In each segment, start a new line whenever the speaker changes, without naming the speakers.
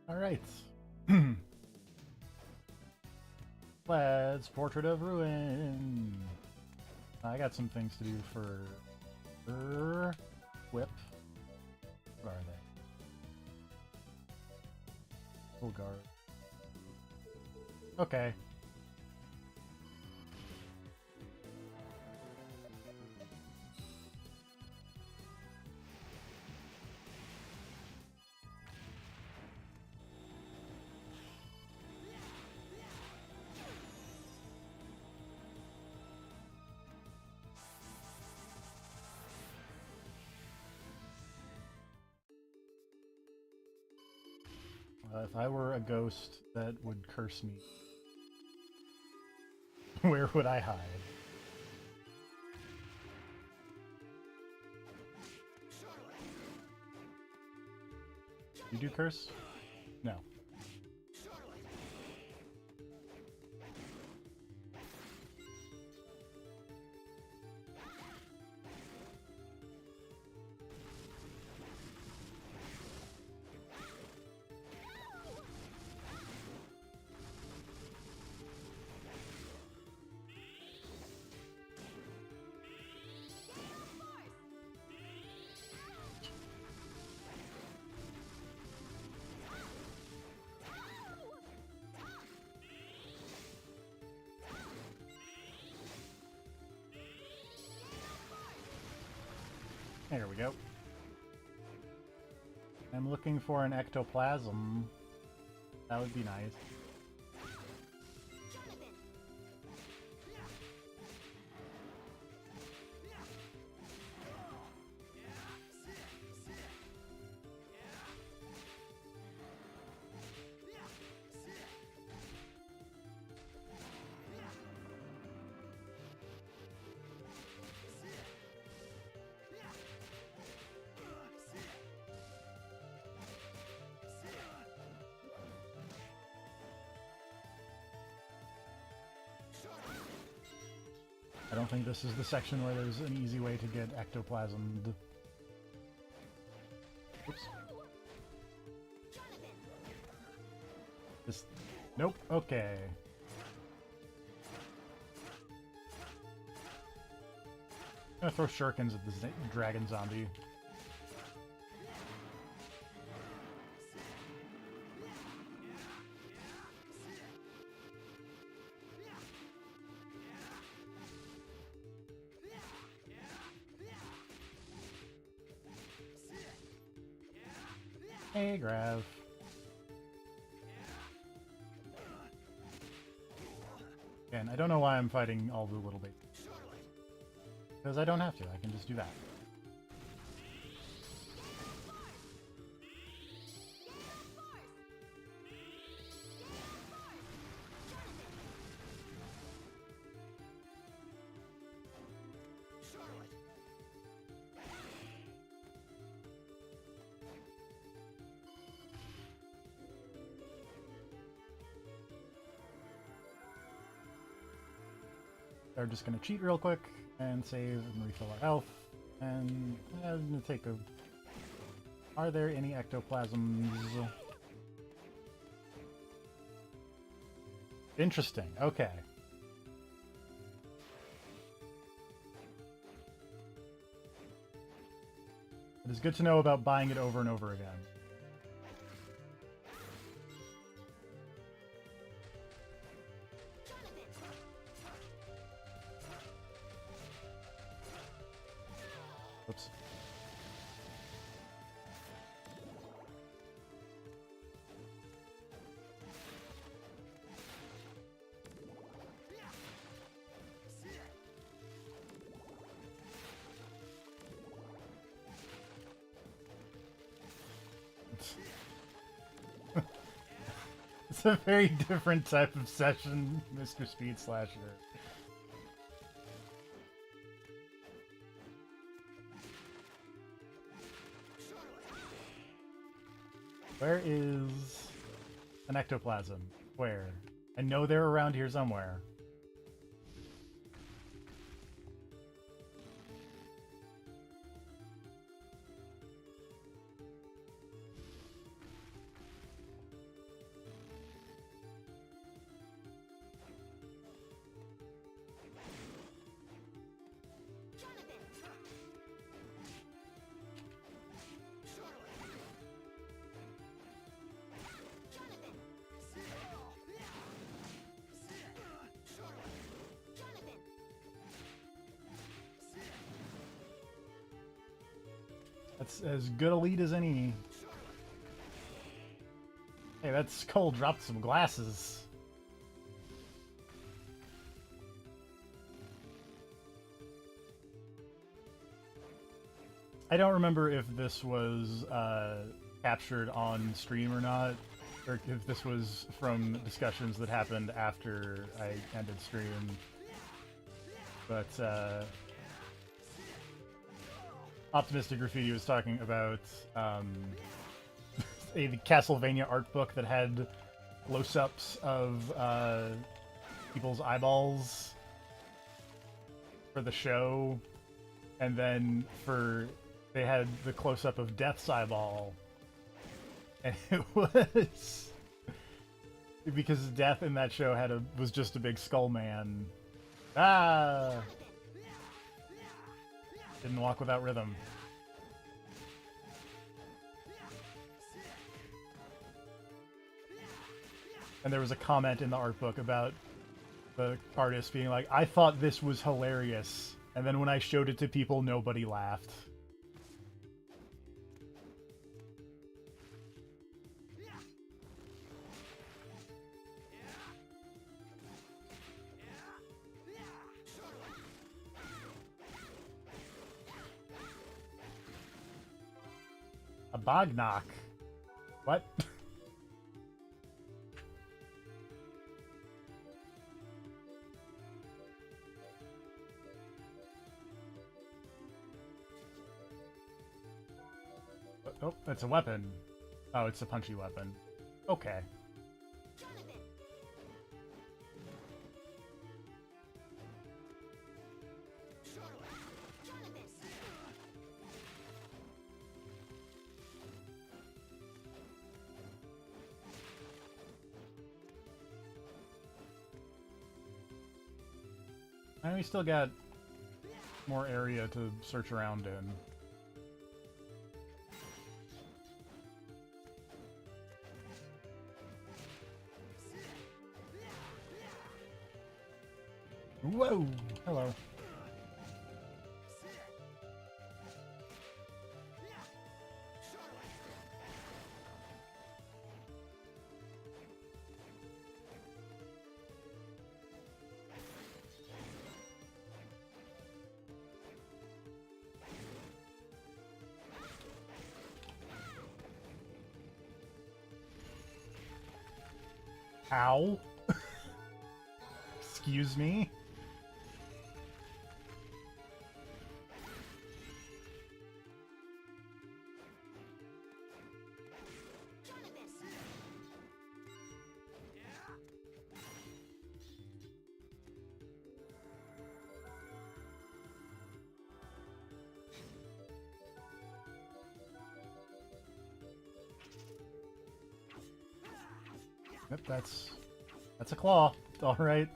Alright. Let's Portrait of Ruin. I got some things to do for Whip. What are they? Full guard. Okay. If I were a ghost that would curse me, where would I hide? You do curse? No. There we go. I'm looking for an ectoplasm. That would be nice. I don't think this is the section where there's an easy way to get ectoplasmed. Oops. Just... Nope. Okay. I'm gonna throw shurikens at this dragon zombie. Hey, Grav. Again, I don't know why I'm fighting all the little babies. Because I don't have to, I can just do that. They're just gonna cheat real quick and save and refill our health. And I'm gonna take a... Are there any ectoplasms? Interesting, okay. It is good to know about buying it over and over again. Oops. It's a very different type of session, Mr. Speed Slasher. Where is an ectoplasm? Where? I know they're around here somewhere. That's as good a lead as any. Hey, that skull dropped some glasses. I don't remember if this was captured on stream or not, or if this was from discussions that happened after I ended stream. But Optimistic Graffiti was talking about a Castlevania art book that had close-ups of people's eyeballs for the show, and then they had the close-up of Death's eyeball, and it was because Death in that show was just a big skull man. Ah! Didn't walk without rhythm. And there was a comment in the art book about the artist being like, I thought this was hilarious. And then when I showed it to people, nobody laughed. A Bognock? What? Oh, it's a weapon. Oh, it's a punchy weapon. Okay. And we still got more area to search around in. Whoa! Hello. Ow. Excuse me? Yep, that's a claw. All right.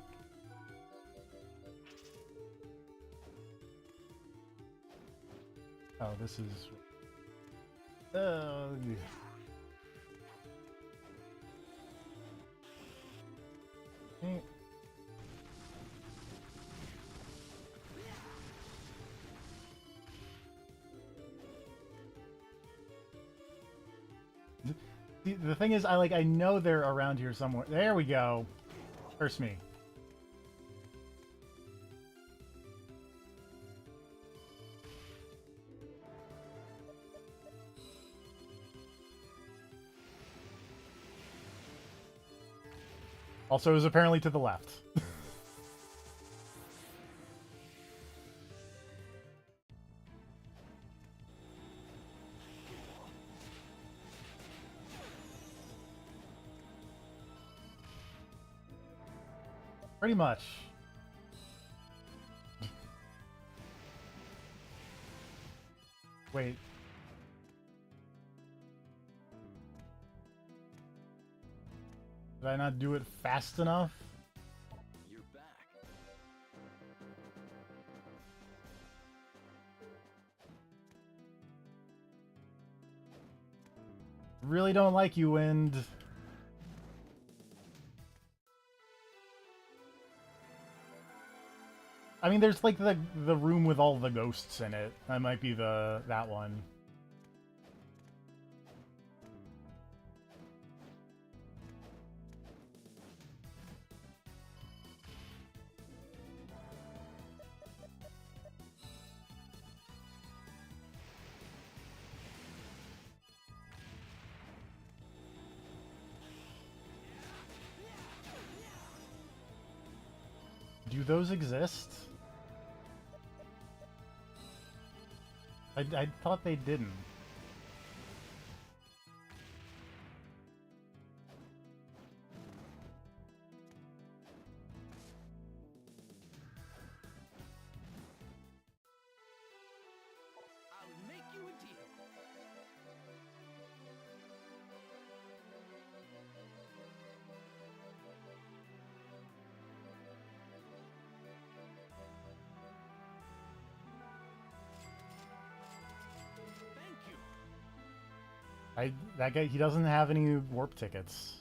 Oh, this is. Eh. The thing is, I know they're around here somewhere. There we go. Curse me. Also, it was apparently to the left. Pretty much. Wait. Did I not do it fast enough?
You're back.
Really don't like you, Wind. I mean, there's like the room with all the ghosts in it. That might be that one. Do those exist? I thought they didn't.
I'll make you a deal. Thank you.
That guy, he doesn't have any warp tickets.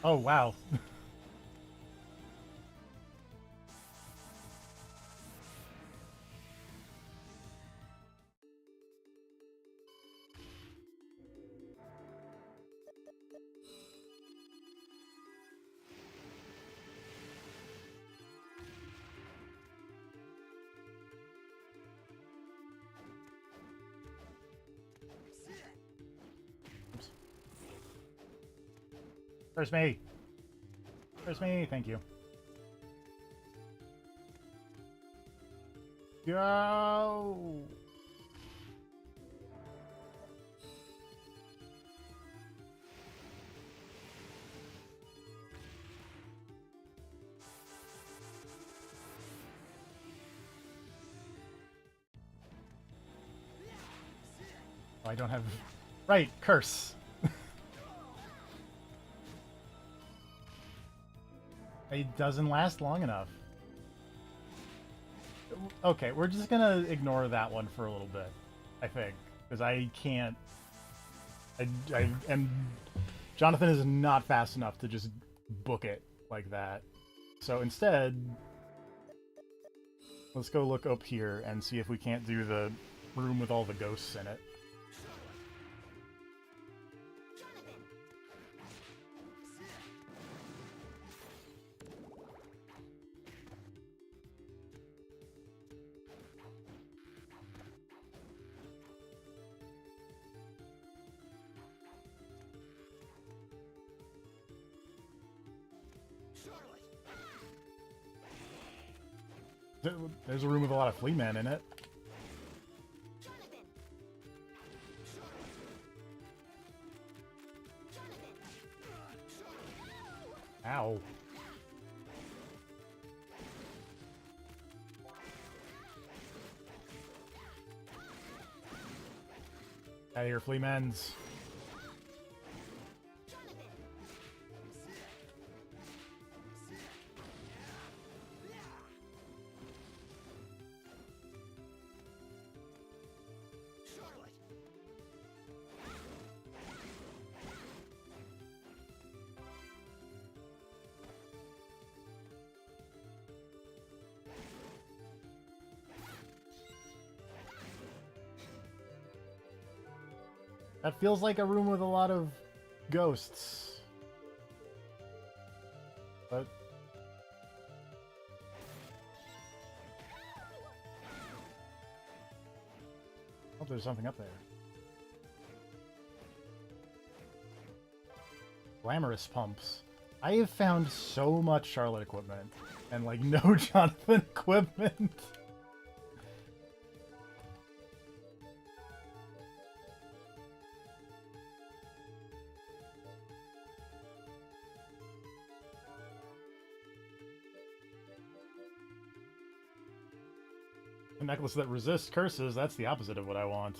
Oh, wow. Oops. Where's me? Where's me? Thank you. Go! Oh, I don't have... Right, curse. It doesn't last long enough. Okay, we're just gonna ignore that one for a little bit, I think, because I can't... I am... Jonathan is not fast enough to just book it like that. So instead, let's go look up here and see if we can't do the room with all the ghosts in it. There's a room with a lot of flea men in it. Ow. Out of here, flea men's. That feels like a room with a lot of ghosts. But... oh, there's something up there. Glamorous pumps. I have found so much Charlotte equipment, and like no Jonathan equipment. A necklace that resists curses, that's the opposite of what I want.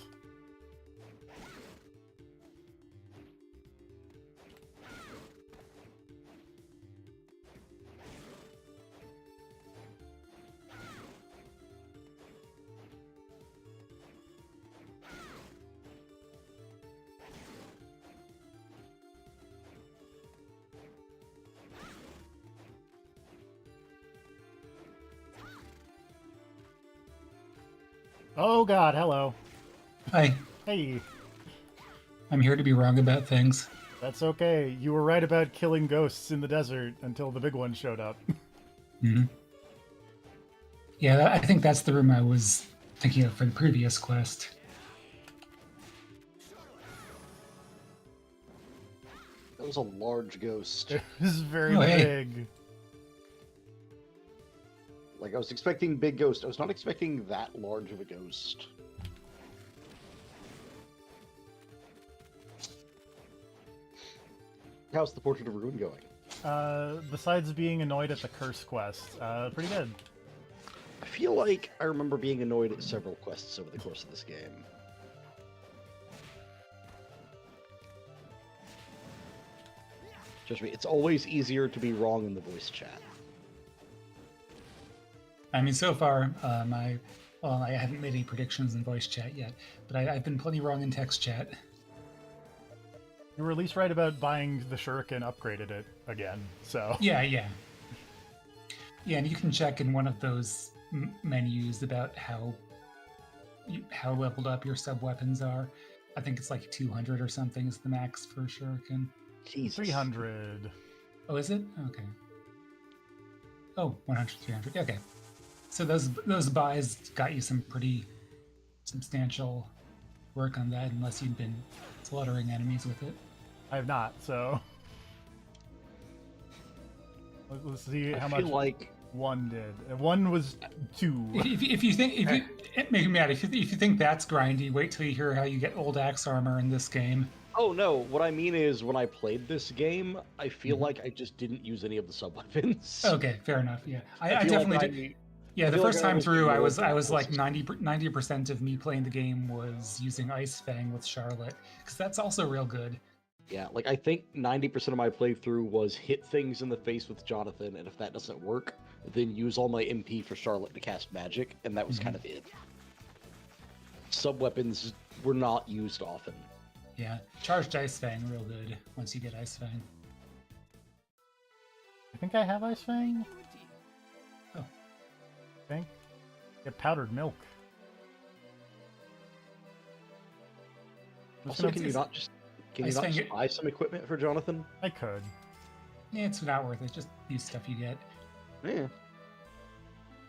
Oh god, hello.
Hi,
Hey.
I'm here to be wrong about things.
That's okay. You were right about killing ghosts in the desert until the big one showed up.
Hmm. Yeah, I think that's the room I was thinking of for the previous quest.
That was a large ghost.
It was very
Oh, hey.
big.
Like, I was expecting big ghost. I was not expecting that large of a ghost. How's the Portrait of Ruin going?
Besides being annoyed at the curse quest, pretty good.
I feel like I remember being annoyed at several quests over the course of this game. Trust me, it's always easier to be wrong in the voice chat.
I mean, so far, I haven't made any predictions in voice chat yet, but I've been plenty wrong in text chat.
You were at least right about buying the shuriken, upgraded it again, so...
Yeah, yeah. Yeah, and you can check in one of those menus about how leveled up your sub-weapons are. I think it's like 200 or something is the max for shuriken.
Jesus.
300.
Oh, is it? Okay. Oh, 100, 300. Okay. So those buys got you some pretty substantial work on that, unless you'd been slaughtering enemies with it.
I have not, so... Let's see how
I
much
feel like
one did. One was 2.
If you think it make me mad if you think that's grindy, wait till you hear how you get old axe armor in this game.
Oh no, what I mean is when I played this game, I feel like I just didn't use any of the sub-weapons.
Okay, fair enough. Yeah, I
feel
definitely
like
did. Yeah,
I
the
feel like
first
I
time
was
through,
doing
I was
more
like
practice.
90% of me playing the game was using Ice Fang with Charlotte, because that's also real good.
Yeah, like I think 90% of my playthrough was hit things in the face with Jonathan, and if that doesn't work, then use all my MP for Charlotte to cast magic, and that was kind of it. Sub-weapons were not used often.
Yeah, charged Ice Fang real good once you get Ice Fang.
I think I have Ice Fang.
Oh,
I think. Get powdered milk. I'm just
Also,
gonna-
can you not just
Ice Fang-
buy some equipment for Jonathan?
I could.
yeah, it's not worth it. Just use stuff you get.
Yeah.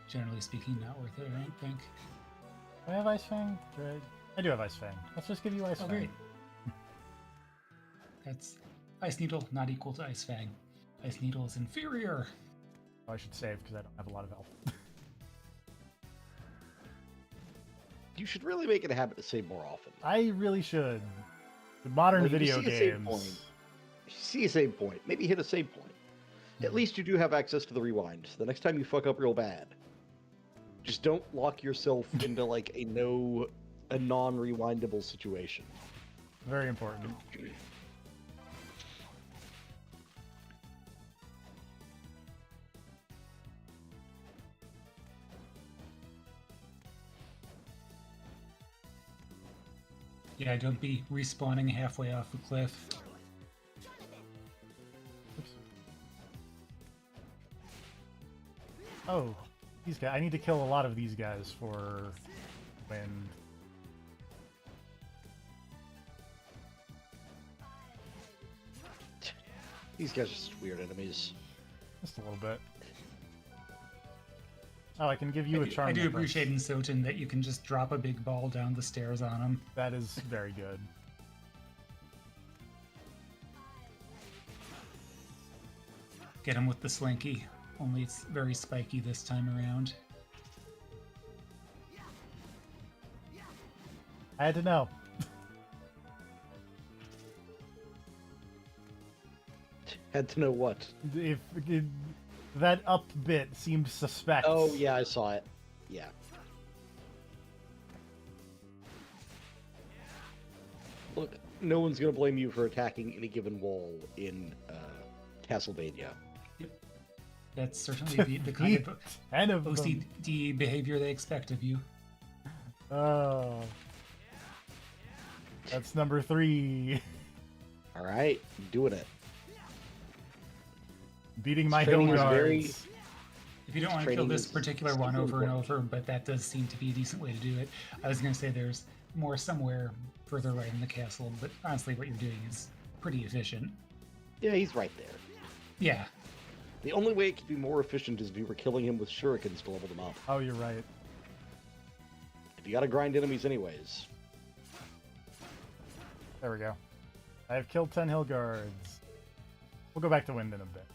Generally speaking, not worth it. I don't think.
Do I have Ice Fang? I do have Ice Fang. Let's just give you Ice
Oh,
Fang.
great. That's Ice Needle not equal to Ice Fang. Ice Needle is inferior.
Oh, I should save because I don't have a lot of health.
You should really make it a habit to save more often.
I really should. The modern
Like, if you
video
see a save
games.
point, if you see a save point, maybe hit a save point. At least you do have access to the rewind. The next time you fuck up real bad, just don't lock yourself into like a non-rewindable situation.
Very important.
Yeah, don't be respawning halfway off a cliff.
Oops. Oh, these guys. I need to kill a lot of these guys for when.
These guys are just weird enemies.
Just a little bit. Oh, I can give you a charm.
I do
necklace.
appreciate in Soten that you can just drop a big ball down the stairs on him.
That is very good.
Get him with the slinky. Only it's very spiky this time around.
I had to know.
Had to know what.
If that up bit seemed suspect.
Oh yeah, I saw it. Yeah. Look, no one's gonna blame you for attacking any given wall in Castlevania.
That's certainly the kind of
10 of them.
OCD behavior they expect of you.
Oh. That's number 3.
All right, doing it.
Beating my
Training
hill
is
guards.
very-
If you don't want to
Training
kill this
is
particular one
super
over and
important.
over, but that does seem to be a decent way to do it. I was going to say there's more somewhere further right in the castle, but honestly what you're doing is pretty efficient.
Yeah, he's right there.
Yeah.
The only way it could be more efficient is if you were killing him with shurikens to level them up.
Oh, you're right.
If you gotta grind enemies anyways.
There we go. I have killed 10 hill guards. We'll go back to wind in a bit.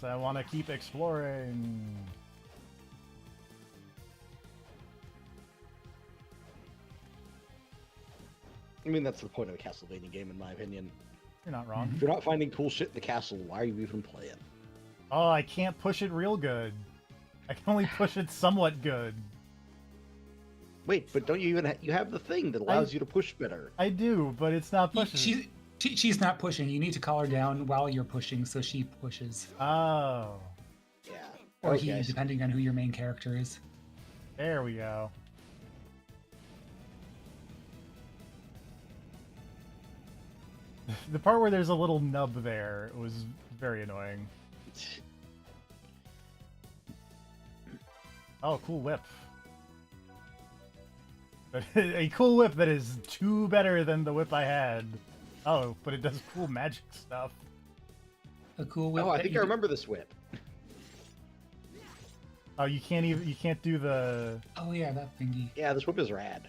So I want to keep exploring.
I mean, that's the point of a Castlevania game, in my opinion.
You're not wrong.
If you're not finding cool shit in the castle, why are you even playing?
Oh, I can't push it real good. I can only push it somewhat good.
Wait, but don't you even you have the thing that allows you to push better?
I do, but it's not pushing.
She's not pushing. You need to call her down while you're pushing, so she pushes.
Oh,
Yeah.
Or
Okay,
he, depending on who your main character is.
there we go. The part where there's a little nub there was very annoying. Oh, cool whip. A cool whip that is two better than the whip I had. Oh, but it does cool magic stuff.
A cool whip.
Oh, I
that
think
you
I
do-
remember this whip.
Oh, you can't do the...
Oh yeah, that thingy.
Yeah, this whip is rad.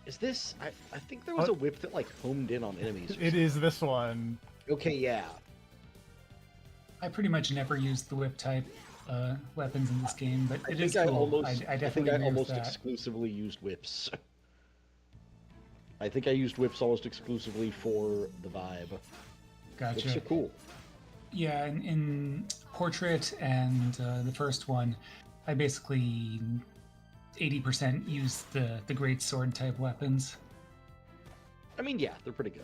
Is this... I think there was a whip that, like, homed in on enemies.
It is this one.
Okay, yeah.
I pretty much never used the whip type weapons in this game, but it is
I
cool.
almost,
I
I think
definitely
I
agree with
almost
that.
exclusively used whips. I think I used whips almost exclusively for the vibe. Whips
Gotcha.
are cool.
Yeah, in Portrait and the first one, I basically 80% used the great sword type weapons.
I mean, yeah, they're pretty good.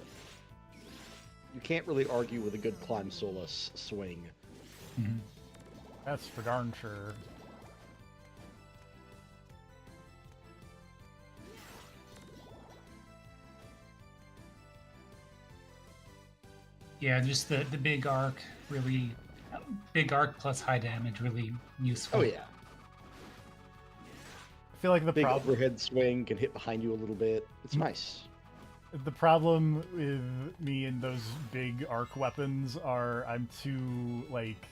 You can't really argue with a good climb solace swing.
Mhm.
That's for darn sure.
Yeah, just the big arc really, big arc plus high damage really useful.
Oh yeah,
I feel like the
big
problem...
overhead swing can hit behind you a little bit. It's nice.
The problem with me and those big arc weapons are I'm too, like,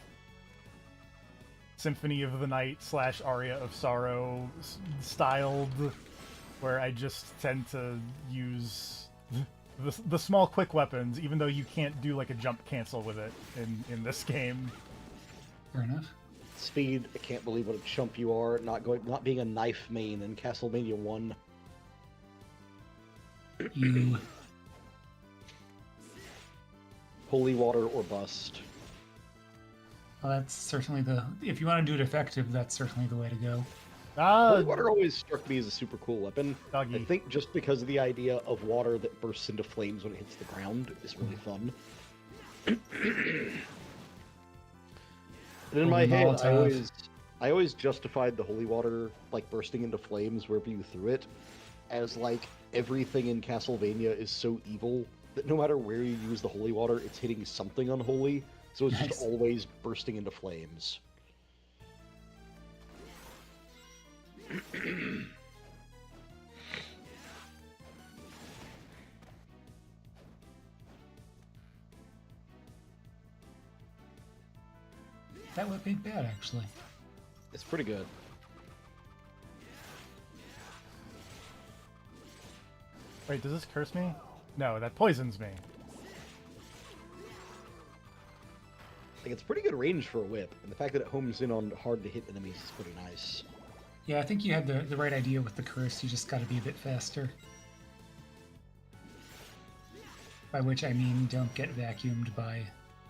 Symphony of the Night / Aria of Sorrow styled, where I just tend to use the small quick weapons, even though you can't do, like, a jump cancel with it in this game.
Fair enough.
Speed, I can't believe what a chump you are, not being a knife main in Castlevania 1.
You
Holy water or bust.
well, that's certainly if you want to do it effective, that's certainly the way to go.
Holy water always struck me as a super cool weapon.
Doggy.
I think just because of the idea of water that bursts into flames when it hits the ground is really fun. And in my head,
Molotov.
I always justified the holy water like bursting into flames wherever you threw it, as like everything in Castlevania is so evil that no matter where you use the holy water, it's hitting something unholy. So it's
Nice.
just always bursting into flames.
That whip ain't bad, actually.
It's pretty good.
Wait, does this curse me? No, that poisons me.
Like, it's pretty good range for a whip, and the fact that it homes in on hard-to-hit enemies is pretty nice.
Yeah, I think you had the right idea with the curse. You just got to be a bit faster. By which I mean, don't get vacuumed by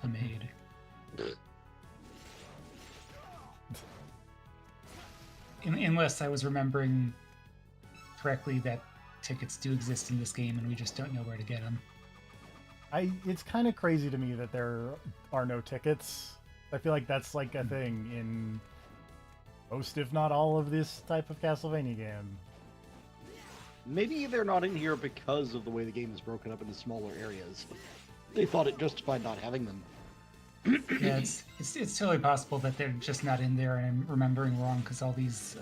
a maid. Unless I was remembering correctly that tickets do exist in this game and we just don't know where to get them.
It's kind of crazy to me that there are no tickets. I feel like that's like a thing in most, if not all, of this type of Castlevania game.
Maybe they're not in here because of the way the game is broken up into smaller areas. They thought it justified not having them.
Yeah, it's totally possible that they're just not in there and I'm remembering wrong because all these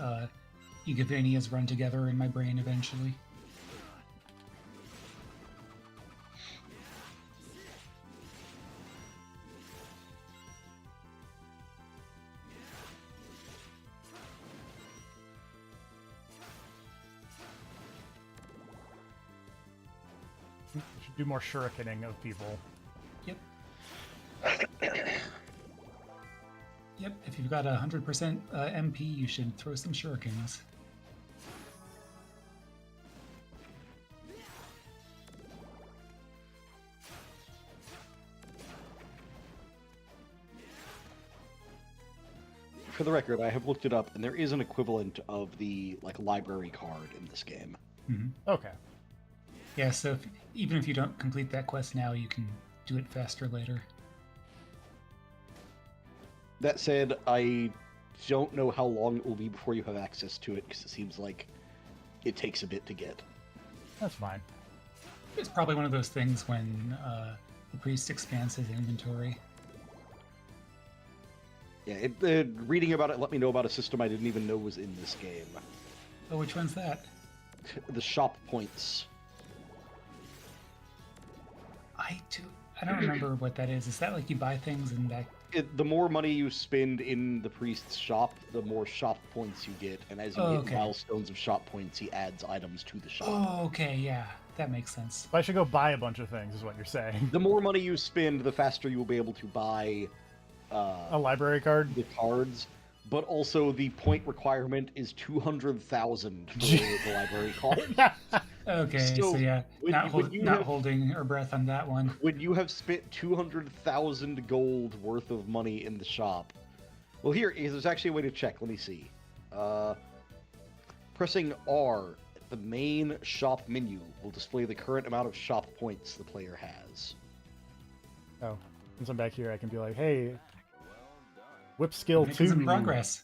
Egavanias run together in my brain eventually.
We should do more shurikening of people.
Yep. Yep, if you've got 100% MP, you should throw some shurikens.
For the record, I have looked it up, and there is an equivalent of the library card in this game.
Mm-hmm.
Okay.
Yeah, so even if you don't complete that quest now, you can do it faster later.
That said, I don't know how long it will be before you have access to it, because it seems like it takes a bit to get.
That's fine.
It's probably one of those things when the priest expands his inventory.
Yeah, reading about it let me know about a system I didn't even know was in this game.
Oh, which one's that?
The shop points.
I don't remember what that is. Is that like you buy things and that?
The more money you spend in the priest's shop, the more shop points you get, and as you hit milestones of shop points, he adds items to the shop.
Oh, okay, yeah, that makes sense.
I should go buy a bunch of things, is what you're saying.
The more money you spend, the faster you will be able to buy
A library card?
the cards. But also, the point requirement is 200,000 for the library card.
Okay, so yeah, not holding our breath on that one.
When you have spent 200,000 gold worth of money in the shop. Well, there's actually a way to check. Let me see. Pressing R at the main shop menu will display the current amount of shop points the player has.
Oh, since I'm back here, I can be like, hey, whip skill
Making
2.
some progress.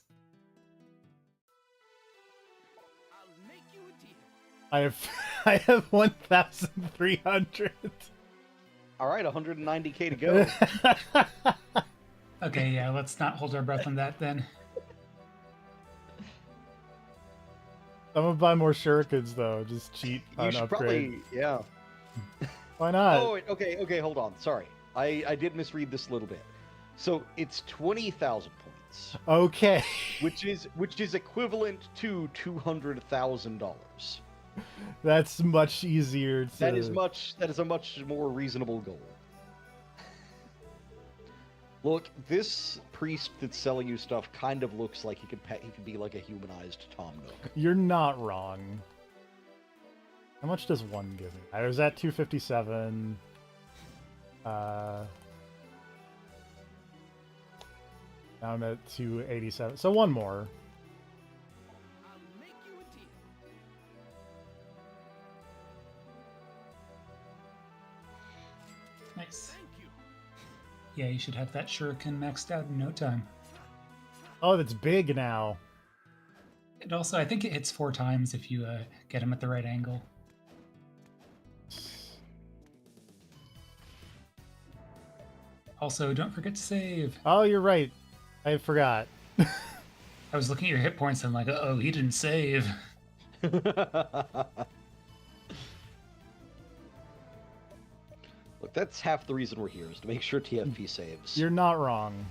I'll make you a deal.
I have 1,300.
All right, 190k to go.
Okay, yeah, let's not hold our breath on that then.
I'm gonna buy more shurikens though. Just cheat
You
on
should
upgrade.
probably, yeah.
Why not?
Oh, okay, hold on. Sorry. I did misread this a little bit. So it's 20,000 points,
Okay.
which is equivalent to $200,000.
That's much easier to...
That is a much more reasonable goal. Look, this priest that's selling you stuff kind of looks like he could be like a humanized Tom Nook.
You're not wrong. How much does one give me? I was at 257. Now I'm at 287. So one more.
I'll make you a deal.
Nice.
Thank you.
Yeah, you should have that shuriken maxed out in no time.
Oh, that's big now.
And also, I think it hits 4 times if you get him at the right angle. Also, don't forget to save.
Oh, you're right. I forgot.
I was looking at your hit points and I'm like, uh-oh, he didn't save.
Look, that's half the reason we're here, is to make sure TFP saves.
You're not wrong.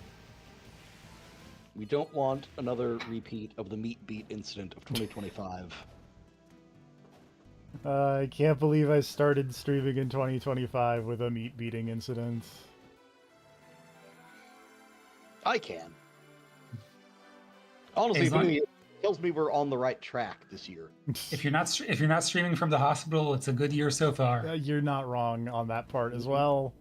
We don't want another repeat of the meat beat incident of 2025.
I can't believe I started streaming in 2025 with a meat beating incident.
I can. Honestly, it tells me we're on the right track this year.
If you're not streaming from the hospital, it's a good year so far.
You're not wrong on that part as well.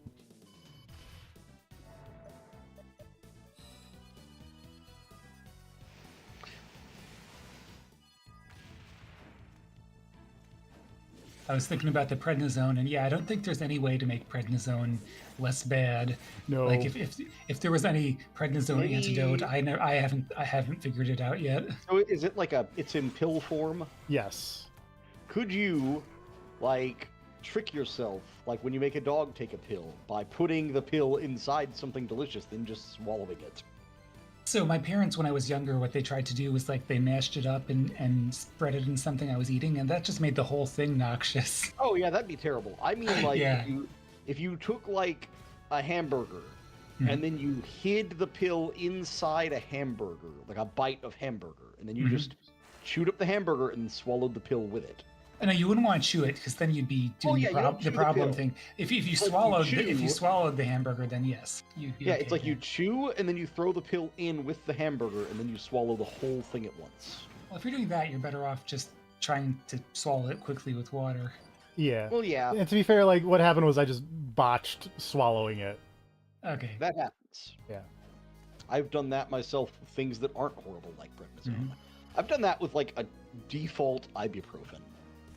I was thinking about the prednisone, and yeah, I don't think there's any way to make prednisone less bad.
No.
Like if there was any prednisone antidote, I haven't figured it out yet.
So is it it's in pill form?
Yes.
Could you, trick yourself, like when you make a dog take a pill, by putting the pill inside something delicious, then just swallowing it?
So my parents, when I was younger, what they tried to do was they mashed it up and spread it in something I was eating, and that just made the whole thing noxious.
Oh yeah, that'd be terrible. I mean,
Yeah.
if you took a hamburger and then you hid the pill inside a hamburger, like a bite of hamburger, and then you just chewed up the hamburger and swallowed the pill with it.
No, you wouldn't want to chew it because then you'd be doing
yeah, you don't
the
chew the
problem
pill.
thing. If you
Like, you
swallowed if you
chew-
swallowed the hamburger, then yes, you'd be
Yeah,
okay
it's like you
then.
chew and then you throw the pill in with the hamburger and then you swallow the whole thing at once.
Well, if you're doing that, you're better off just trying to swallow it quickly with water.
Yeah.
Well, yeah,
And to be fair, like what happened was I just botched swallowing it.
Okay.
that happens.
Yeah.
I've done that myself with things that aren't horrible, like prednisone.
Mhm.
I've done that with like a default ibuprofen,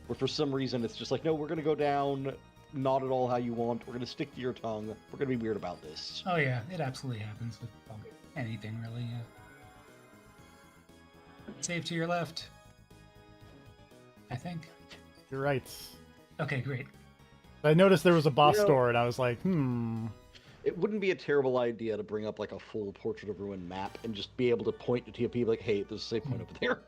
where for some reason it's just like, no, we're gonna go down, not at all how you want. We're gonna stick to your tongue. We're gonna be weird about this.
Oh yeah, it absolutely happens with anything really. Yeah. Save to your left. I think.
You're right.
Okay, great.
I noticed there was a boss
You know-
door, and I was like,
It wouldn't be a terrible idea to bring up like a full Portrait of Ruin map and just be able to point to TOP like, hey, there's a save point over there.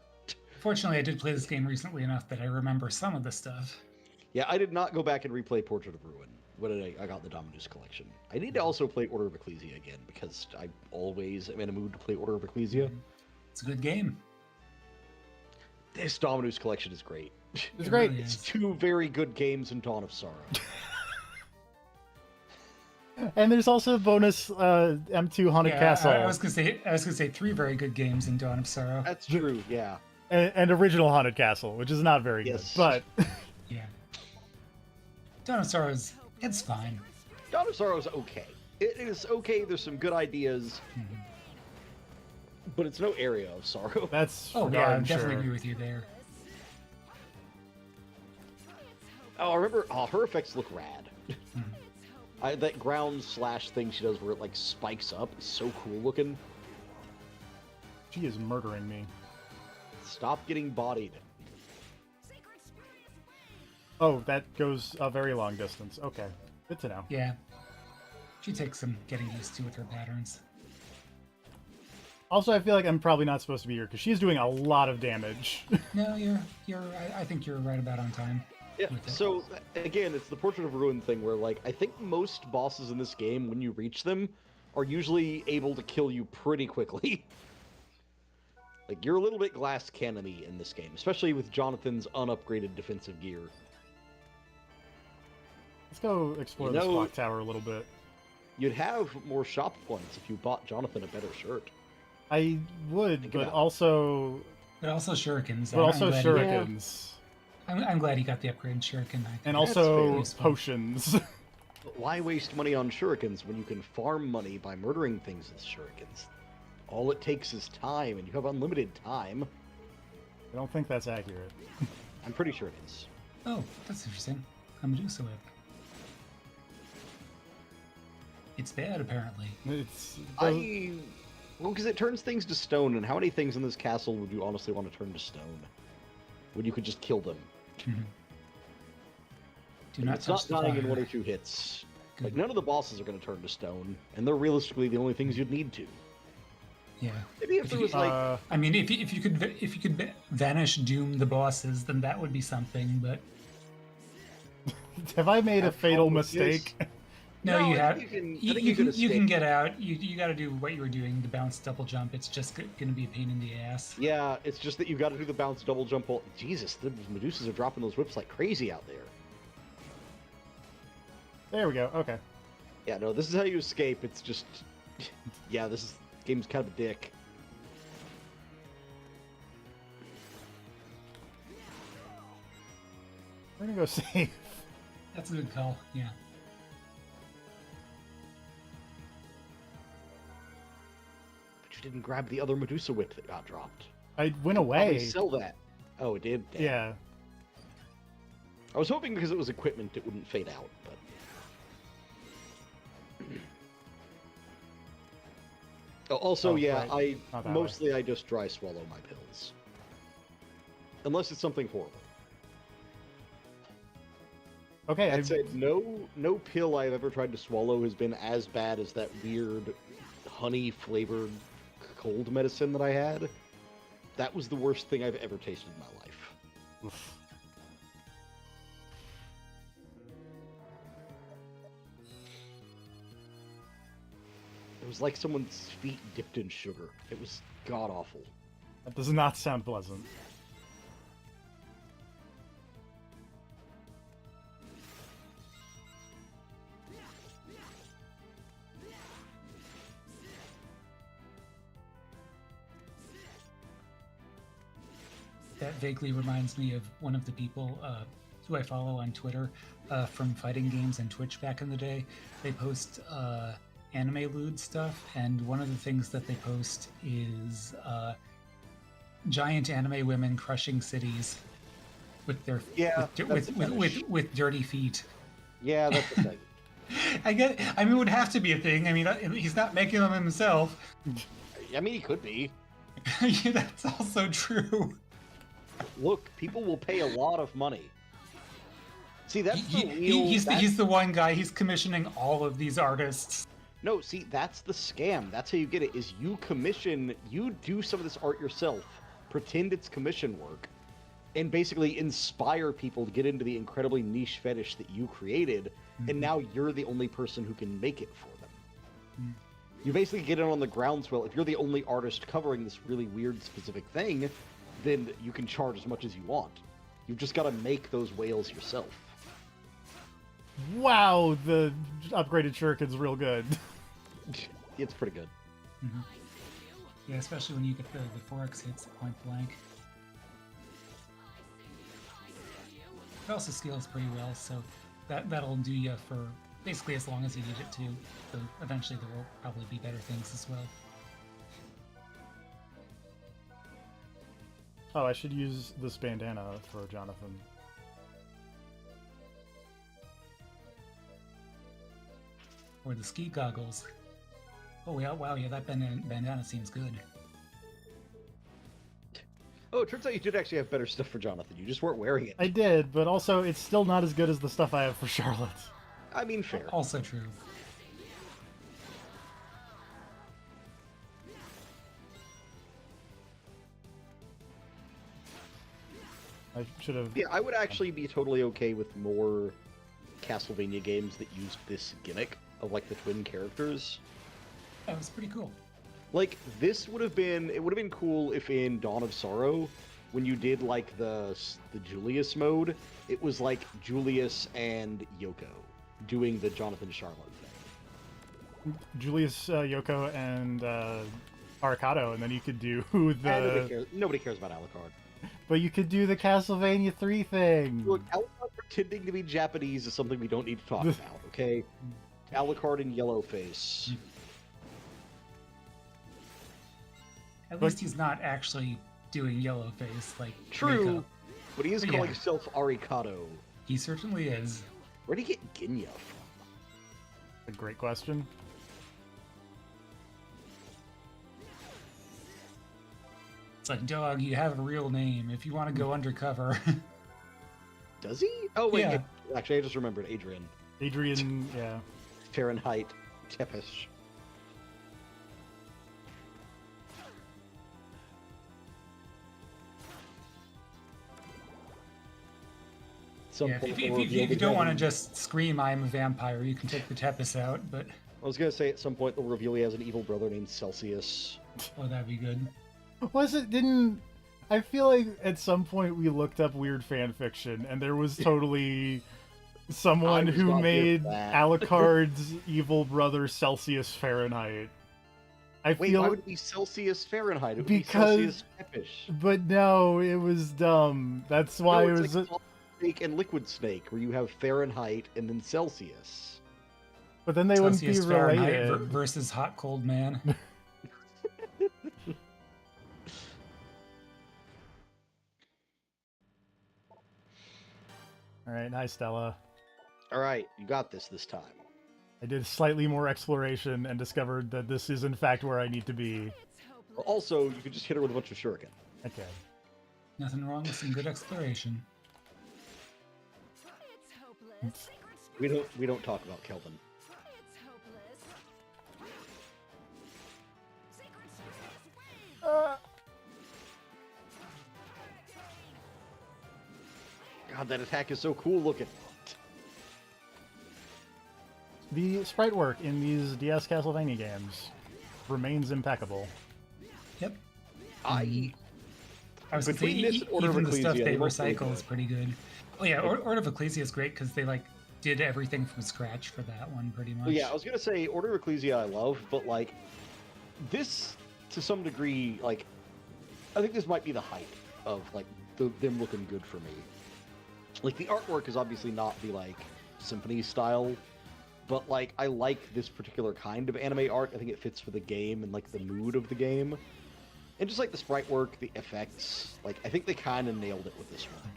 Fortunately, I did play this game recently enough that I remember some of the stuff.
Yeah, I did not go back and replay Portrait of Ruin when I got the Dominus collection. I need to also play Order of Ecclesia again because I always am in a mood to play Order of Ecclesia.
It's a good game.
This Dominus collection is great.
It's
It
great.
really
It's
is.
two very good games in Dawn of Sorrow.
and there's also a bonus M2 Haunted
Yeah,
Castle
I was gonna say 3 very good games in Dawn of Sorrow.
That's true, yeah.
and original Haunted Castle, which is not very
Yes.
good. But
Yeah. Dawn of Sorrow it's fine.
Dawn of Sorrow is okay. It is okay, there's some good ideas,
Mhm.
but it's no Area of Sorrow.
that's
Oh
for
yeah, I
darn
definitely
sure.
agree with you there.
Oh, I remember, her effects look rad.
Mhm.
That ground slash thing she does where it like spikes up is so cool looking.
She is murdering me.
Stop getting bodied.
Oh, that goes a very long distance. Okay, good to know.
Yeah. She takes some getting used to with her patterns.
Also, I feel like I'm probably not supposed to be here because she's doing a lot of damage.
No, I think you're right about on time.
Yeah,
with it.
so again, it's the Portrait of Ruin thing where like I think most bosses in this game, when you reach them, are usually able to kill you pretty quickly. Like you're a little bit glass cannon-y in this game, especially with Jonathan's unupgraded defensive gear.
Let's go explore
You
this
know-
clock tower a little bit.
You'd have more shop points if you bought Jonathan a better shirt.
I would,
Think
but
about it.
also
shurikens.
but also
I'm glad
shurikens.
I'm glad he got the upgraded shuriken. I think
And
That's
also
fair.
Useful.
potions.
But why waste money on shurikens when you can farm money by murdering things with shurikens? All it takes is time, and you have unlimited time.
I don't think that's accurate.
I'm pretty sure it is.
Oh, that's interesting. A Medusa whip. It's bad, apparently.
It's
Well, because it turns things to stone, and how many things in this castle would you honestly want to turn to stone? When you could just kill them.
Mhm. Do not
It's
touch
not
the
dying in
fire.
1 or 2 hits.
Good.
Like, none of the bosses are going to turn to stone, and they're realistically the only things you'd need to.
Yeah.
Maybe if
If
there
you-
was, like...
I mean, if you could vanish doom the bosses, then that would be something. But
have I made a
Have
fatal
fun with this.
mistake?
no,
No,
you
I
have.
think you can- I
You,
think
you
you can
can you can
escape.
get out. You got to do what you were doing, the bounce double jump. It's just going to be a pain in the ass.
Yeah, it's just that you got to do the bounce double jump. Jesus, the Medusas are dropping those whips like crazy out there.
There we go. Okay.
Yeah, no, this is how you escape. It's just... Yeah, game's kind of a dick.
We're gonna go save.
That's a good call. Yeah.
But you didn't grab the other Medusa whip that got dropped.
I went
Probably
away.
sell that. Oh, it did? Damn.
Yeah.
I was hoping because it was equipment it wouldn't fade out, but... Also,
Oh,
yeah,
right. Not that way.
mostly I just dry swallow my pills. Unless it's something horrible.
Okay.
I'd say no pill I've ever tried to swallow has been as bad as that weird honey-flavored cold medicine that I had. That was the worst thing I've ever tasted in my life.
Oof.
It was like someone's feet dipped in sugar. It was god-awful.
That does not sound pleasant.
that vaguely reminds me of one of the people who I follow on Twitter from fighting games and Twitch back in the day. They post anime lewd stuff, and one of the things that they post is giant anime women crushing cities with their with dirty feet.
Yeah, that's the thing.
I mean, it would have to be a thing. I mean, he's not making them himself.
I mean, he could be.
Yeah, that's also true.
Look, people will pay a lot of money. See, that's
He's the one guy. He's commissioning all of these artists.
No, see, that's the scam. That's how you get it, is you do some of this art yourself, pretend it's commission work, and basically inspire people to get into the incredibly niche fetish that you created, and now you're the only person who can make it for them. You basically get in on the groundswell. If you're the only artist covering this really weird specific thing, then you can charge as much as you want. You've just got to make those whales yourself.
Wow, the upgraded shuriken's real good.
It's pretty good.
Mm-hmm. Yeah, especially when you get the 4x hits point blank. It also scales pretty well, so that'll do you for basically as long as you need it to. So eventually there will probably be better things as well.
Oh, I should use this bandana for Jonathan.
Or the ski goggles. Oh yeah, wow, yeah, that bandana seems good.
Oh, it turns out you did actually have better stuff for Jonathan. You just weren't wearing it.
I did, but also it's still not as good as the stuff I have for Charlotte.
I mean, fair.
Also true.
I should have...
Yeah, I would actually be totally okay with more Castlevania games that used this gimmick of, like, the twin characters.
That was pretty cool.
Like, it would have been cool if in Dawn of Sorrow, when you did, like, the Julius mode, it was, like, Julius and Yoko doing the Jonathan Charlotte thing.
Julius, Yoko, and Arcado, and then you could do the...
Nobody cares about Alucard.
But you could do the Castlevania 3 thing!
Look, Alucard pretending to be Japanese is something we don't need to talk about, okay? Alucard and Yellowface.
At least he's not actually doing Yellowface, like
True,
makeup.
but he is calling himself Arikado.
He certainly is.
Where'd he get Ginya from?
A great question.
It's like, dog, you have a real name if you want to go undercover.
Does he? Oh, wait.
Yeah.
Actually, I just remembered Adrian.
Adrian, yeah.
Fahrenheit Tepish.
Yeah, if you don't want to just scream, I'm a vampire, you can take the Tepis out, but...
I was going to say, at some point, they'll reveal he has an evil brother named Celsius.
Oh, that'd be good.
I feel like at some point we looked up weird fan fiction, and there was totally someone who made Alucard's evil brother Celsius Fahrenheit.
Wait, why would it be Celsius Fahrenheit? It would be Celsius Tepish.
But no, it was dumb. That's why it was...
Like Snake and Liquid Snake, where you have Fahrenheit and then Celsius.
But then they
Celsius
wouldn't be related.
Fahrenheit versus Hot Cold Man.
Alright, hi Stella.
Alright, you got this time.
I did slightly more exploration and discovered that this is in fact where I need to be.
Also, you could just hit her with a bunch of shuriken.
Okay.
Nothing wrong with some good exploration.
We don't talk about Kelvin. God, that attack is so cool looking.
The sprite work in these DS Castlevania games remains impeccable.
Yep.
I
was
between
saying,
this and Order of
even the stuff
Ecclesia,
they
they're both really
recycle is
good.
pretty good. Oh yeah, Order of Ecclesia is great because they like did everything from scratch for that one pretty much.
Yeah, I was gonna say Order of Ecclesia I love, but like this to some degree, like I think this might be the height of like them looking good for me. Like, the artwork is obviously not the, like, symphony style, but, like, I like this particular kind of anime art. I think it fits for the game and, like, the mood of the game. And just, like, the sprite work, the effects, like, I think they kind of nailed it with this one.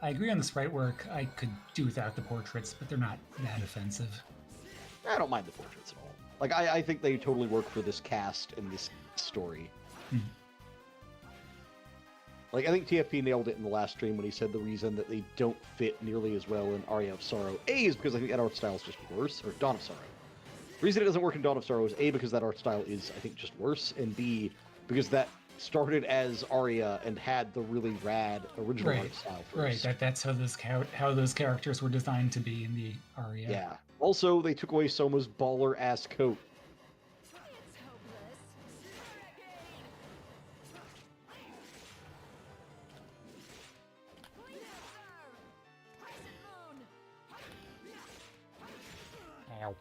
I agree on the sprite work. I could do without the portraits, but they're not that offensive.
I don't mind the portraits at all. Like, I think they totally work for this cast and this story.
Mhm.
Like, I think TFP nailed it in the last stream when he said the reason that they don't fit nearly as well in Aria of Sorrow, A, is because I think that art style is just worse, or Dawn of Sorrow. The reason it doesn't work in Dawn of Sorrow is A, because that art style is, I think, just worse, and B, because that started as Aria and had the really rad original art style first.
Right. That's how those characters were designed to be in the Aria.
Yeah. Also, they took away Soma's baller-ass coat.
Ow.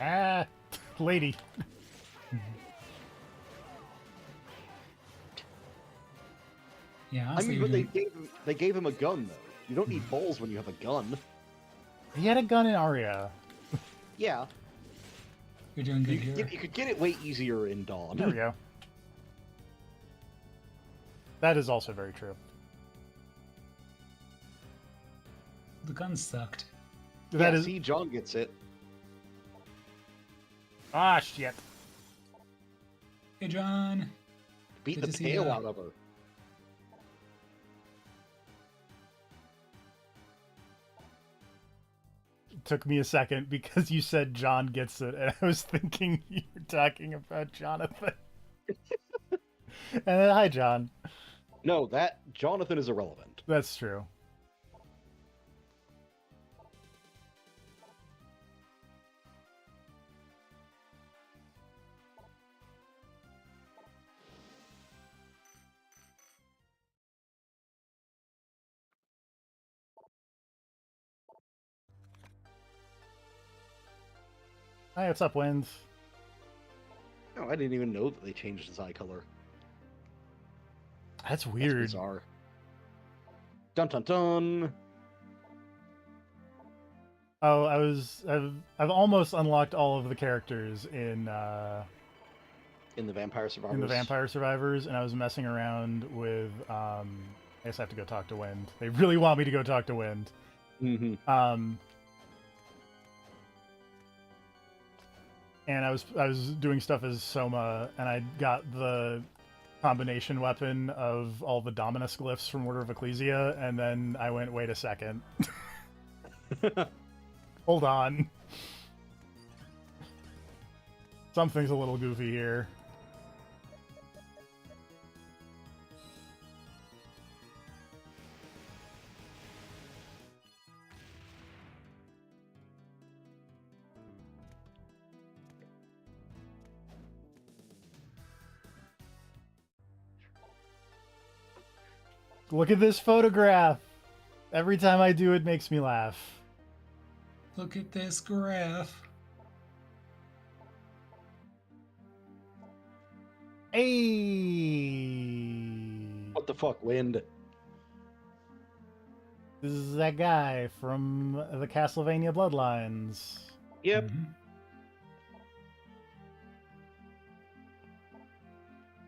Ah, lady.
Yeah,
I
honestly,
mean,
you're
but
doing-
they gave him a gun, though. You don't need balls when you have a gun.
He had a gun in Aria.
Yeah.
you're doing good
You,
here.
you could get it way easier in Dawn.
There we go. That is also very true.
The gun sucked.
That
Yeah,
is.
see, John gets it.
Ah, shit.
Hey, John.
Beat
Good
the
to see
tail
ya.
out of her.
It took me a second because you said John gets it, and I was thinking you were talking about Jonathan. And then, hi, John.
No, that Jonathan is irrelevant.
That's true. Hi, what's up, Wind?
No, I didn't even know that they changed his eye color.
That's
That's
weird.
bizarre. Dun dun dun.
Oh, I've almost unlocked all of the characters in
In the Vampire Survivors.
in the Vampire Survivors, and I was messing around with. I guess I have to go talk to Wind. They really want me to go talk to Wind.
Mm-hmm.
And I was doing stuff as Soma, and I got the combination weapon of all the Dominus glyphs from Order of Ecclesia, and then I went, wait a second. Hold on. Something's a little goofy here. Look at this photograph. Every time I do, it makes me laugh.
Look at this graph.
Hey!
What the fuck, Wind?
This is that guy from the Castlevania Bloodlines.
Yep.
Mhm.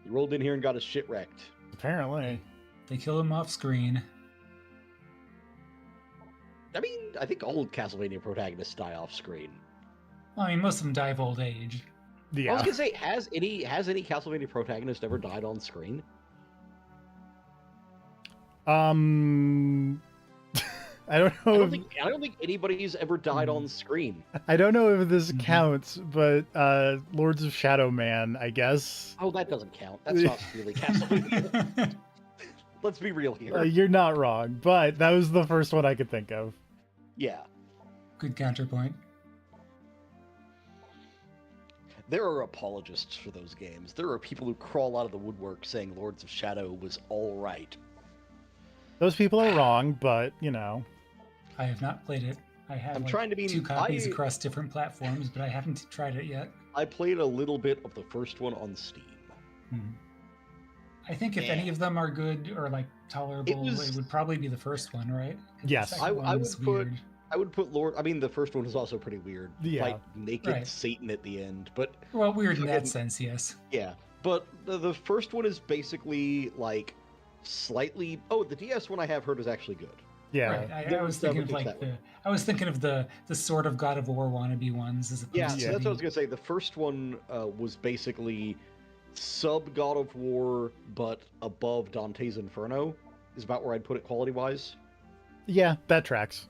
He rolled in here and got his shit wrecked.
Apparently.
They kill him off screen.
I mean, I think all Castlevania protagonists die off screen.
Well, I mean, most of them die of old age.
I was
Yeah.
gonna say, has any Castlevania protagonist ever died on screen?
I don't know.
I don't think anybody's ever died on screen.
I don't know if this
Mhm.
counts, but Lords of Shadow Man, I guess.
Oh, that doesn't count. That's not really Castlevania. Let's be real here.
You're not wrong, but that was the first one I could think of.
Yeah.
Good counterpoint.
There are apologists for those games. There are people who crawl out of the woodwork saying Lords of Shadow was all right.
Those people are wrong, but you know.
I have not played it. I have
I'm trying to be-
2 copies
I-
across different platforms, but I haven't tried it yet.
I played a little bit of the first one on Steam.
Hmm. I think if any
Yeah.
of them are good or like tolerable,
was-
it would probably be the first one, right? 'Cause the
Yes.
second
I
one's
would put
weird.
I would put Lord. I mean, the first one is also pretty weird.
Yeah.
Fight naked
Right.
Satan at the end, but
Well, weird in that
Fucking-
sense, yes.
yeah. But the first one is basically like slightly. Oh, the DS one I have heard is actually good.
Yeah.
Right. I
There
was
was
thinking of
definitely
like
that
I was thinking of the sort of God of War wannabe ones as opposed
Yeah,
to
so that's what I was
the-
gonna say. The first one was basically sub God of War, but above Dante's Inferno. Is about where I'd put it quality wise.
Yeah, that tracks.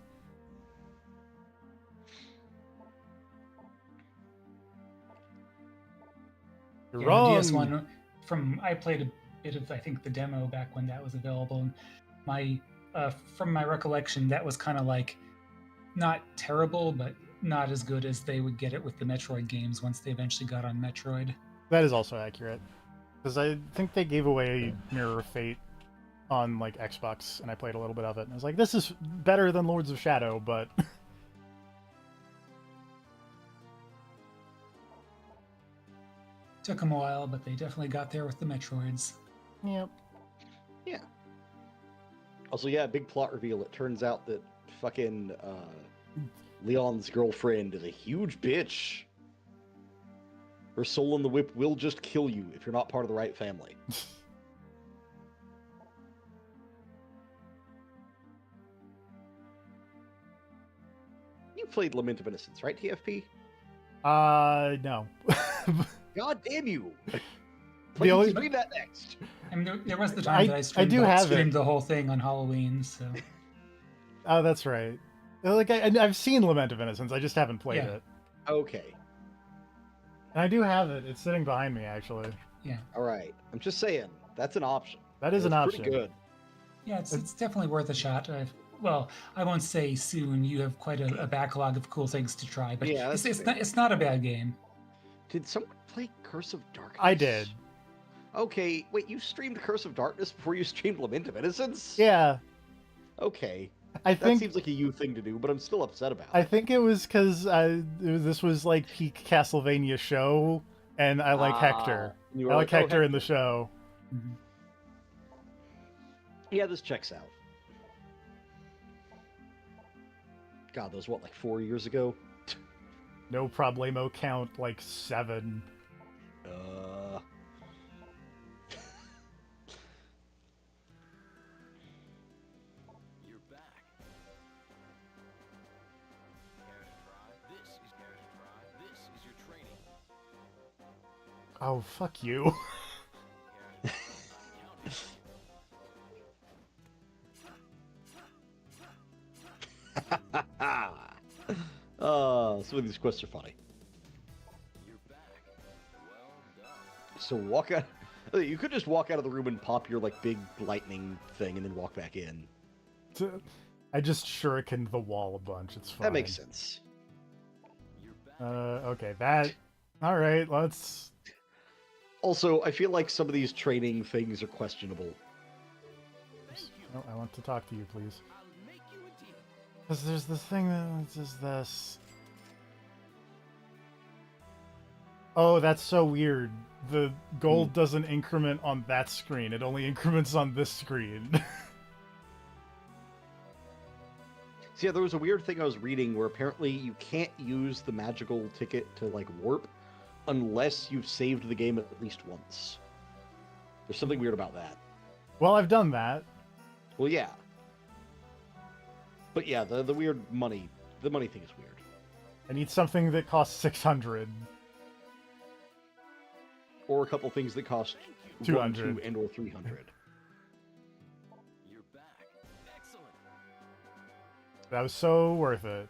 You're
Yeah,
wrong.
DS1 from I played a bit of I think the demo back when that was available, and my from my recollection that was kind of like not terrible, but not as good as they would get it with the Metroid games once they eventually got on Metroid.
That is also accurate. Because I think they gave away Mirror of Fate on like Xbox, and I played a little bit of it, and I was like, this is better than Lords of Shadow, but
Took them a while, but they definitely got there with the Metroids.
yep.
Also, yeah, big plot reveal. It turns out that fucking Leon's girlfriend is a huge bitch. Her soul in the whip will just kill you if you're not part of the right family. You played Lament of Innocence, right, TFP?
No.
God damn you!
The
Please
only-
stream that next.
I mean, there was the time that I streamed,
do have it.
streamed the whole thing on Halloween, so
Oh, that's right. Like I've seen Lament of Innocence, I just haven't played
Yeah.
it,
Okay,
and I do have it. It's sitting behind me, actually.
all right. I'm just saying that's an option.
That is an
It's
option.
Pretty good.
yeah, it's definitely worth a shot. Well, I won't say soon. You have quite a backlog of cool things to try, but
Yeah,
it's
that's
it's not a bad game.
Did someone play Curse of Darkness?
I did.
Okay, wait, you streamed Curse of Darkness before you streamed Lament of Innocence?
Yeah,
Okay,
I
that
think
seems like a you thing to do, but I'm still upset about
I
it.
think it was because this was like peak Castlevania show, and I like Hector.
You were
I like
"Oh,
Hector in the show.
Mhm.
Yeah, this checks out. God, those what, like 4 years ago?
No problemo count like 7.
You're back. Care to try? This is care to try. This is your training.
Oh, fuck you.
Care to try?
Some of these quests are funny.
You're back. Well done.
So walk out. You could just walk out of the room and pop your like big lightning thing, and then walk back in.
I just shurikened the wall a bunch. It's fine.
That makes sense.
You're back.
Okay, that. All right, let's.
Also, I feel like some of these training things are questionable.
Oh, I want to talk to you, please.
I'll make you a deal.
Because there's this thing that says this. Oh, that's so weird. The gold doesn't increment on that screen. It only increments on this screen.
So yeah, there was a weird thing I was reading where apparently you can't use the magical ticket to like warp unless you've saved the game at least once. There's something weird about that.
Well, I've done that.
Well, yeah. But yeah, the weird money, the money thing is weird.
I need something that costs 600.
Or a couple things that cost
200.
1, 2, and or 300.
You're back. Excellent.
That was so worth it.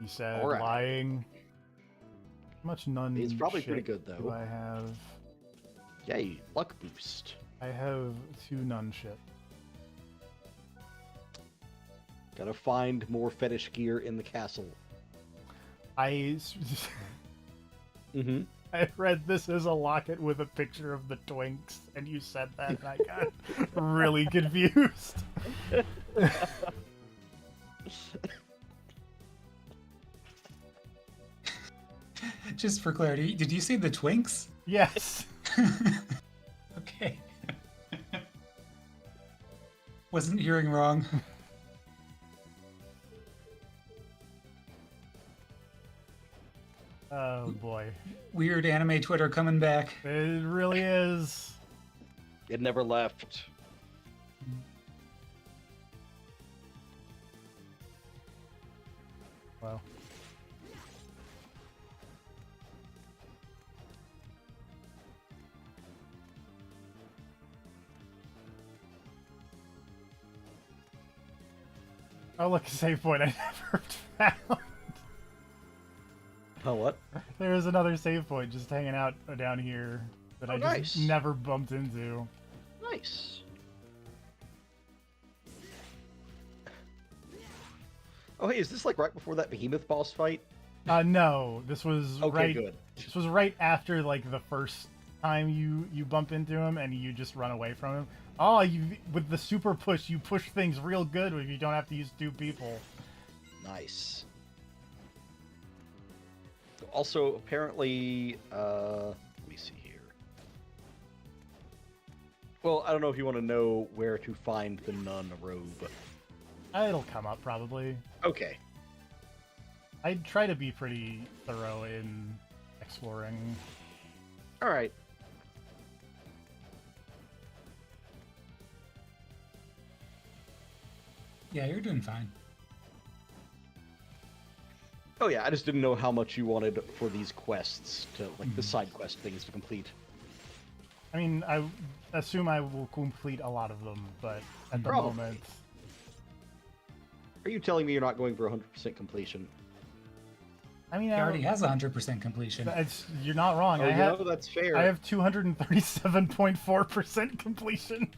He said,
Alright.
lying. How much nun
It's probably
shit
pretty good,
do
though.
I have?
Yay, luck boost.
I have 2 nun shit.
Gotta find more fetish gear in the castle.
I
Mm-hmm.
I read this as a locket with a picture of the Twinks, and you said that, and I got really confused.
Just for clarity, did you say the Twinks?
Yes.
Okay. Wasn't hearing wrong.
Oh boy.
Weird anime Twitter coming back.
It really is.
It never left.
Well. Oh look, a save point I never found.
Oh, what?
There is another save point just hanging out down here that
Oh,
I just
nice.
never bumped into.
Nice. Oh, hey, is this like right before that behemoth boss fight?
No, this was
Okay,
right.
good.
This was right after like the first time you bump into him and you just run away from him. Oh, you with the super push, you push things real good if you don't have to use 2 people.
Nice. Also, apparently, let me see here. Well, I don't know if you want to know where to find the nun robe.
It'll come up probably.
Okay.
I try to be pretty thorough in exploring.
All right.
Yeah, you're doing fine.
Oh yeah, I just didn't know how much you wanted for these quests to, like, the side quest things to complete.
I mean, I assume I will complete a lot of them, but at the
Probably.
moment,
Are you telling me you're not going for 100% completion?
I mean,
He already has 100% completion.
you're not wrong.
Oh,
I
you
have
know, that's fair.
I have 237.4% completion.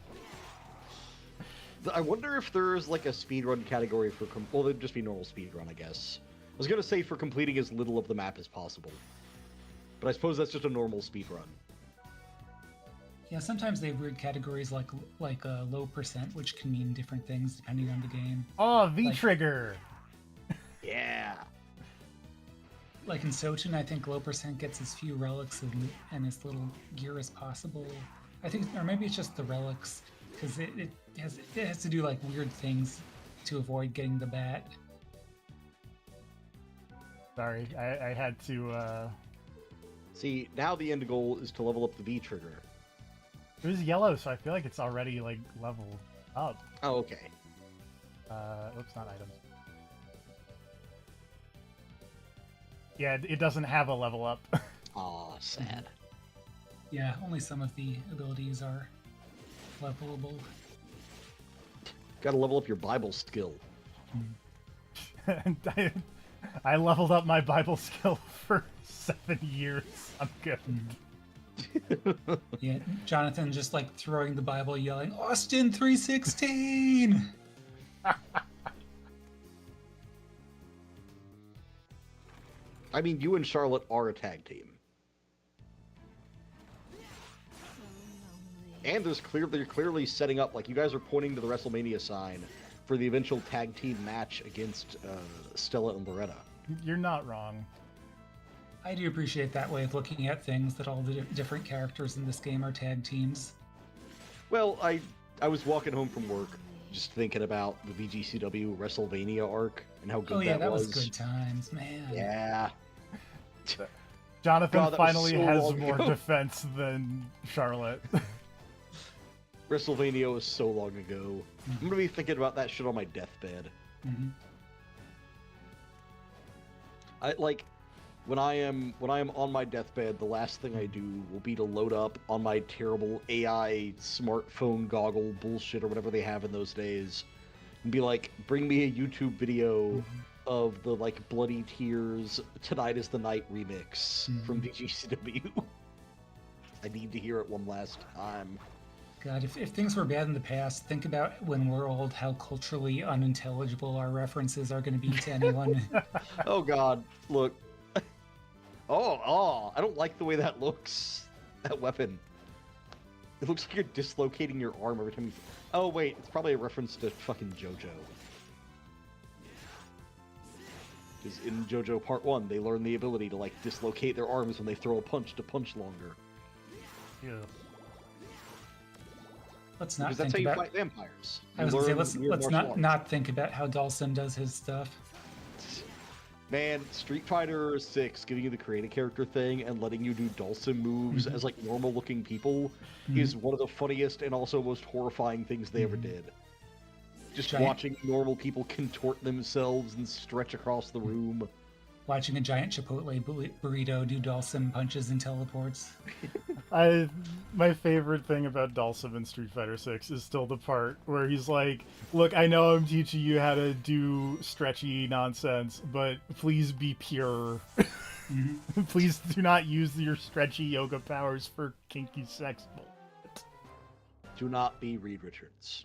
I wonder if there's like a speedrun category for well, it'd just be normal speedrun, I guess. I was gonna say for completing as little of the map as possible, but I suppose that's just a normal speedrun.
Yeah, sometimes they have weird categories like low percent, which can mean different things depending on the game.
Oh, V
Like-
trigger.
Yeah.
Like in Sochin, I think low percent gets as few relics and as little gear as possible. I think, or maybe it's just the relics, because it has to do like weird things to avoid getting the bat.
Sorry, I had to.
See, now the end goal is to level up the V trigger.
It was yellow, so I feel like it's already like leveled up.
Oh, okay.
Oops, not items. Yeah, it doesn't have a level up.
Aw, sad.
Yeah, only some of the abilities are levelable.
Gotta level up your Bible skill.
And I leveled up my Bible skill for 7 years. I'm good.
Yeah, Jonathan just like throwing the Bible, yelling, "Austin 316!"
I mean, you and Charlotte are a tag team. And they're clearly setting up, like, you guys are pointing to the WrestleMania sign for the eventual tag team match against Stella and Loretta.
You're not wrong.
I do appreciate that way of looking at things, that all the different characters in this game are tag teams.
Well, I was walking home from work, just thinking about the VGCW WrestleMania arc and how good
Oh yeah, that was
was.
good times, man.
Yeah.
Jonathan
God, that was
finally
so
has
long
more
ago.
defense than Charlotte.
WrestleMania was so long ago. I'm gonna be thinking about that shit on my deathbed.
hmm
I like when I am on my deathbed, the last thing I do will be to load up on my terrible AI smartphone goggle bullshit or whatever they have in those days, and be like, bring me a YouTube video of the like Bloody Tears Tonight Is the Night remix from VGCW. I need to hear it one last time.
God, if things were bad in the past, think about when we're old, how culturally unintelligible our references are going to be to anyone.
Oh god, look. Oh, I don't like the way that looks. That weapon. It looks like you're dislocating your arm every time you... Oh wait, it's probably a reference to fucking JoJo. Because in JoJo Part 1, they learn the ability to, like, dislocate their arms when they throw a punch to punch longer.
Ew.
Let's not
Because that's how
think
you
about.
fight vampires.
I was gonna say
learn
let's
weird
let's
martial
not
arts.
not think about how Dawson does his stuff.
Man, Street Fighter 6 giving you the create a character thing and letting you do Dulcim moves
Mhm.
as like normal looking people
Mhm.
is one of the funniest and also most horrifying things they ever
Mhm.
did. Just
Giant-
watching normal people contort themselves and stretch across the room.
Watching a giant Chipotle burrito do Dawson punches and teleports.
My favorite thing about Dhalsim in Street Fighter 6 is still the part where he's like, "Look, I know I'm teaching you how to do stretchy nonsense, but please be pure.
Mhm.
Please do not use your stretchy yoga powers for kinky sex."
Do not be Reed Richards.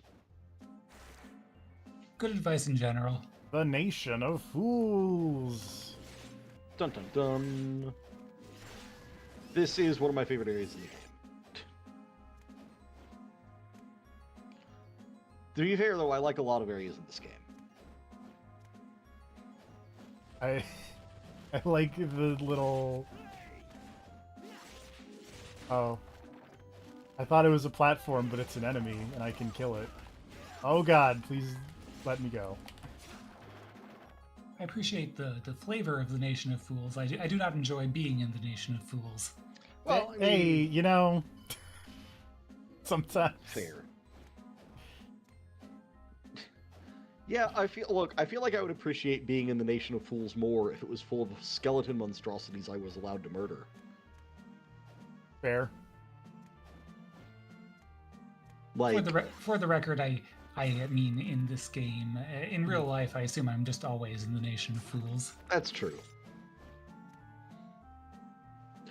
Good advice in general.
The Nation of Fools.
Dun dun dun. This is one of my favorite areas in the game. To be fair, though, I like a lot of areas in this game.
I like the little. Oh, I thought it was a platform, but it's an enemy, and I can kill it. Oh God, please let me go.
I appreciate the flavor of the Nation of Fools. I do not enjoy being in the Nation of Fools.
Well, I mean,
Hey, you know, sometimes.
fair. Yeah, I feel like I would appreciate being in the Nation of Fools more if it was full of skeleton monstrosities I was allowed to murder.
Fair.
Like,
For the record, I mean in this game. In real life, I assume I'm just always in the Nation of Fools.
that's true.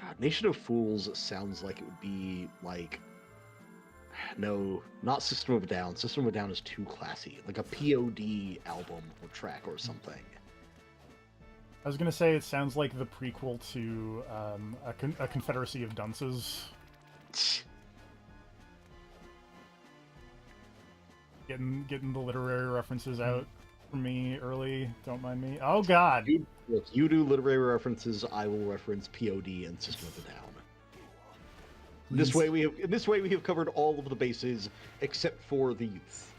God, Nation of Fools sounds like it would be like... No, not System of a Down. System of a Down is too classy. Like a POD album or track or something.
I was gonna say it sounds like the prequel to a Confederacy of Dunces. Getting the literary references out for me early. Don't mind me. Oh God.
Look, you do literary references, I will reference POD and System of a Down. In this way we have covered all of the bases except for the youth.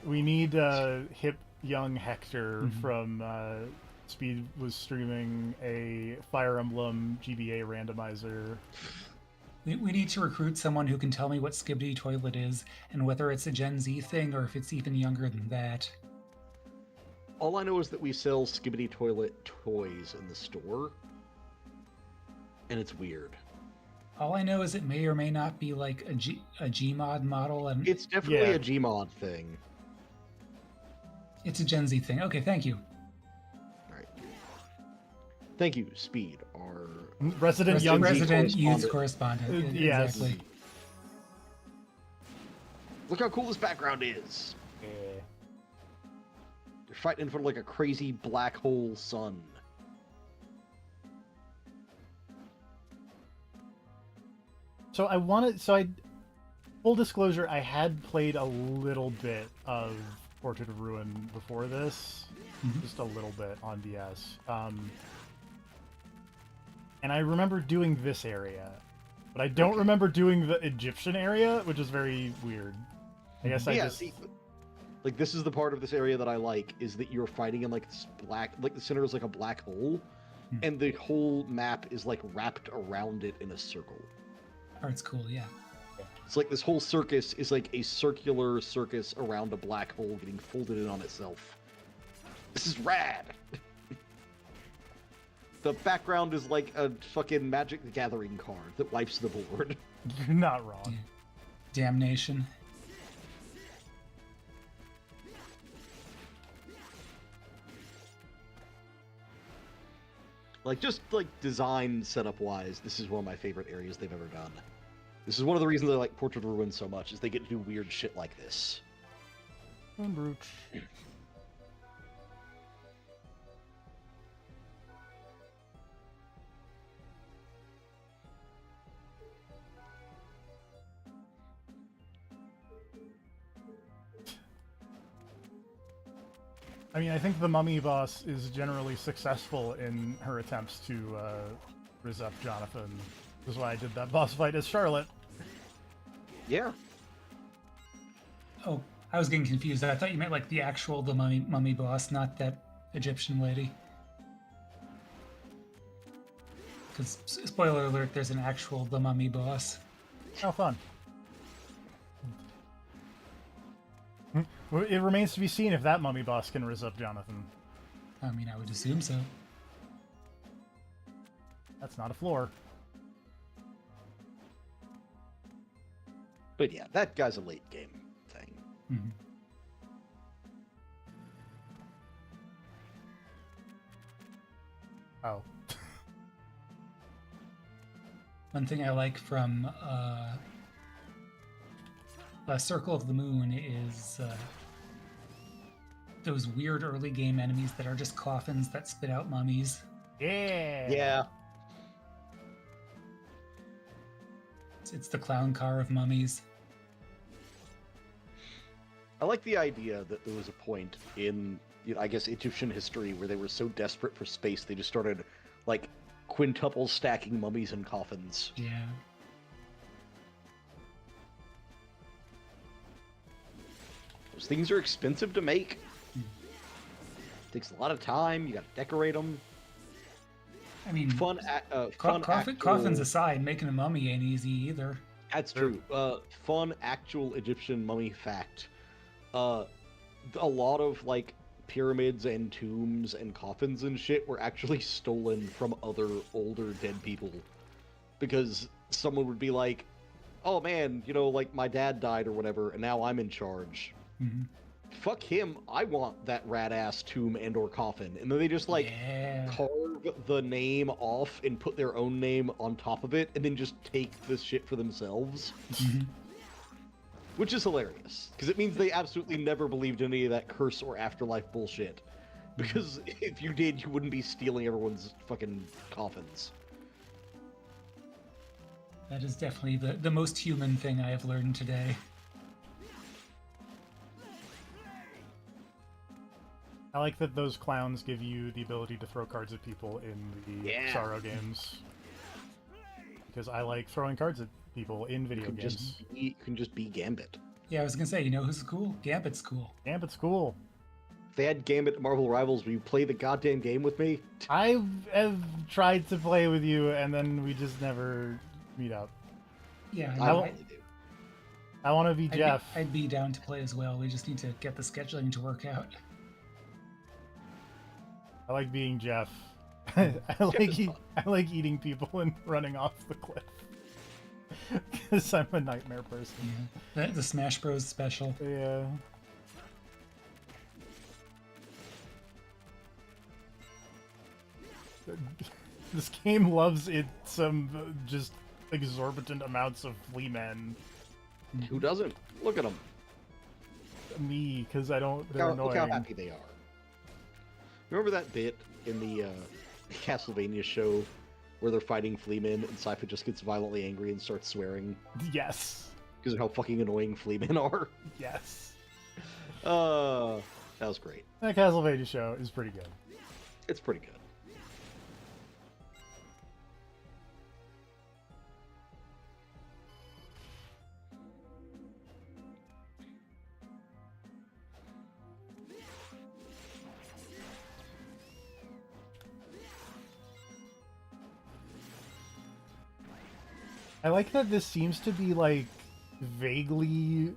We need hip young Hector from Speed was streaming a Fire Emblem GBA randomizer.
We need to recruit someone who can tell me what Skibbity Toilet is and whether it's a Gen Z thing or if it's even younger than that.
All I know is that we sell Skibbity Toilet toys in the store, and it's weird.
All I know is it may or may not be like a Gmod model, and
It's definitely
Yeah.
a Gmod thing.
it's a Gen Z thing. Okay, thank you.
Alright. Thank you, Speed, our...
Resident Young
Resident
Z
Youth
correspondent.
Correspondent.
Yes.
Exactly.
Look how cool this background is! They're fighting in front of like a crazy black hole sun.
So full disclosure, I had played a little bit of Portrait of Ruin before this, just a little bit on DS. And I remember doing this area, but I don't remember doing the Egyptian area, which is very weird. I guess
See, like this is the part of this area that I like, is that you're fighting in like this black, like the center is like a black hole, and the whole map is like wrapped around it in a circle.
Part's cool, yeah.
It's like this whole circus is like a circular circus around a black hole getting folded in on itself. This is rad! The background is like a fucking Magic the Gathering card that wipes the board.
You're not wrong.
Yeah. Damnation.
Like, just like design setup wise, this is one of my favorite areas they've ever done. This is one of the reasons I like Portrait of Ruin so much, is they get to do weird shit like this.
I mean, I think the mummy boss is generally successful in her attempts to rizz up Jonathan. This is why I did that boss fight as Charlotte.
Yeah.
Oh, I was getting confused. I thought you meant like the actual the mummy boss, not that Egyptian lady. Because spoiler alert, there's an actual the mummy boss.
How fun. It remains to be seen if that mummy boss can rizz up Jonathan.
I mean, I would assume so.
That's not a floor.
But yeah, that guy's a late game thing.
Mhm.
Oh.
One thing I like from Circle of the Moon is those weird early game enemies that are just coffins that spit out mummies.
Yeah.
Yeah.
It's the clown car of mummies.
I like the idea that there was a point in, I guess, Egyptian history where they were so desperate for space they just started, like, quintuple stacking mummies and coffins.
Yeah.
Those things are expensive to make. Takes a lot of time. You got to decorate them.
I mean,
Fun
coffins aside, making a mummy ain't easy either.
That's true. Fun actual Egyptian mummy fact. A lot of like pyramids and tombs and coffins and shit were actually stolen from other older dead people, because someone would be like, "Oh man, like my dad died or whatever, and now I'm in charge.
Mm-hmm.
Fuck him! I want that rat ass tomb and or coffin." And then they just like
Yeah.
carve the name off and put their own name on top of it, and then just take this shit for themselves.
Mm-hmm.
Which is hilarious, because it means they absolutely never believed in any of that curse or afterlife bullshit. Because if you did, you wouldn't be stealing everyone's fucking coffins.
That is definitely the most human thing I have learned today.
I like that those clowns give you the ability to throw cards at people in the
Yeah.
Sorrow games. Because I like throwing cards at people in video
You
games.
can just be Gambit.
Yeah, I was gonna say, you know who's cool? Gambit's cool.
Gambit's cool.
If they had Gambit at Marvel Rivals, will you play the goddamn game with me?
I have tried to play with you, and then we just never meet up.
Yeah,
I
I,
really do.
I want to be Jeff.
I'd be down to play as well. We just need to get the scheduling to work out.
I like being Jeff. I like eating people and running off the cliff. Because I'm a nightmare person.
Yeah. The Smash Bros. Special.
Yeah. This game loves it some just exorbitant amounts of flea men.
Who doesn't? Look at them.
Me, because I don't. They're annoying.
Look how happy they are. Remember that bit in the Castlevania show where they're fighting Fleamen and Sypha just gets violently angry and starts swearing
Yes.
because of how fucking annoying Fleamen are?
Yes.
That was great.
That Castlevania show is pretty good.
It's pretty good.
I like that this seems to be like vaguely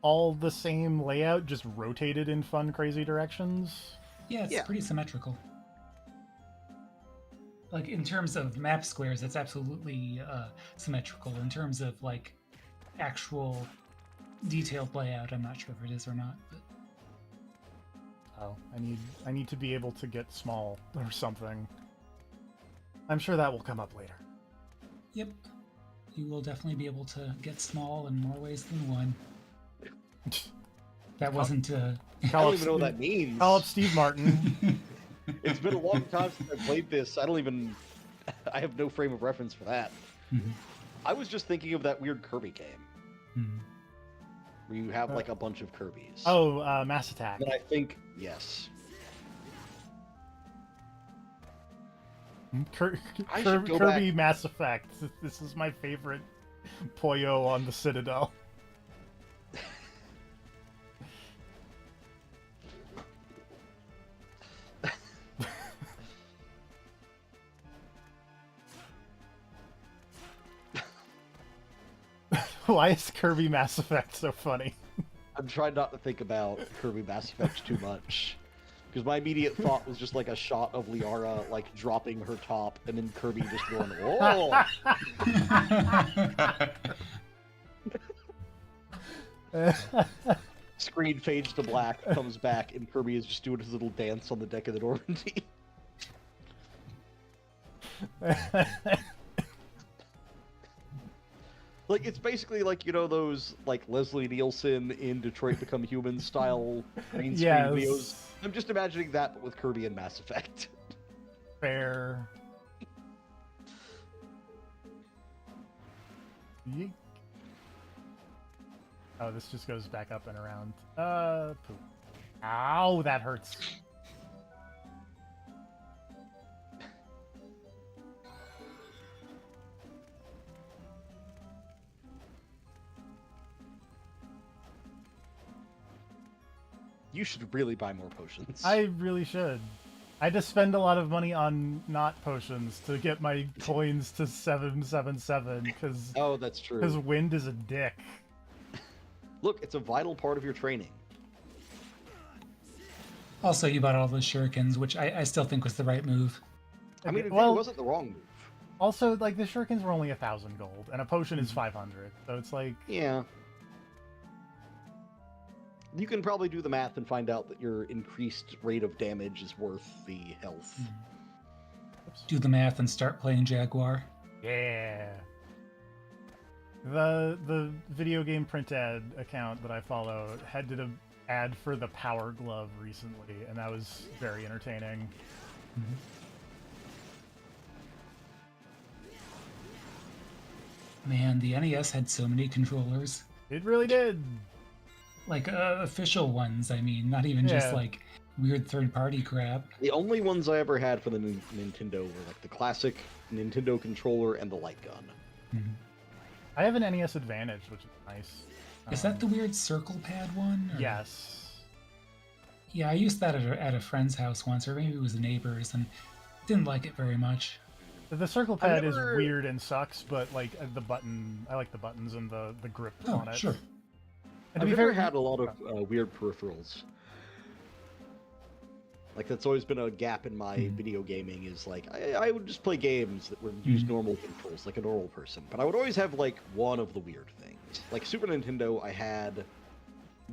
all the same layout, just rotated in fun, crazy directions.
Yeah, it's
Yeah.
pretty symmetrical. Like, in terms of map squares, it's absolutely symmetrical. In terms of, like, actual detailed layout, I'm not sure if it is or not. But
Oh, I need to be able to get small or something. I'm sure that will come up later.
yep, you will definitely be able to get small in more ways than one. That wasn't...
I
Call
don't
up,
even know what that means.
call up Steve Martin.
It's been a long time since I played this. I have no frame of reference for that.
Mhm.
I was just thinking of that weird Kirby game
Mhm.
where you have like a bunch of Kirbys.
Oh, Mass Attack.
And I think, yes. I should go
Kirby
back.
Mass Effect. This is my favorite Poyo on the Citadel. Why is Kirby Mass Effect so funny?
I'm trying not to think about Kirby Mass Effect too much. Because my immediate thought was just like a shot of Liara like dropping her top and then Kirby just going, "Oh!" Screen fades to black, comes back, and Kirby is just doing his little dance on the deck of the Normandy. Like, it's basically like, you know, those, like, Leslie Nielsen in Detroit Become Human style green screen
Yes.
videos. I'm just imagining that, but with Kirby and Mass Effect.
Fair. Yeek. Oh, this just goes back up and around. Poop. Ow, that hurts.
You should really buy more potions.
I really should. I just spend a lot of money on not potions to get my coins to 777 because
Oh, that's true.
wind is a dick.
Look, it's a vital part of your training.
Also, you bought all those shurikens, which I still think was the right move.
I mean, it
Well-
really wasn't the wrong move.
Also, like the shurikens were only 1,000 gold, and a potion is 500, so it's like
Yeah. You can probably do the math and find out that your increased rate of damage is worth the health.
Do the math and start playing Jaguar.
yeah. The video game print ad account that I follow did an ad for the Power Glove recently, and that was very entertaining.
Man, the NES had so many controllers.
It really did.
Like, official ones, I mean, not even just
Yeah.
like weird third-party crap.
The only ones I ever had for the Nintendo were like the classic Nintendo controller and the light gun.
Mhm.
I have an NES Advantage, which is nice.
Is that the weird circle pad one? or-
Yes.
Yeah, I used that at a friend's house once, or maybe it was a neighbor's, and didn't like it very much.
The circle pad
never-
is weird and sucks, but like the button, I like the buttons and the grip
Oh,
on it.
sure.
And to
I've
be
never
fair,
had a lot of weird peripherals. Like, that's always been a gap in my video gaming, is like, I would just play games that would use normal controls, like a normal person. But I would always have, like, one of the weird things. Like, Super Nintendo, I had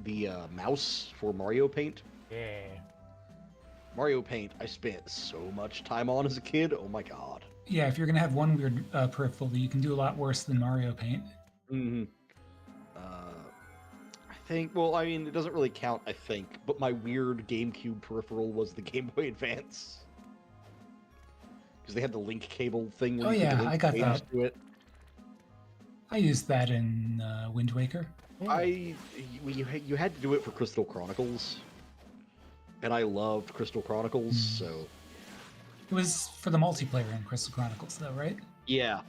the mouse for Mario Paint.
yeah.
Mario Paint, I spent so much time on as a kid, oh my god.
Yeah, if you're gonna have one weird peripheral, you can do a lot worse than Mario Paint.
Mm-hmm. I think, well, I mean, it doesn't really count, I think, but my weird GameCube peripheral was the Game Boy Advance. Because they had the link cable thing where
Oh,
you could
yeah,
link
I got
games
that.
to it.
I used that in Wind Waker.
You had to do it for Crystal Chronicles. And I loved Crystal Chronicles, so...
It was for the multiplayer in Crystal Chronicles, though, right?
Yeah.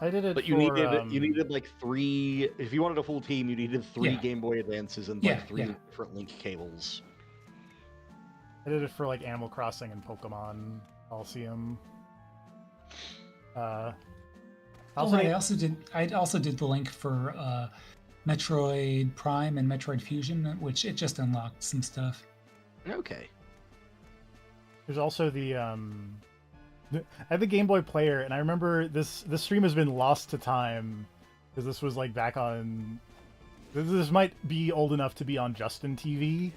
I did it
But
for,
you needed like 3... If you wanted a full team, you needed 3
Yeah.
Game Boy Advances and
Yeah,
like 3
yeah.
different link cables.
I did it for like Animal Crossing and Pokemon Coliseum.
Oh,
Also,
right. I also did the link for Metroid Prime and Metroid Fusion, which it just unlocked some stuff.
Okay.
there's also I have the Game Boy player, and I remember this stream has been lost to time because this was like back on. This might be old enough to be on Justin TV.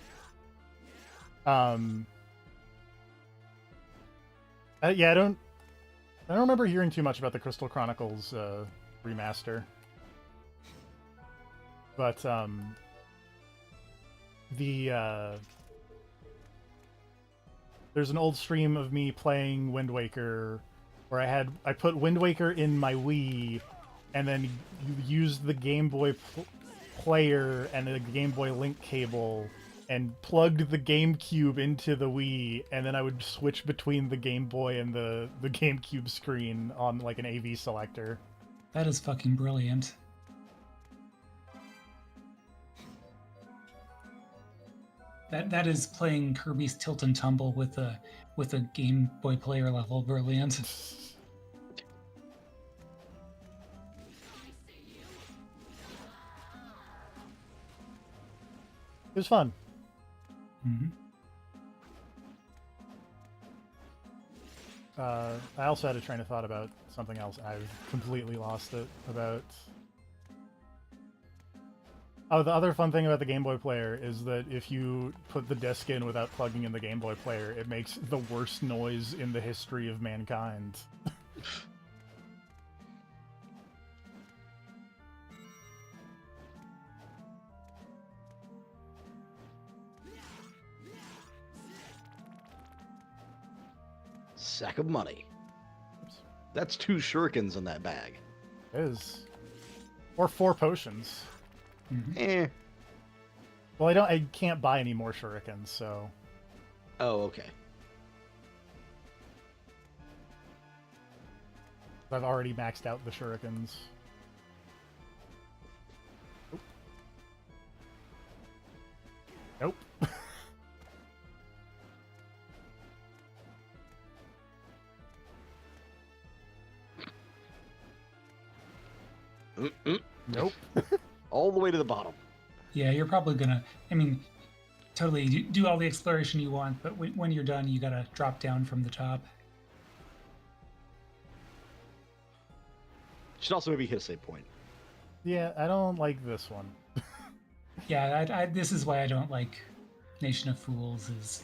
Yeah, I don't remember hearing too much about the Crystal Chronicles remaster. But there's an old stream of me playing Wind Waker where I put Wind Waker in my Wii and then you used the Game Boy player and the Game Boy Link cable and plugged the GameCube into the Wii, and then I would switch between the Game Boy and the GameCube screen on like an AV selector.
That is fucking brilliant. That is playing Kirby's Tilt and Tumble with a Game Boy player level brilliant.
It was fun.
Hmm.
I also had a train of thought about something else. I've completely lost it. About... Oh, the other fun thing about the Game Boy player is that if you put the disc in without plugging in the Game Boy player, it makes the worst noise in the history of mankind.
Sack of money. That's 2 shurikens in that bag.
It is. Or 4 potions.
Eh.
Well, I can't buy any more shurikens, so...
Oh, okay.
I've already maxed out the shurikens. Nope. Nope.
All the way to the bottom.
Yeah, you're probably gonna. I mean, totally do all the exploration you want, but when you're done, you gotta drop down from the top.
Should also maybe hit a save point.
Yeah, I don't like this one.
Yeah, this is why I don't like Nation of Fools. Is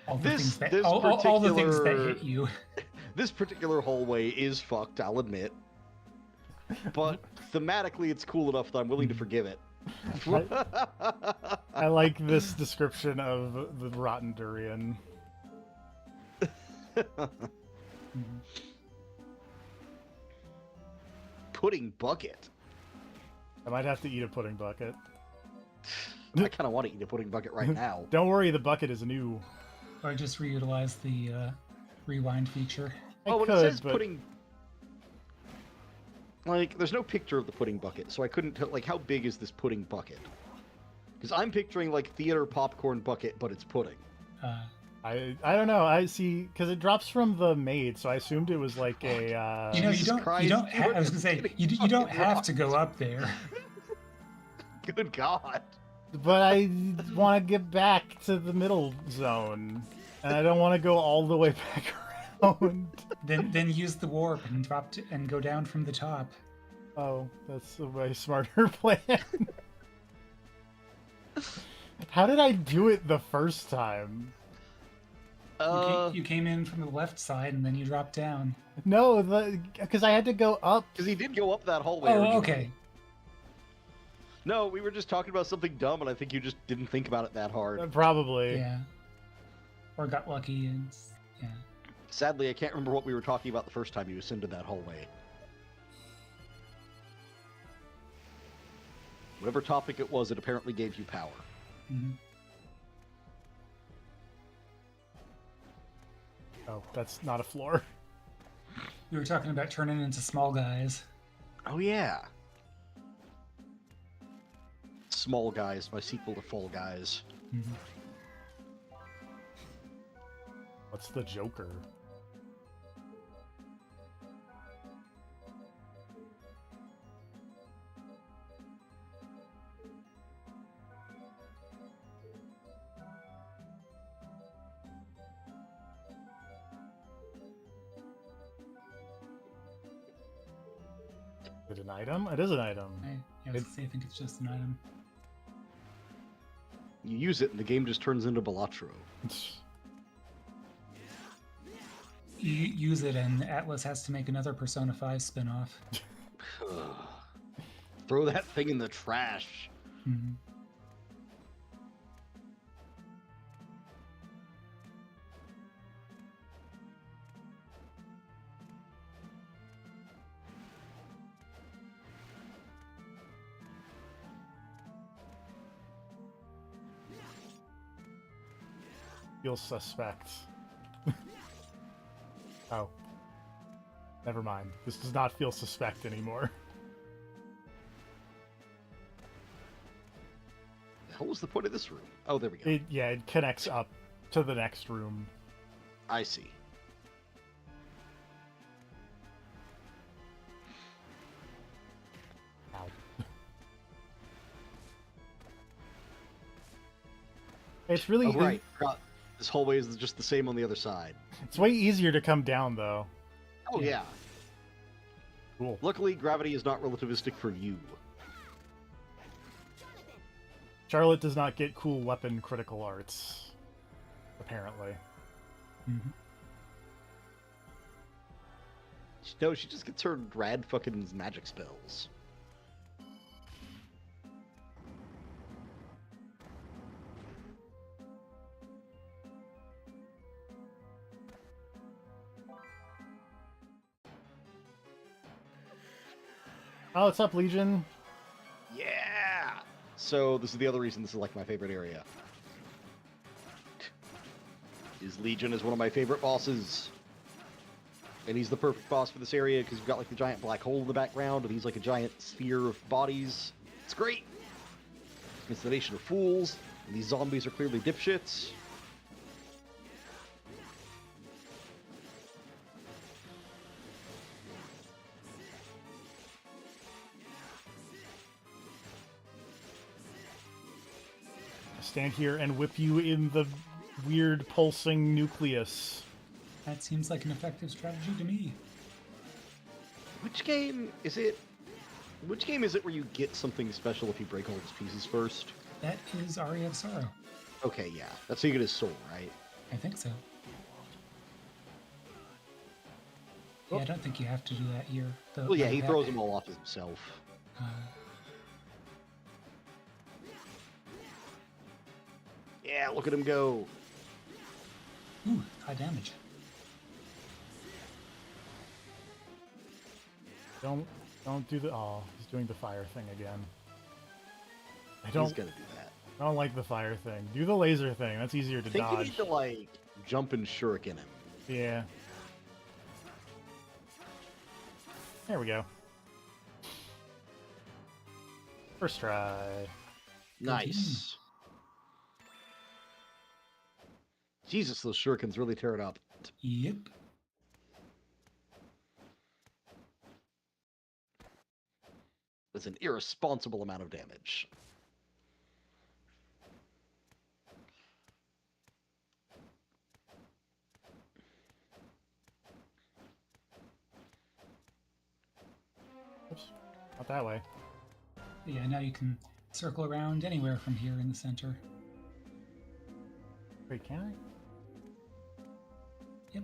all the things that
this
all the things that
particular-
hit you.
This particular hallway is fucked, I'll admit. But thematically, it's cool enough that I'm willing to forgive it.
I like this description of the rotten durian.
Pudding bucket.
I might have to eat a pudding bucket.
I kind of want to eat a pudding bucket right now.
Don't worry, the bucket is new.
Or just reutilize the rewind feature.
Oh, when
could,
it says
but-
pudding... Like, there's no picture of the pudding bucket, so I couldn't tell, like, how big is this pudding bucket? Because I'm picturing, like, theater popcorn bucket, but it's pudding.
I don't know. I see, because it drops from the maid, so I assumed it was like a.
You know,
Jesus Christ,
you don't.
you
I was gonna say
were
you
fucking
don't have
wrong.
to go up there.
Good God.
But I want to get back to the middle zone, and I don't want to go all the way back around.
Then use the warp and and go down from the top.
Oh, that's a way smarter plan. How did I do it the first time?
You came in from the left side and then you dropped down.
No, because I had to go up.
Because he did go up that hallway.
Oh,
originally.
okay.
No, we were just talking about something dumb, and I think you just didn't think about it that hard.
Probably.
Yeah. Or got lucky and yeah.
Sadly, I can't remember what we were talking about the first time you ascended that hallway. Whatever topic it was, it apparently gave you power.
Mhm.
Oh, that's not a floor.
We were talking about turning into small guys.
Oh, yeah. Small Guys, my sequel to Fall Guys.
Mhm.
What's the Joker? Is it an item? It is an item.
I think it's just an item.
You use it, and the game just turns into Balatro.
You use it, and Atlas has to make another Persona 5 spin-off.
Throw that thing in the trash.
Mhm.
feels suspect. Oh. Never mind. This does not feel suspect anymore.
The hell was the point of this room? Oh, there we go.
It connects up to the next room.
I see.
Ow. It's really
Oh, right. This hallway is just the same on the other side.
It's way easier to come down though.
Oh, yeah.
Cool.
Luckily, gravity is not relativistic for you.
Charlotte does not get cool weapon critical arts, apparently.
Mhm.
No, she just gets her rad fucking magic spells.
Oh, what's up, Legion?
Yeah! So, this is the other reason this is like my favorite area. Is Legion is one of my favorite bosses. And he's the perfect boss for this area because you've got like the giant black hole in the background and he's like a giant sphere of bodies. It's great! It's the nation of fools, and these zombies are clearly dipshits.
Stand here and whip you in the weird pulsing nucleus.
That seems like an effective strategy to me.
Which game is it? Which game is it where you get something special if you break all its pieces first?
That is Aria of Sorrow.
Okay, yeah. That's how you get his soul, right?
I think so.
Oh.
Yeah, I don't think you have to do that here. Though,
Well, yeah, he
that-
throws them all off himself.
Uh,
Yeah, look at him go.
ooh, high damage.
Don't do the. Oh, he's doing the fire thing again. I
He's
don't
gonna do that.
like the fire thing. Do the laser thing. That's easier to
I think you
dodge.
need to, like, jump and shuriken him.
Yeah. There we go. First try.
Nice. Jesus, those shurikens really tear it up.
Yep.
That's an irresponsible amount of damage.
Oops. Not that way.
Yeah, now you can circle around anywhere from here in the center.
Wait, can I?
Yep.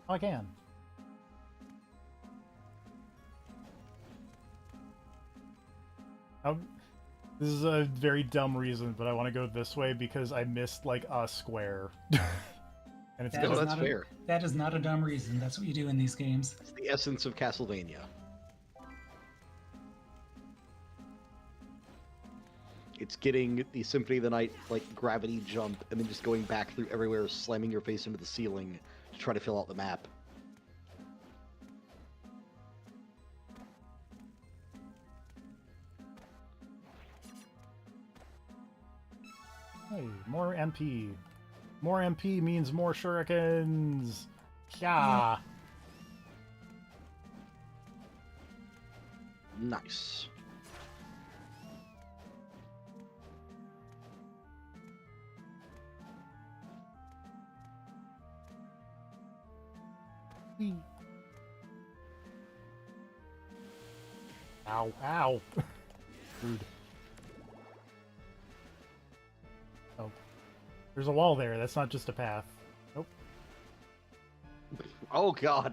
Oh, I can. This is a very dumb reason, but I want to go this way because I missed, like, a square. And it's
That
No,
is
that's
not
fair.
That is not a dumb reason. That's what you do in these games.
It's the essence of Castlevania. It's getting the Symphony of the Night, like, gravity jump, and then just going back through everywhere, slamming your face into the ceiling to try to fill out the map.
Hey, more MP. More MP means more shurikens. Yeah.
Nice.
Whee. Ow, ow. Rude. Oh. There's a wall there. That's not just a path. Nope.
Oh god.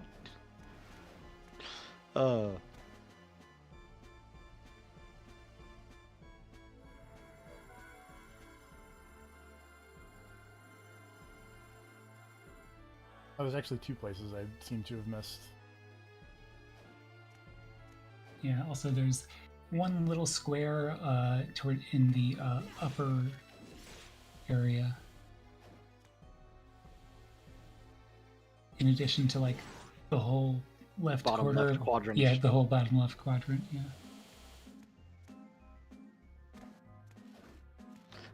Oh, there's actually two places I seem to have missed.
Yeah, also there's one little square toward in the upper area. In addition to like the whole left
Bottom
quarter,
left quadrant.
yeah, the whole bottom left quadrant, yeah.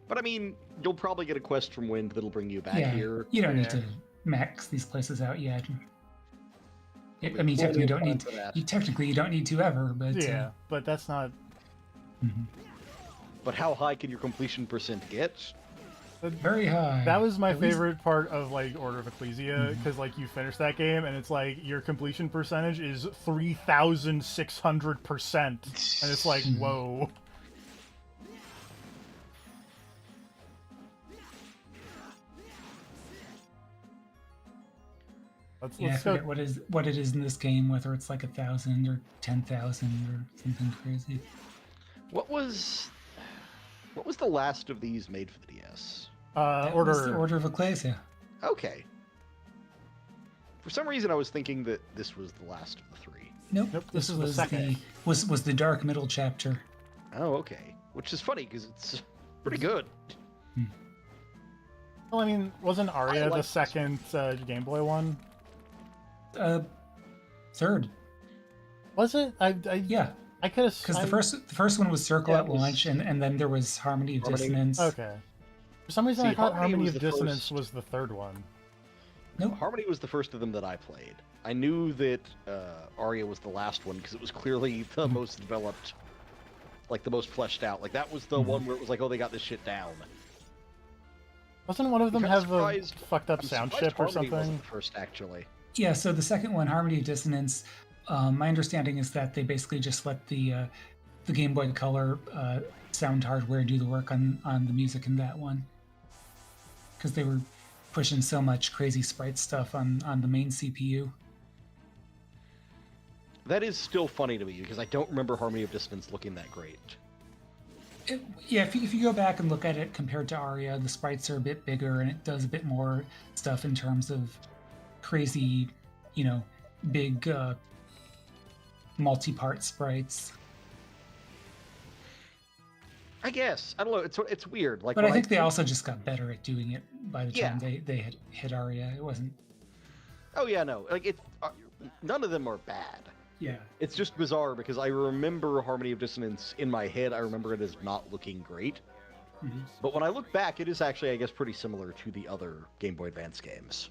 But I mean, you'll probably get a quest from Wind that'll bring you back
Yeah,
here.
you don't need
Yeah.
to max these places out yet.
There'll
I
be
mean,
plenty
technically you
of
don't
time
need
for that.
technically you don't need to ever, but
Yeah, but that's not.
mhm.
But how high can your completion percent get?
Very high.
That was my
At least-
favorite part of like Order of Ecclesia, because like you finish that game and it's like your completion percentage is 3,600%, and it's like whoa. Let's,
Yeah, I
let's go.
forget what it is in this game, whether it's like 1,000 or 10,000 or something crazy.
What was the last of these made for the DS?
That was the
Order.
Order of Ecclesia.
Okay. For some reason, I was thinking that this was the last of the three.
Nope.
Nope, this is the
was
second.
was the dark middle chapter.
Oh, okay. Which is funny because it's pretty good.
Well, I mean, wasn't Aria
like
the
this.
second Game Boy one?
Third.
Was it?
Yeah,
I could have.
because the first one was Circle
Yeah,
at
it was-
launch, and then there was Harmony of
Harmony.
Dissonance.
Okay. For some reason,
See,
I thought
Harmony
Harmony
was
of
the
Dissonance
first.
was the third one.
Nope.
Harmony was the first of them that I played. I knew that Aria was the last one because it was clearly the most developed, like the most fleshed out. Like that was the one where it was like, oh, they got this shit down.
Doesn't one of them
I'm
have
surprised-
a fucked up
I'm
sound
surprised
chip or
Harmony
something?
wasn't the first, actually.
Yeah, so the second one, Harmony of Dissonance, my understanding is that they basically just let the Game Boy Color sound hardware do the work on the music in that one, because they were pushing so much crazy sprite stuff on the main CPU.
That is still funny to me because I don't remember Harmony of Dissonance looking that great.
Yeah, if you go back and look at it compared to Aria, the sprites are a bit bigger and it does a bit more stuff in terms of crazy, big multi-part sprites.
I guess I don't know. It's weird. Like,
But I
when
think they also just got better at doing it by the time
Yeah.
they had hit Aria. It wasn't.
Oh yeah, no. Like it's none of them are bad.
Yeah.
It's just bizarre because I remember Harmony of Dissonance in my head. I remember it as not looking great.
Mhm.
But when I look back, it is actually, I guess, pretty similar to the other Game Boy Advance games.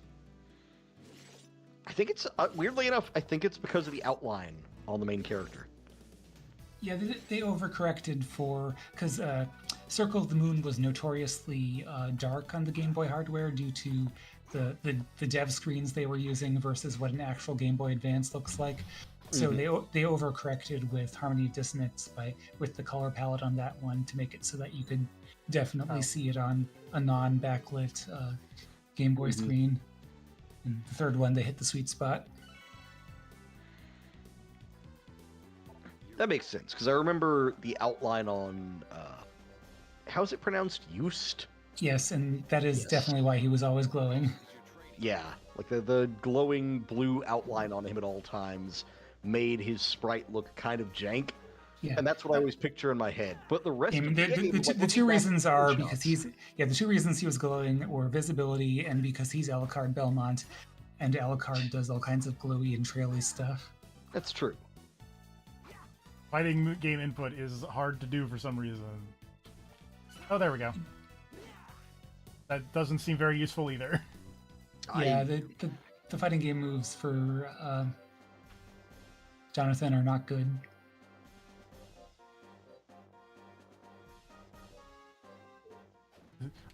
I think it's weirdly enough. I think it's because of the outline on the main character.
Yeah, they overcorrected because Circle of the Moon was notoriously dark on the Game Boy hardware due to the dev screens they were using versus what an actual Game Boy Advance looks like. So they overcorrected with Harmony of Dissonance with the color palette on that one to make it so that you could definitely see it on a non-backlit Game Boy screen. And the third one, they hit the sweet spot.
That makes sense because I remember the outline on how's it pronounced? Used?
Yes, and that is
Yes.
definitely why he was always glowing.
Yeah, like the glowing blue outline on him at all times made his sprite look kind of jank,
Yeah.
and that's what I always picture in my head. But the rest
And
of the, game, like,
the
looking
two
back at
reasons are
screenshots-
because the two reasons he was glowing were visibility and because he's Alucard Belmont, and Alucard does all kinds of glowy and traily stuff.
That's true.
Fighting game input is hard to do for some reason. Oh, there we go. That doesn't seem very useful either.
Yeah, the fighting game moves for Jonathan are not good.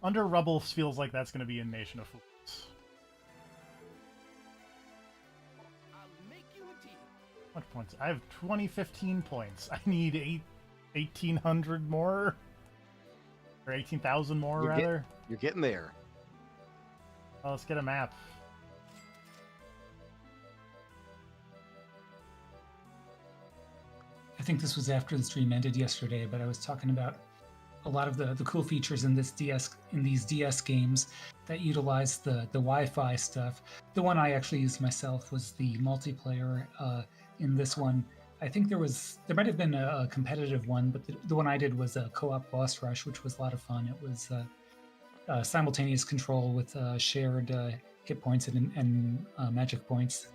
Under Rubble feels like that's going to be in Nation of Fools.
I'll make you a deal.
How much points? I have 2015 points. I need 1,800 more? Or 18,000 more, rather?
You're getting there.
Oh, let's get a map.
I think this was after the stream ended yesterday, but I was talking about a lot of the cool features in these DS games that utilize the Wi-Fi stuff. The one I actually used myself was the multiplayer in this one, I think there might have been a competitive one, but the one I did was a co-op boss rush, which was a lot of fun. It was simultaneous control with shared hit points and magic points.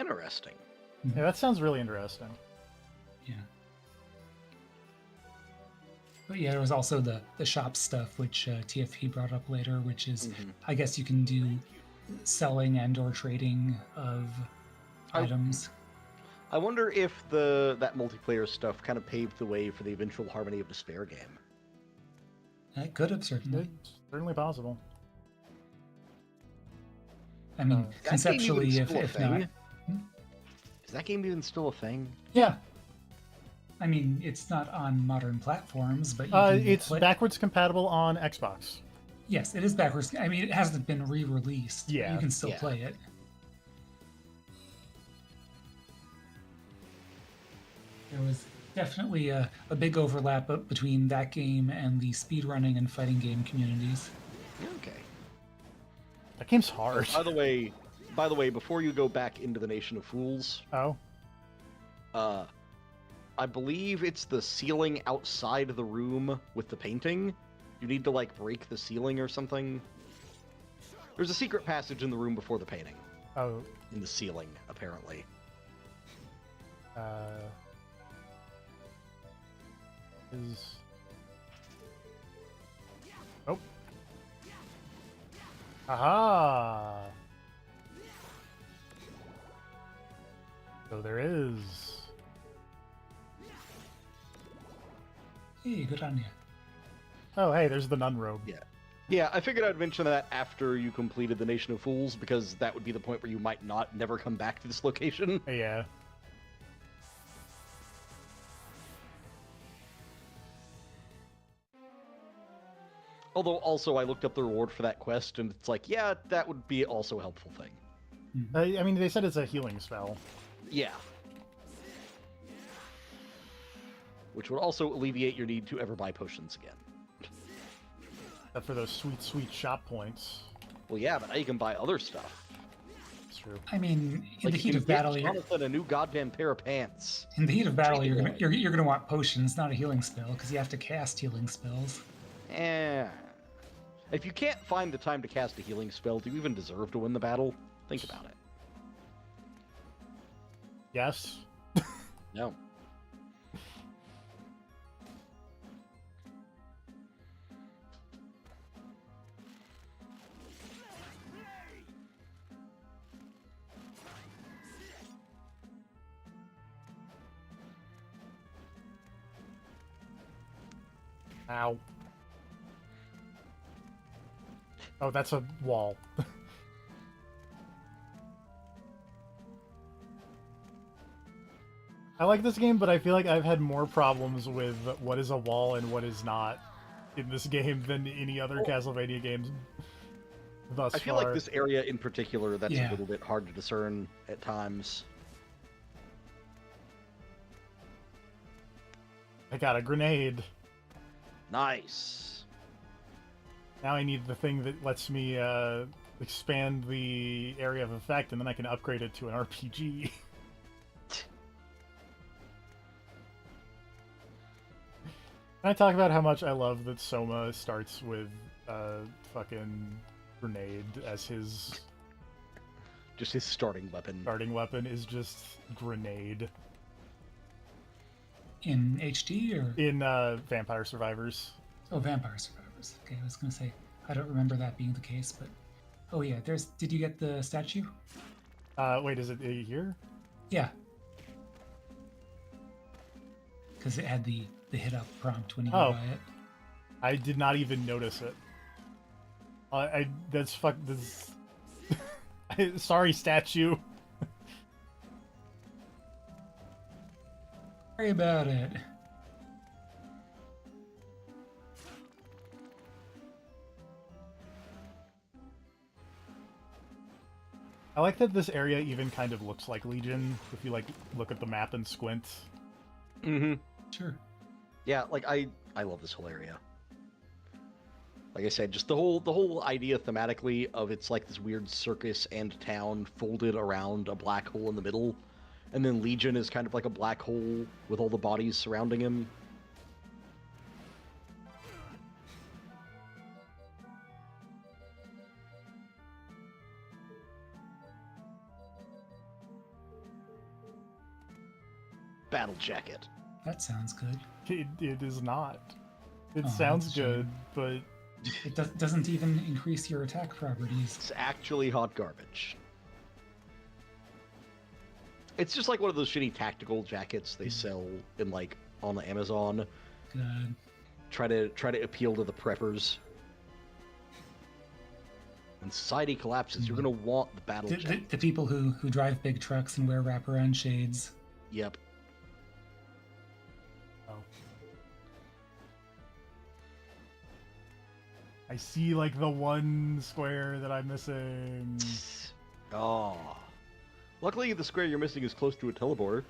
Interesting.
Yeah, that sounds really interesting.
Yeah. But yeah, there was also the shop stuff, which TFP brought up later, which is, I guess you can do selling and or trading of items.
I wonder if that multiplayer stuff kind of paved the way for the eventual Harmony of Despair game.
It could have, certainly.
It's certainly possible.
I mean,
Is that game
conceptually,
even
if
still a
not.
thing? Is that game even still a thing?
Yeah,
I mean, it's not on modern platforms, but you can
it's
play...
backwards compatible on Xbox.
Yes, it is backwards. I mean, it hasn't been re-released. But
Yeah.
you can still play it. There was definitely a big overlap between that game and the speedrunning and fighting game communities.
Okay.
That game's hard.
By the way, before you go back into the Nation of Fools,
Oh,
I believe it's the ceiling outside the room with the painting. You need to, like, break the ceiling or something. There's a secret passage in the room before the painting.
oh,
In the ceiling, apparently.
is... Oh. Aha! So there is.
Hey, good on you.
Oh, hey, there's the nun robe.
Yeah. Yeah, I figured I'd mention that after you completed the Nation of Fools, because that would be the point where you might never come back to this location.
Yeah.
Although, also, I looked up the reward for that quest, and it's like, yeah, that would be also a helpful thing.
I mean, they said it's a healing spell.
Yeah. Which would also alleviate your need to ever buy potions again.
Except for those sweet, sweet shop points.
Well, yeah, but now you can buy other stuff.
It's true.
I mean, in
Like,
the
you
heat
can
of battle,
get Jonathan a new goddamn pair of pants.
in the heat of battle,
Trade it
you're gonna want potions, not a healing spell, because you have to cast healing spells.
If you can't find the time to cast a healing spell, do you even deserve to win the battle? Think about it.
Yes.
No.
Ow. Oh, that's a wall. I like this game, but I feel like I've had more problems with what is a wall and what is not in this game than any other Castlevania games thus
I feel
far.
like this area in particular, that's
Yeah.
a little bit hard to discern at times.
I got a grenade.
Nice.
Now I need the thing that lets me expand the area of effect, and then I can upgrade it to an RPG. Can I talk about how much I love that Soma starts with fucking grenade as his
Just his starting weapon.
starting weapon is just grenade
In HD or
in Vampire Survivors.
oh, Vampire Survivors. Okay, I was gonna say I don't remember that being the case, but oh yeah, there's. Did you get the statue?
Wait, is it here?
Yeah, because it had the hit up prompt when you
Oh.
buy it.
I did not even notice it. That's fuck this. Sorry, statue.
Sorry about it.
I like that this area even kind of looks like Legion if you like look at the map and squint.
Mm-hmm.
Sure.
Yeah, like I love this whole area. Like I said, just the whole idea thematically of it's like this weird circus and town folded around a black hole in the middle, And then Legion is kind of like a black hole with all the bodies surrounding him. Battle Jacket.
That sounds good.
It is not. It
Oh,
sounds
that's a
good,
shame.
but
It doesn't even increase your attack properties.
It's actually hot garbage. It's just like one of those shitty tactical jackets they sell in like on the Amazon.
Good.
Try to appeal to the preppers. When society collapses, you're gonna want the battle jacket.
The people who drive big trucks and wear wraparound shades.
Yep.
oh. I see like the one square that I'm missing.
Oh. Luckily, the square you're missing is close to a teleporter.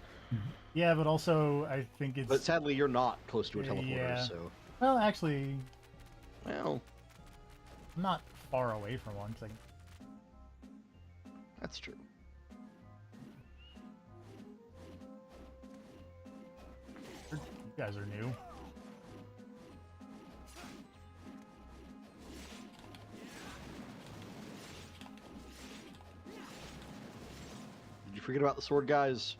Yeah, but also I think it's
But sadly, you're not close to a teleporter,
Yeah.
so...
well, actually,
Well,
I'm not far away from one. 'Cause
that's true.
you guys are new.
Did you forget about the sword guys?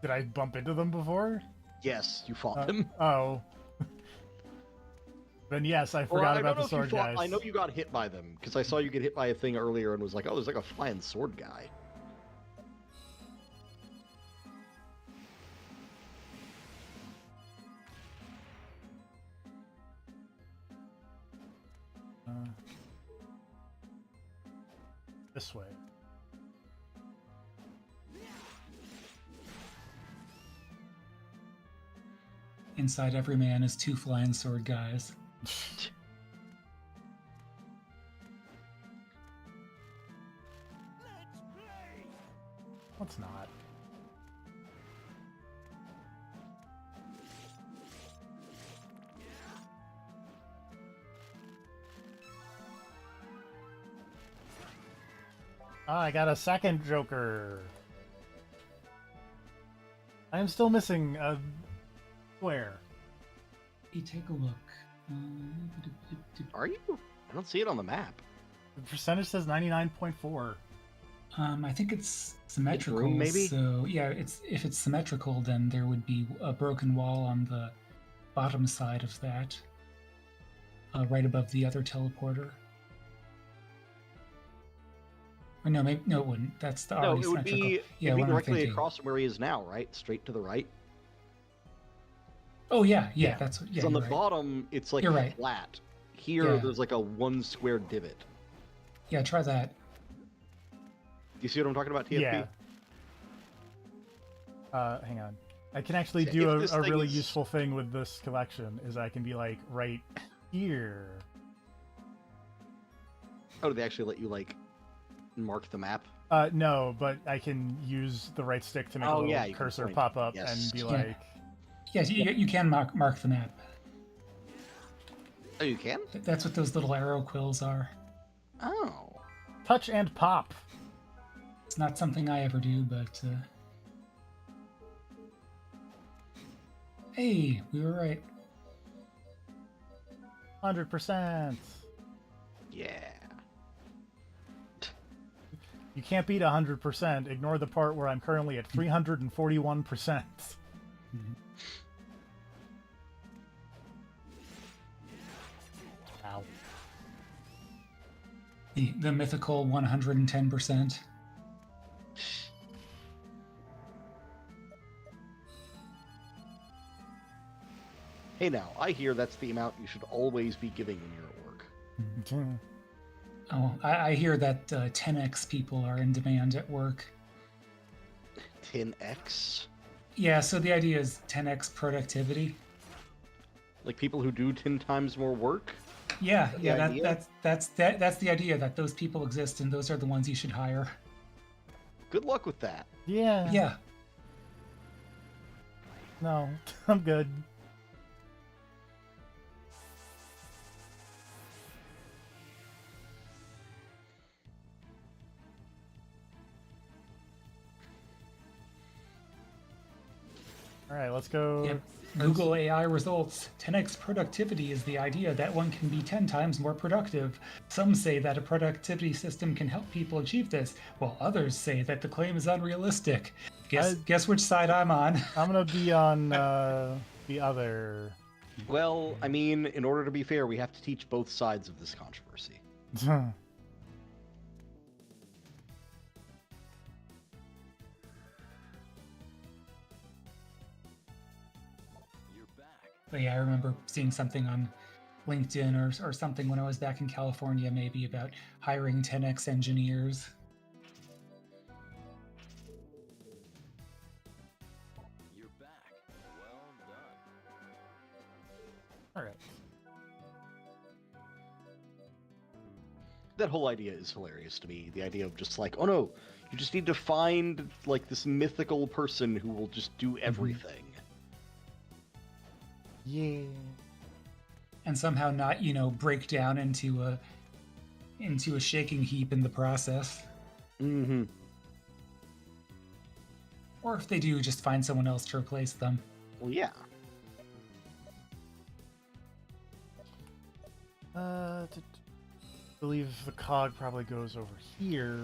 Did I bump into them before?
Yes, you fought them.
Oh. Then yes, I
Well,
forgot
I
about
don't
the
know if
sword guys.
I know you got hit by them, because I saw you get hit by a thing earlier and was like, oh, there's like a flying sword guy.
This way.
Inside every man is 2 flying sword guys.
What's not? Ah, I got a second Joker. I am still missing a square.
Hey, take a look.
Are you? I don't see it on the map.
The percentage says 99.4.
I think it's symmetrical.
room, maybe?
So yeah, if it's symmetrical, then there would be a broken wall on the bottom side of that, right above the other teleporter. Or no, maybe no, it wouldn't. That's the
No,
already
it would
symmetrical.
be,
Yeah,
it'd be
what am I
directly
thinking?
across from where he is now, right? Straight to the right.
Oh yeah,
Yeah.
that's what. Yeah,
So on the
you're right.
bottom, it's like
You're right.
flat. Here,
Yeah.
there's like a 1 square divot.
Yeah, try that.
Do you see what I'm talking about, TFP?
Yeah. Hang on. I can actually
Yeah,
do
if this
a
thing
really
is-
useful thing with this collection, is I can be like, right here.
Oh, do they actually let you, like, mark the map?
No, but I can use the right stick to make a
Oh,
little
yeah, you can
cursor
point.
pop up
Yes.
and be
Yeah.
like,
Yes, you can mark the map.
Oh, you can?
That's what those little arrow quills are.
Oh.
touch and pop.
It's not something I ever do, but hey, we were right.
100%.
Yeah.
You can't beat 100%. Ignore the part where I'm currently at 341%. Ow.
The mythical 110%.
Hey now, I hear that's the amount you should always be giving in your work.
Oh, I hear that 10x people are in demand at work.
10x?
Yeah, so the idea is 10x productivity.
Like people who do 10 times more work?
Yeah,
The
yeah,
idea?
that's the idea, that those people exist and those are the ones you should hire.
Good luck with that.
Yeah.
Yeah.
No, I'm good. right, let's go.
Yep. Google AI results. 10x productivity is the idea that one can be 10 times more productive. Some say that a productivity system can help people achieve this, while others say that the claim is unrealistic. Guess which side I'm on.
I'm gonna be on the other.
Well, I mean, in order to be fair, we have to teach both sides of this controversy.
You're back.
But yeah, I remember seeing something on LinkedIn or something when I was back in California, maybe about hiring 10x engineers.
You're back. Well done.
All right.
That whole idea is hilarious to me. The idea of just like, oh no, you just need to find like this mythical person who will just do everything.
Yeah.
And somehow not, break down into a shaking heap in the process.
Mm-hmm.
Or if they do, just find someone else to replace them.
Well, yeah.
I believe the cog probably goes over here.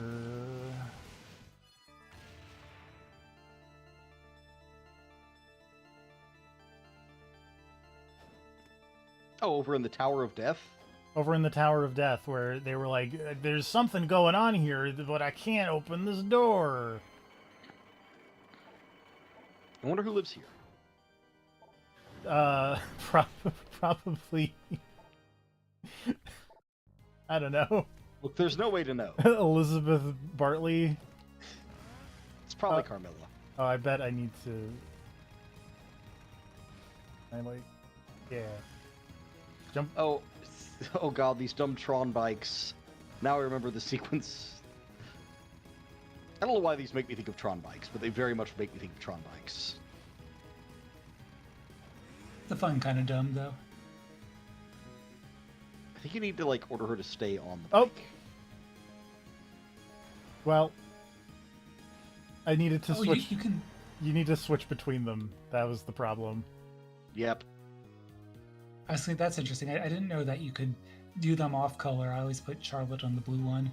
Oh, over in the Tower of Death?
Over in the Tower of Death, where they were like, there's something going on here, but I can't open this door.
I wonder who lives here.
Probably. I don't know.
Look, there's no way to know.
Elizabeth Bartley.
It's probably Carmilla.
Oh, I bet I need to. Yeah. Jump.
Oh god, these dumb Tron bikes. Now I remember the sequence. I don't know why these make me think of Tron bikes, but they very much make me think of Tron bikes.
The fun kind of dumb, though.
I think you need to, like, order her to stay on the
Oh.
bike.
Well, I needed to
Oh,
switch.
you can.
You need to switch between them. That was the problem.
Yep.
Actually, that's interesting. I didn't know that you could do them off color. I always put Charlotte on the blue one.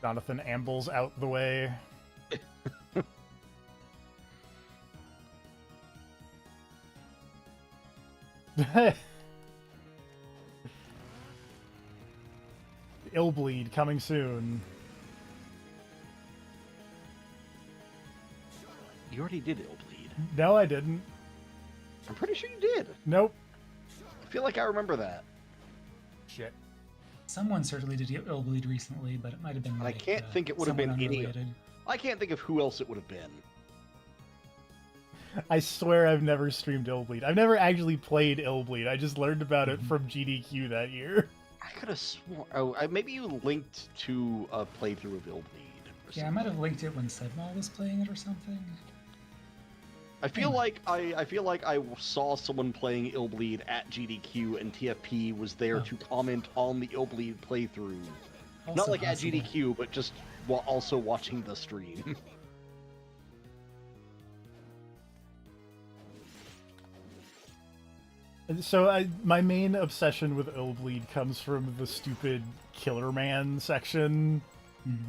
Jonathan ambles out the way. Illbleed coming soon.
You already did Illbleed.
No, I didn't.
I'm pretty sure you did.
Nope.
I feel like I remember that.
Shit.
Someone certainly did get Illbleed recently, but it might have been.
And I
like,
can't think it would have been
someone
any.
unrelated.
I can't think of who else it would have been.
I swear I've never streamed Illbleed. I've never actually played Illbleed. I just learned about it from GDQ that year.
I could have sworn. Oh, maybe you linked to a playthrough of Illbleed.
Yeah, I might have linked it when Sedmal was playing it or something.
I feel like I saw someone playing Illbleed at GDQ, and TFP was there to comment on the Illbleed playthrough. Not
Also
like
possible.
at GDQ, but just while also watching the stream.
So my main obsession with Illbleed comes from the stupid Killer Man section,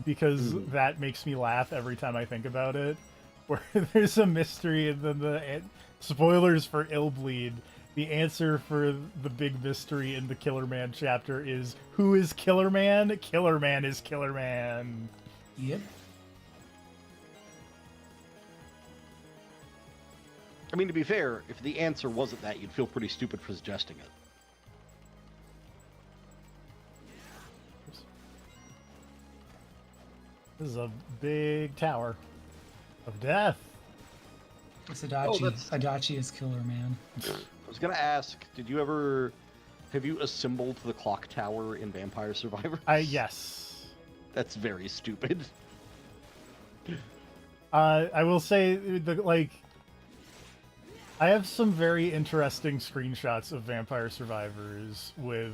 because that makes me laugh every time I think about it. Where there's a mystery, and then the spoilers for Illbleed. The answer for the big mystery in the Killer Man chapter is, who is Killer Man? Killer Man is Killer Man.
Yep.
I mean, to be fair, if the answer wasn't that, you'd feel pretty stupid for suggesting it.
This is a big tower of death.
It's Adachi.
that's-
Adachi is Killer Man.
I was gonna ask, have you assembled the clock tower in Vampire Survivor?
Yes.
That's very stupid.
I will say, I have some very interesting screenshots of Vampire Survivors with,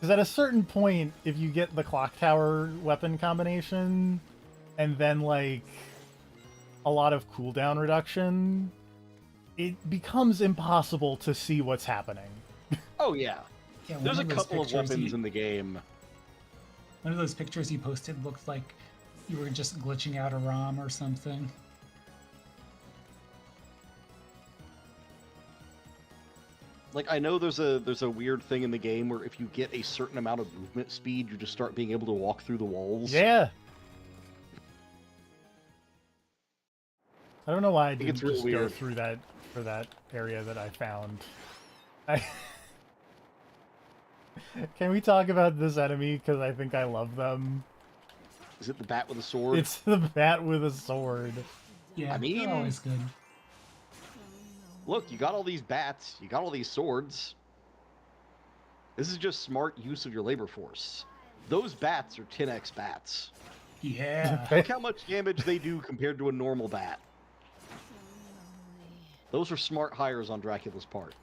Because at a certain point, if you get the clock tower weapon combination, and then like a lot of cooldown reduction, it becomes impossible to see what's happening.
Oh yeah,
Yeah,
there's a
one of those
couple of
pictures
weapons
you-
in the game.
One of those pictures you posted looked like you were just glitching out a ROM or something.
Like, I know there's a weird thing in the game where if you get a certain amount of movement speed, you just start being able to walk through the walls.
Yeah. I don't know why I
think
didn't
it's real
just go
weird.
through that for that area that I found. I... Can we talk about this enemy? Because I think I love them.
Is it the bat with a sword?
It's the bat with a sword.
Yeah,
I mean-
they're always good.
Look, you got all these bats, you got all these swords. This is just smart use of your labor force. Those bats are 10x bats.
Yeah.
Look how much damage they do compared to a normal bat. Those are smart hires on Dracula's part.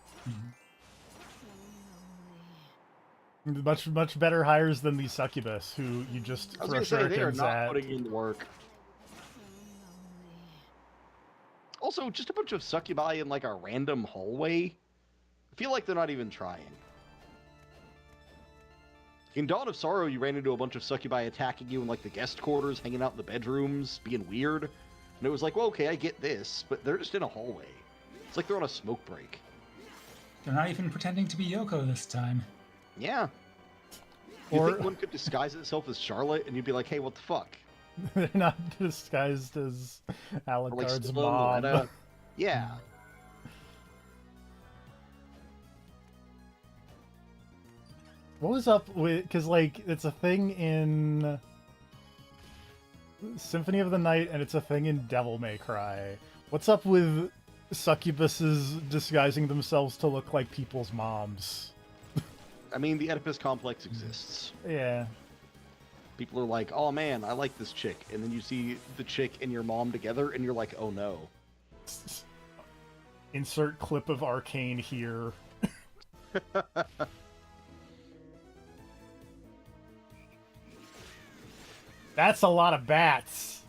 Much better hires than the succubus, who you just
I was
throw
gonna say, they are
shurikens
not
at.
putting in the work. Also, just a bunch of succubi in like a random hallway. I feel like they're not even trying. In Dawn of Sorrow, you ran into a bunch of succubi attacking you in like the guest quarters, hanging out in the bedrooms, being weird. And it was like, well, okay, I get this, but they're just in a hallway. It's like they're on a smoke break.
They're not even pretending to be Yoko this time.
Yeah. You
Or-
think one could disguise itself as Charlotte, and you'd be like, hey, what the fuck?
They're not disguised as
Or like
Alucard's
still
mom.
Loretta. Yeah.
What was up with? Because like it's a thing in Symphony of the Night, and it's a thing in Devil May Cry. What's up with succubuses disguising themselves to look like people's moms?
I mean, the Oedipus complex exists.
Yeah.
People are like, oh man, I like this chick. And then you see the chick and your mom together, and you're like, oh no.
Insert clip of Arcane here. That's a lot of bats.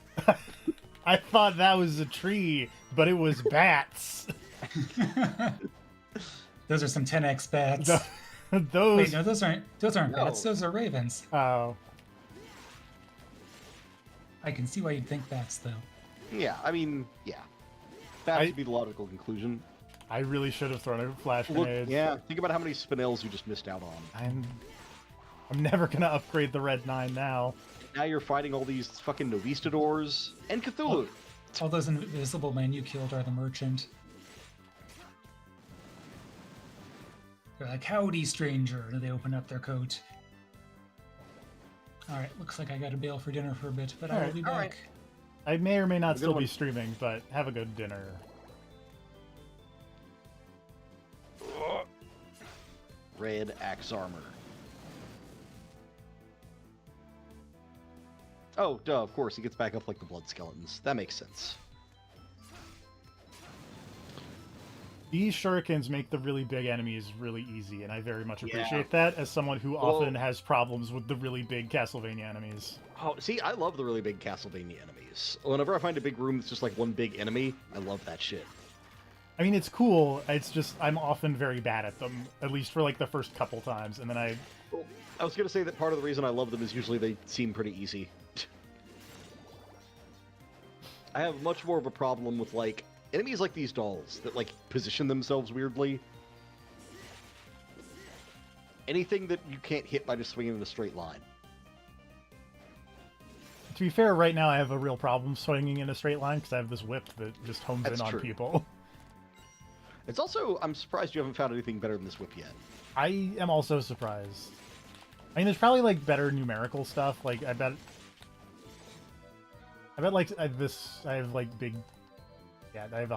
I thought that was a tree, but it was bats.
Those are some 10x bats.
Those.
Wait, no, those aren't bats.
No.
Those are ravens.
Oh.
I can see why you'd think bats, though.
Yeah, I mean, yeah. That
I-
would be the logical conclusion.
I really should have thrown a flash
Look,
grenade.
yeah, think about how many spinels you just missed out on.
I'm never gonna upgrade the red 9 now.
Now you're fighting all these fucking Novistadors and Cthulhu.
All those invisible men you killed are the merchant. They're like, howdy, stranger, and they open up their coat. Alright, looks like I gotta bail for dinner for a bit, but I will
Alright,
be
alright.
back.
I may or may not
Have a good
still be
one.
streaming, but have a good dinner.
Red axe armor. Oh, duh, of course, he gets back up like the blood skeletons. That makes sense.
These shurikens make the really big enemies really easy, and I very much
Yeah.
appreciate that as someone who
Well-
often has problems with the really big Castlevania enemies.
Oh, see, I love the really big Castlevania enemies. Whenever I find a big room that's just like one big enemy, I love that shit.
I mean, it's cool. It's just I'm often very bad at them, at least for like the first couple times, and then I
I was gonna say that part of the reason I love them is usually they seem pretty easy. I have much more of a problem with like enemies like these dolls that like position themselves weirdly. Anything that you can't hit by just swinging in a straight line.
To be fair, right now I have a real problem swinging in a straight line because I have this whip that just homes
That's
in on
true.
people.
It's also, I'm surprised you haven't found anything better than this whip yet.
I am also surprised. I mean, there's probably like better numerical stuff. Like I bet like I have like big. Yeah, I have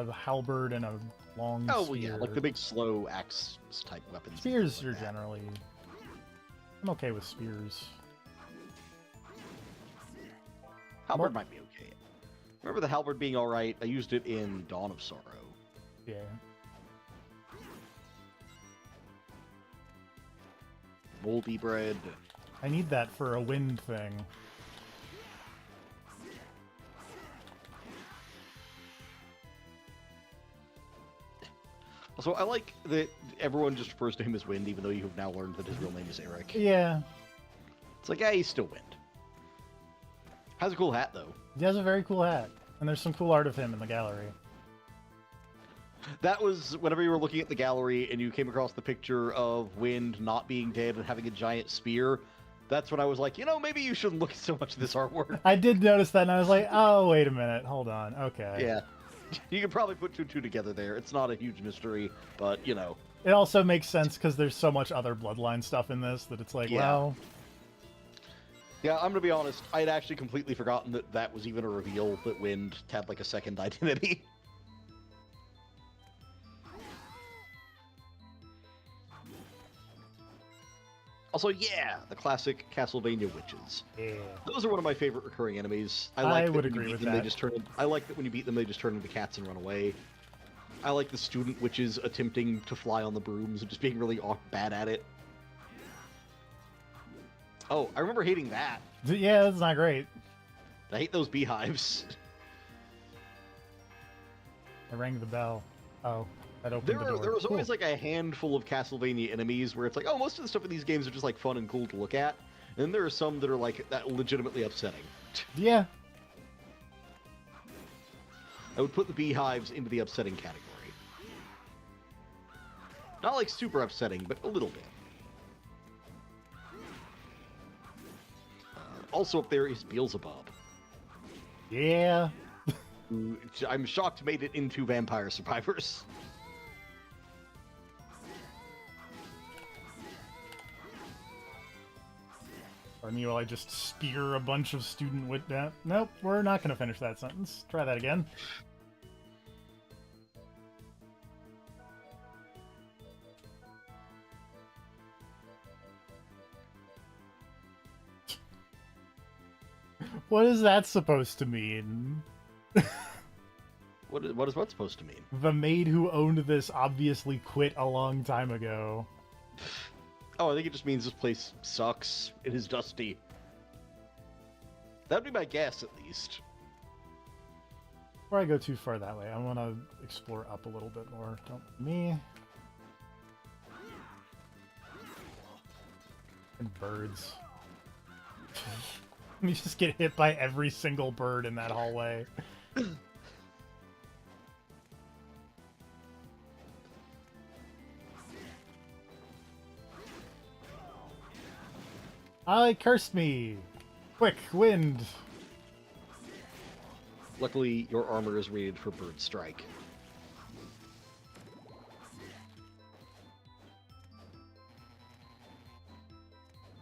a halberd and a long
Oh, well,
spear.
yeah, like the big slow axe type weapons. and
Spears
stuff
are
like that.
generally. I'm okay with spears.
Halberd might be okay. Remember the halberd being alright? I used it in Dawn of Sorrow.
Yeah.
moldy bread.
I need that for a wind thing.
Also, I like that everyone just refers to him as Wind, even though you have now learned that his real name is Eric.
Yeah.
It's like, yeah, he's still Wind. Has a cool hat, though.
He has a very cool hat. And there's some cool art of him in the gallery.
That was whenever you were looking at the gallery and you came across the picture of Wind not being dead and having a giant spear. That's when I was like, you know, maybe you shouldn't look at so much of this artwork.
I did notice that, and I was like, oh, wait a minute. Hold on. Okay.
Yeah. You can probably put two and two together there. It's not a huge mystery, but, you know.
It also makes sense because there's so much other Bloodline stuff in this that it's like,
Yeah.
well...
Yeah, I'm gonna be honest. I'd actually completely forgotten that that was even a reveal that Wind had, like, a second identity. Also, yeah, the classic Castlevania witches.
Yeah.
Those are one of my favorite recurring enemies.
I would
that when you
agree
beat
with
them,
that.
They just turn. I like that when you beat them, they just turn into cats and run away. I like the student witches attempting to fly on the brooms and just being really bad at it. Oh, I remember hating that.
Yeah, that's not great.
I hate those beehives.
I rang the bell. Oh, that opened the door.
There was
Cool.
always like a handful of Castlevania enemies where it's like, oh, most of the stuff in these games are just like fun and cool to look at. And then there are some that are like that legitimately upsetting.
Yeah.
I would put the beehives into the upsetting category. Not like super upsetting, but a little bit. Also up there is Beelzebub,
Yeah.
who I'm shocked made it into Vampire Survivors.
Or me while I just spear a bunch of student wit... Nope, we're not going to finish that sentence. Try that again. What is that supposed to mean?
What is what supposed to mean?
The maid who owned this obviously quit a long time ago.
Oh, I think it just means this place sucks. It is dusty. That'd be my guess, at least.
Before I go too far that way, I want to explore up a little bit more. Don't me. And birds. Let me just get hit by every single bird in that hallway. Cursed me! Quick, wind!
Luckily, your armor is rated for Bird Strike.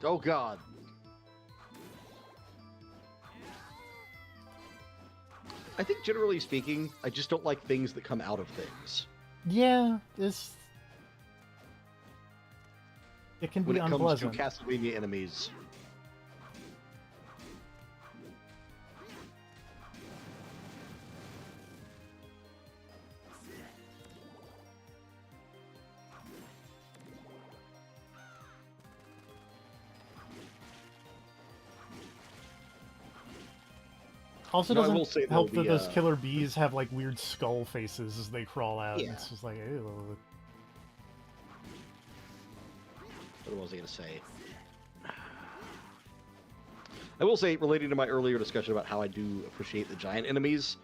Oh god. I think generally speaking, I just don't like things that come out of things.
Yeah, it can be
When it comes to
unpleasant.
Castlevania enemies.
Also
No, I
doesn't
will say, though,
help that
the,
those killer bees have like weird skull faces as they crawl out.
Yeah.
It's just like, ew.
What was I going to say? I will say, relating to my earlier discussion about how I do appreciate the giant enemies,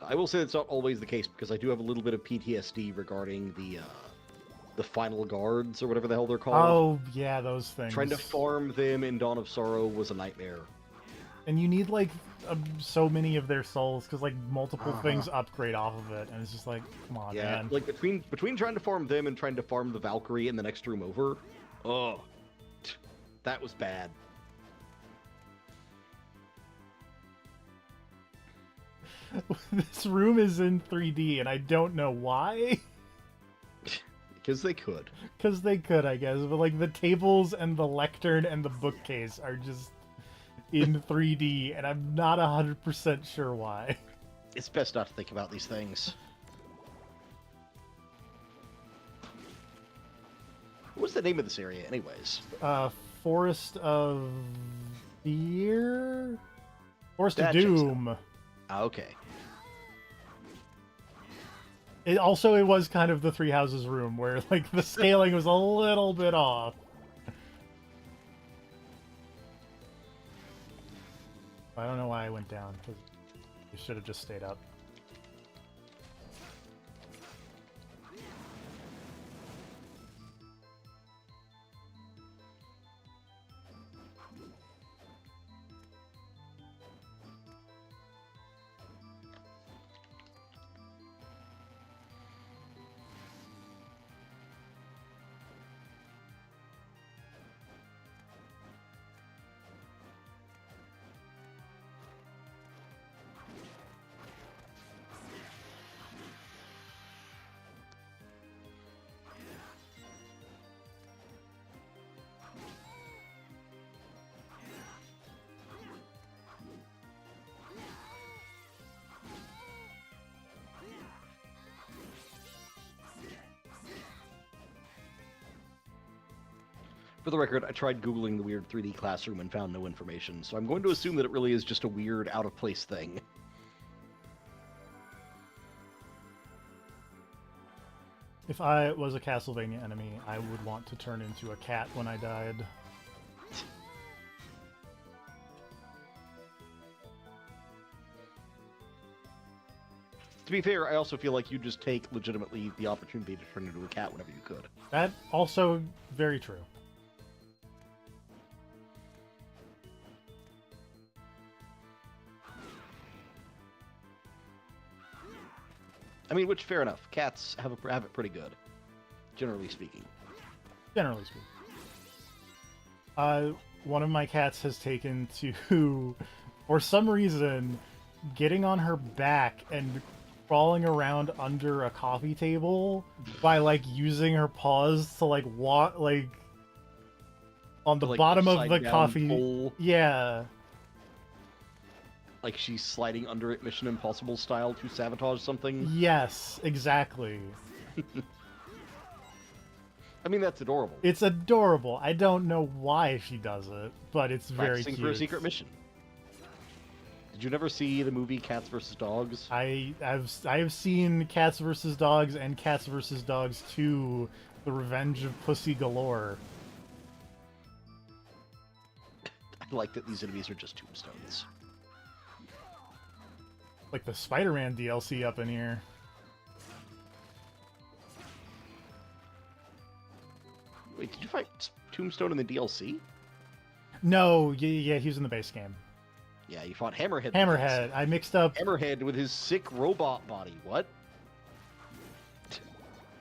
I will say that's not always the case because I do have a little bit of PTSD regarding the final guards or whatever the hell they're called.
Oh, yeah, those things.
Trying to farm them in Dawn of Sorrow was a nightmare.
And you need like so many of their souls because like multiple things upgrade off of it, and it's just like, come on,
Yeah,
man.
like between trying to farm them and trying to farm the Valkyrie in the next room over, oh, that was bad.
This room is in 3D, and I don't know why.
Because they could.
Because they could, I guess. But like the tables and the lectern and the bookcase are just in 3D, and I'm not 100% sure why.
It's best not to think about these things. What's the name of this area, anyways?
Forest of Fear? Forest of
That checks out.
Doom.
Okay.
It was kind of the Three Houses room where like the scaling was a little bit off. I don't know why I went down, because you should have just stayed up.
For the record, I tried Googling the weird 3D classroom and found no information, so I'm going to assume that it really is just a weird, out-of-place thing.
If I was a Castlevania enemy, I would want to turn into a cat when I died.
To be fair, I also feel like you just take legitimately the opportunity to turn into a cat whenever you could.
That also very true.
I mean, which, fair enough. Cats have it pretty good, generally speaking.
Generally speaking. One of my cats has taken to, for some reason, getting on her back and crawling around under a coffee table by, like, using her paws to, like, walk, like, on the
Like,
bottom of the
upside down
coffee.
pull.
Yeah.
Like she's sliding under it Mission Impossible style to sabotage something.
Yes, exactly.
I mean, that's adorable.
It's adorable. I don't know why she does it, but it's very
Practicing
cute.
for a secret mission. Did you never see the movie Cats vs. Dogs?
I have seen Cats vs. Dogs and Cats vs. Dogs 2, The Revenge of Pussy Galore.
I like that these enemies are just tombstones.
Like the Spider-Man DLC up in here.
Wait, did you fight Tombstone in the DLC?
No, yeah, he was in the base game.
Yeah, you fought Hammerhead. in the
Hammerhead. I mixed up
Hammerhead with his sick robot body. What?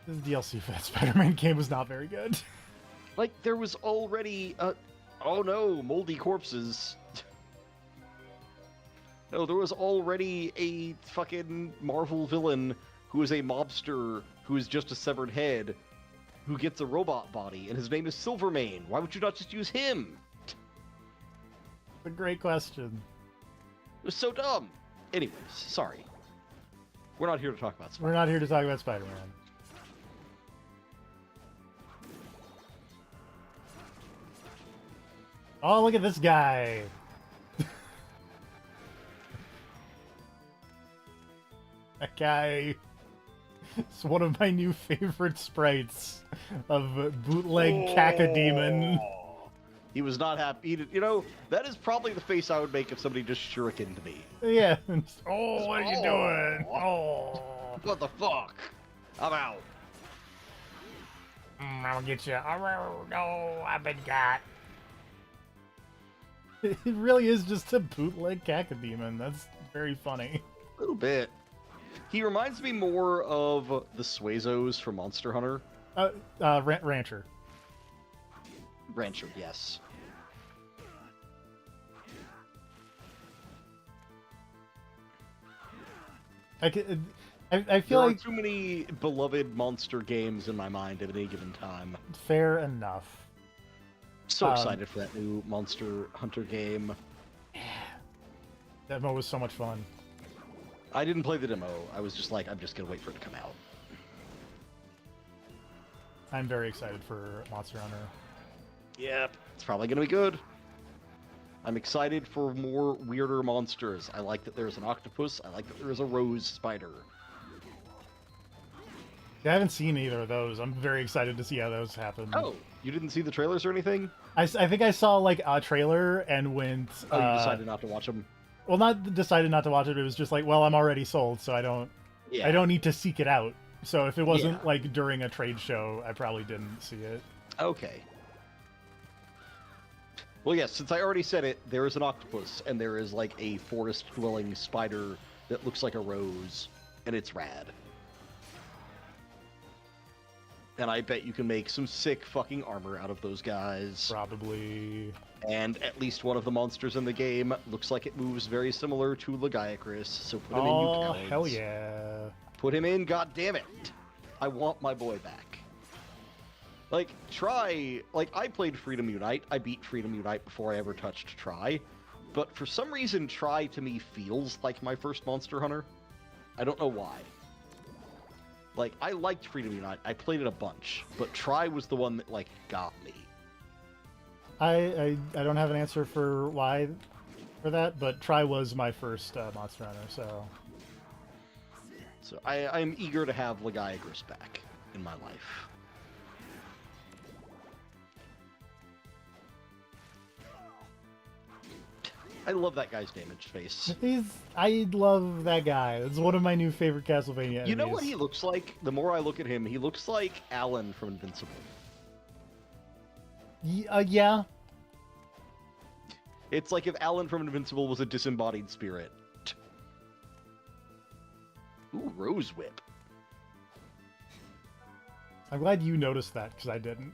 the DLC for that Spider-Man game was not very good.
Like, there was already oh no, moldy corpses. No, there was already a fucking Marvel villain who is a mobster who is just a severed head who gets a robot body, and his name is Silvermane. Why would you not just use him?
It's a great question.
It was so dumb. Anyways, sorry. We're not here to talk about
We're
Spider-Man.
not here to talk about Spider-Man. Oh, look at this guy. That guy is one of my new favorite sprites of bootleg Cacodemon.
He was not happy. You know, that is probably the face I would make if somebody just shurikened me.
Yeah. Oh, what are you doing? Oh.
What the fuck? I'm out.
I'll get you. Oh, no, I've been got. It really is just a bootleg Cacodemon. That's very funny.
A little bit. He reminds me more of the Suezos from Monster Hunter.
Rancher.
Rancher, yes.
I feel
There are
like
too many beloved monster games in my mind at any given time.
fair enough.
So excited for that new Monster Hunter game.
Demo was so much fun.
I didn't play the demo. I was just like, I'm just gonna wait for it to come out.
I'm very excited for Monster Hunter.
Yep, it's probably gonna be good. I'm excited for more weirder monsters. I like that there's an octopus. I like that there's a rose spider.
I haven't seen either of those. I'm very excited to see how those happen.
Oh, you didn't see the trailers or anything?
I think I saw like a trailer and went.
Oh, you decided not to watch them?
Well, not decided not to watch it. It was just like, well, I'm already sold, so I don't need to seek it out. So if it wasn't like during a trade show, I probably didn't see it.
Okay. Well, yes, since I already said it, there is an octopus, and there is like a forest-dwelling spider that looks like a rose, and it's rad. And I bet you can make some sick fucking armor out of those guys.
Probably.
And at least one of the monsters in the game looks like it moves very similar to Legiacris, so put him in, you cowards.
Hell yeah.
Put him in, goddammit! I want my boy back. Like, I played Freedom Unite. I beat Freedom Unite before I ever touched Try. But for some reason, Try to me feels like my first Monster Hunter. I don't know why. Like, I liked Freedom Unite. I played it a bunch. But Try was the one that, like, got me.
I don't have an answer for why for that, but Try was my first Monster Hunter, so...
So I'm eager to have Legiagris back in my life. I love that guy's damaged face.
I love that guy. It's one of my new favorite Castlevania enemies.
You know what he looks like? The more I look at him, he looks like Alan from Invincible.
Yeah.
It's like if Alan from Invincible was a disembodied spirit. Ooh, Rose Whip.
I'm glad you noticed that, because I didn't.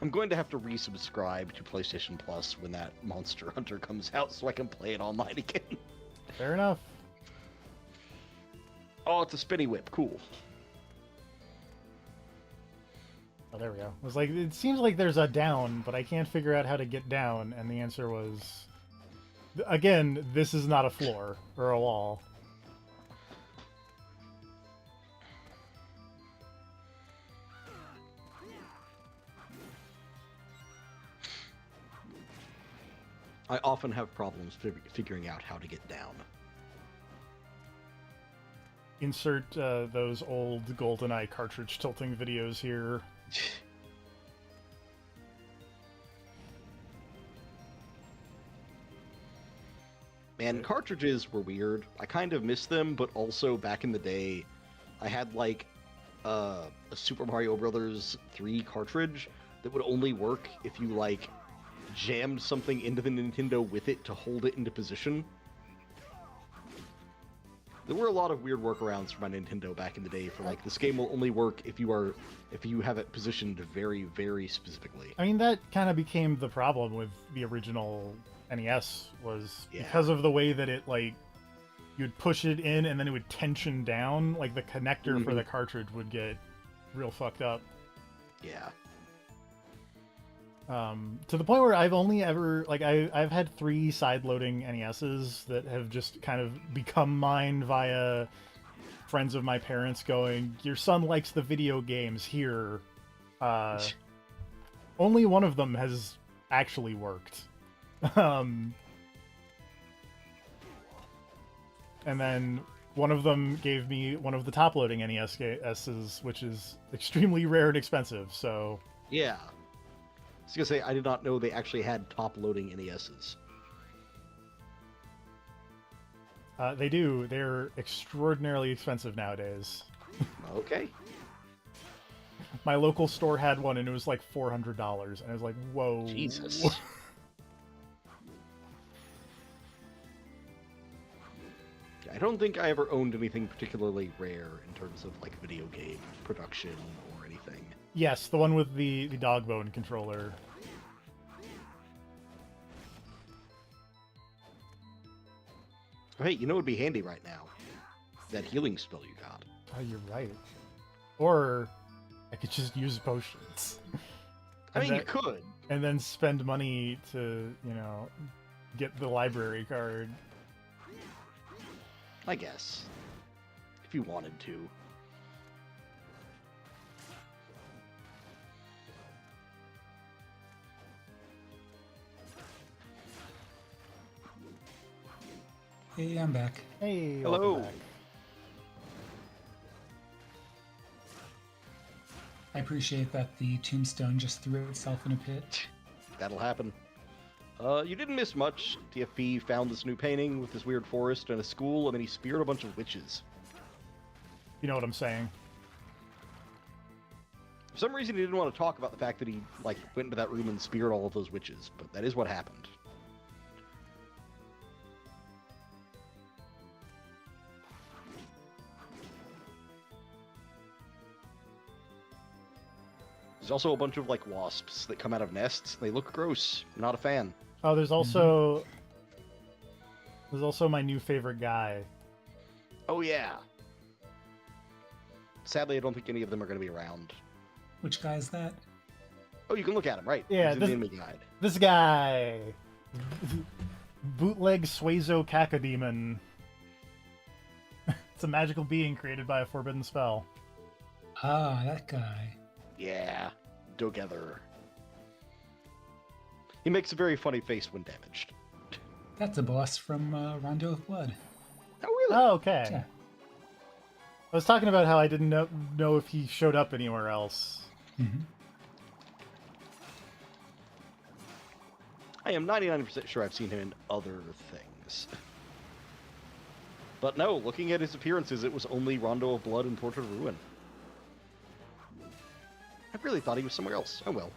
I'm going to have to resubscribe to PlayStation Plus when that Monster Hunter comes out so I can play it online again.
Fair enough.
Oh, it's a spinny whip. Cool.
Oh, there we go. It was like, it seems like there's a down, but I can't figure out how to get down, and the answer was... Again, this is not a floor, or a wall.
I often have problems figuring out how to get down.
Insert those old GoldenEye cartridge tilting videos here.
Man, cartridges were weird. I kind of miss them, but also back in the day, I had like a Super Mario Brothers 3 cartridge that would only work if you like jammed something into the Nintendo with it to hold it into position. There were a lot of weird workarounds for my Nintendo back in the day for like, this game will only work if you have it positioned very, very specifically.
I mean, that kind of became the problem with the original NES, was because of the way that it, like, you'd push it in and then it would tension down, like the connector for the cartridge would get real fucked up.
Yeah.
To the point where I've only ever, like, I've had 3 side-loading NESs that have just kind of become mine via friends of my parents going, your son likes the video games, here. Only one of them has actually worked. And then one of them gave me one of the top-loading NESs, which is extremely rare and expensive, so...
Yeah. I was gonna say, I did not know they actually had top-loading NESs.
They do. They're extraordinarily expensive nowadays.
Okay.
My local store had one, and it was like $400, and I was like, whoa.
Jesus. I don't think I ever owned anything particularly rare in terms of, like, video game production or anything.
Yes, the one with the dog bone controller.
Hey, you know what would be handy right now? That healing spell you got.
Oh, you're right. Or I could just use potions.
I mean, you could.
And then spend money to, you know, get the library card.
I guess. If you wanted to.
Hey, I'm back.
Hey,
Hello.
welcome back.
I appreciate that the tombstone just threw itself in a pit.
That'll happen. You didn't miss much. TFP found this new painting with this weird forest and a school, and then he speared a bunch of witches.
You know what I'm saying?
For some reason, he didn't want to talk about the fact that he, like, went into that room and speared all of those witches, but that is what happened. There's also a bunch of, like, wasps that come out of nests. They look gross. I'm not a fan.
Oh, there's also my new favorite guy.
Oh, yeah. Sadly, I don't think any of them are going to be around.
Which guy is that?
Oh, you can look at him, right?
Yeah,
He's in the enemy guide.
This guy, bootleg Suezo Cacodemon. It's a magical being created by a forbidden spell.
Ah, that guy.
Yeah, together. He makes a very funny face when damaged.
That's a boss from Rondo of Blood.
Oh, really?
Oh, okay.
Yeah.
I was talking about how I didn't know if he showed up anywhere else.
Mm-hmm.
I am 99% sure I've seen him in other things. But no, looking at his appearances, it was only Rondo of Blood and Portrait of Ruin. I really thought he was somewhere else. Oh well.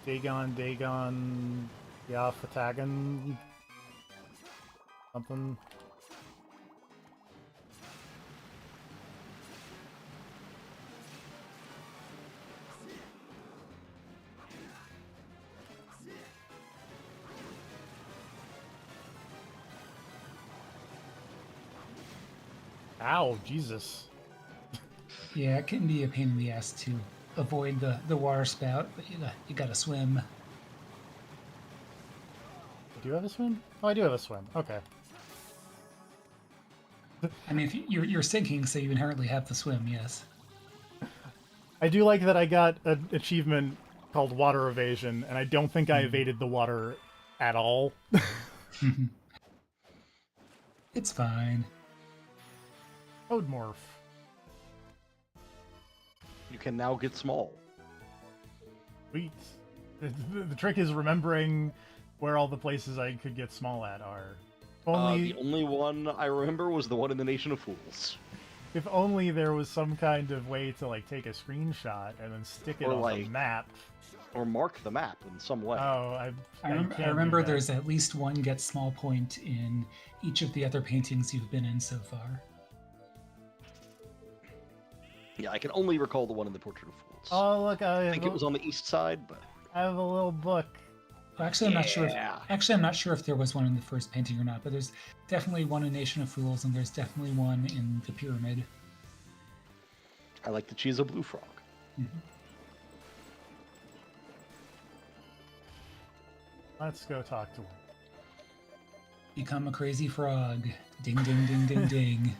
Dagon, yeah, Fatagan, something. Ow, Jesus.
Yeah, it can be a pain in the ass to avoid the water spout, but you gotta swim.
Do you have a swim? Oh, I do have a swim. Okay.
I mean, if you're sinking, so you inherently have the swim, yes.
I do like that I got an achievement called Water Evasion, and I don't think I evaded the water at all.
It's fine.
Odemorph.
You can now get small.
Sweet. The trick is remembering where all the places I could get small at are.
The only one I remember was the one in the Nation of Fools.
If only there was some kind of way to like take a screenshot and then stick it
Or,
on
like,
the map.
Or mark the map in some way.
Oh,
I
can't do
remember
that.
there's at least one get small point in each of the other paintings you've been in so far.
Yeah, I can only recall the one in the Portrait of Fools.
Oh, look,
I think it was on the east side, but
I have a little book.
Well, actually, I'm not sure.
Yeah.
I'm not sure if there was one in the first painting or not. But there's definitely one in Nation of Fools, and there's definitely one in the Pyramid.
I like the cheese of Blue Frog.
Let's go talk to him.
Become a crazy frog. Ding, ding, ding, ding, ding.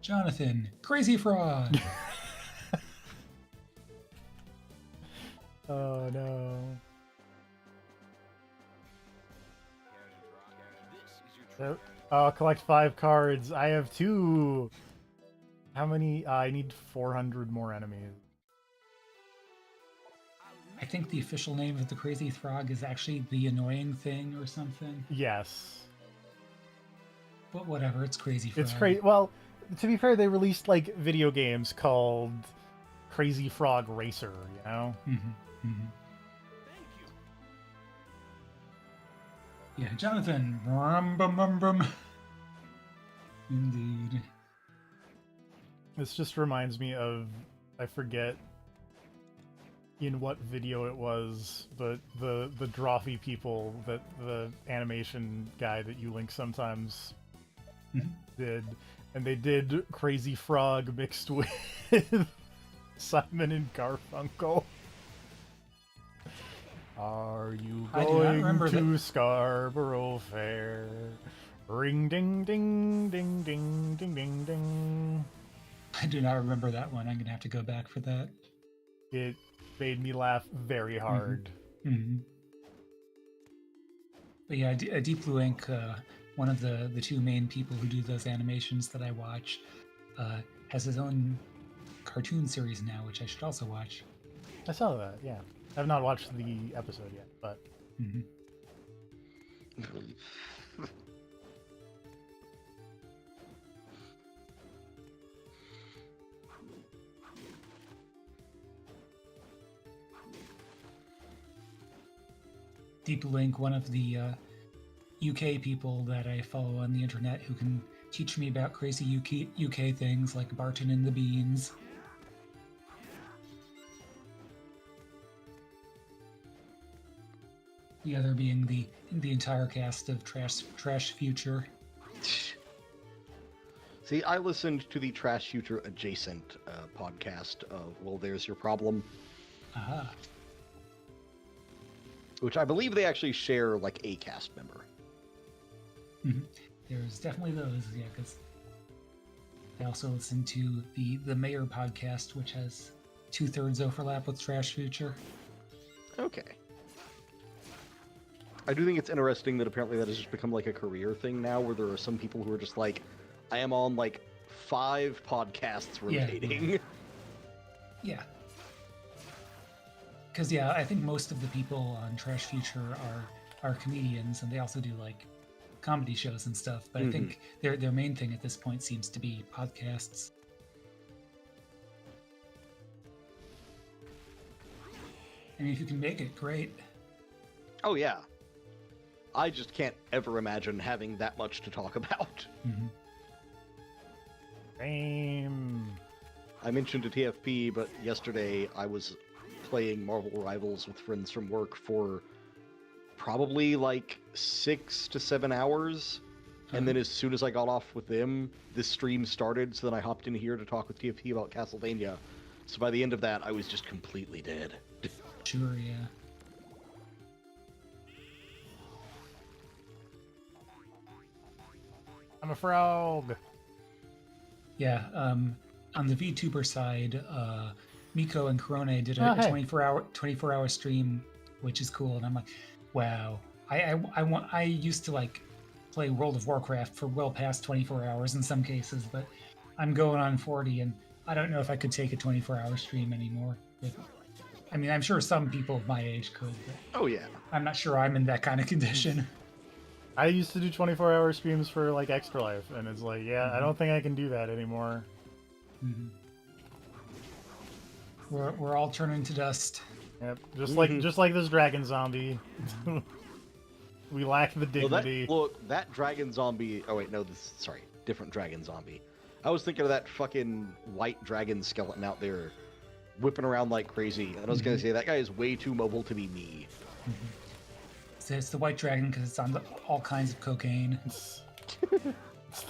Jonathan, crazy frog.
Oh no. Collect 5 cards. I have 2. How many? I need 400 more enemies.
I think the official name of the crazy frog is actually the annoying thing or something.
Yes.
But whatever, it's crazy frog.
It's crazy. Well, to be fair, they released like video games called Crazy Frog Racer, you know?
Yeah, Jonathan. Brum, bum, bum, bum. Indeed.
This just reminds me of, I forget in what video it was, but the Drawfee people, that the animation guy that you link sometimes did, and they did Crazy Frog mixed with Simon and Garfunkel. Are you
I do not
going
remember
to Scarborough Fair? Ring ding ding ding ding ding ding ding.
I do not remember that one. I'm gonna have to go back for that.
It made me laugh very hard.
Hmm. But yeah, Deep Blue Ink, one of the two main people who do those animations that I watch, has his own cartoon series now, which I should also watch.
I saw that, yeah. I have not watched the episode yet, but
Hmm. Deep Link, one of the UK people that I follow on the internet who can teach me about crazy UK things like Barton and the Beans. The other being the entire cast of Trash Future.
See, I listened to the Trash Future adjacent podcast of Well, There's Your Problem,
Aha.
which I believe they actually share like a cast member.
There's definitely those, yeah, because I also listen to the Mayor podcast, which has 2/3 overlap with Trash Future.
Okay. I do think it's interesting that apparently that has just become like a career thing now, where there are some people who are just like, I am on like 5 podcasts rotating.
Yeah. Because yeah, I think most of the people on Trash Future are comedians, and they also do like comedy shows and stuff. But I think their main thing at this point seems to be podcasts. I mean, if you can make it, great.
Oh yeah. I just can't ever imagine having that much to talk about.
same.
I mentioned to TFP, but yesterday I was playing Marvel Rivals with friends from work for probably like 6 to 7 hours. And then as soon as I got off with them, this stream started, so then I hopped in here to talk with TFP about Castlevania. So by the end of that, I was just completely dead.
Sure, yeah.
I'm a frog.
Yeah, on the VTuber side, Miko and Korone did a
hey.
24-hour stream, which is cool. And I'm like, wow. I used to like play World of Warcraft for well past 24 hours in some cases, but I'm going on 40, and I don't know if I could take a 24-hour stream anymore. But, I mean, I'm sure some people of my age could, but
Oh yeah.
I'm not sure I'm in that kind of condition.
I used to do 24-hour streams for like Extra Life, and it's like, yeah, I don't think I can do that anymore.
We're all turning to dust.
Yep, just like this dragon zombie. We lack the dignity.
That dragon zombie. Oh wait, no, sorry, different dragon zombie. I was thinking of that fucking white dragon skeleton out there, whipping around like crazy. And I was gonna say that guy is way too mobile to be me.
So it's the white dragon because it's on all kinds of cocaine.
It's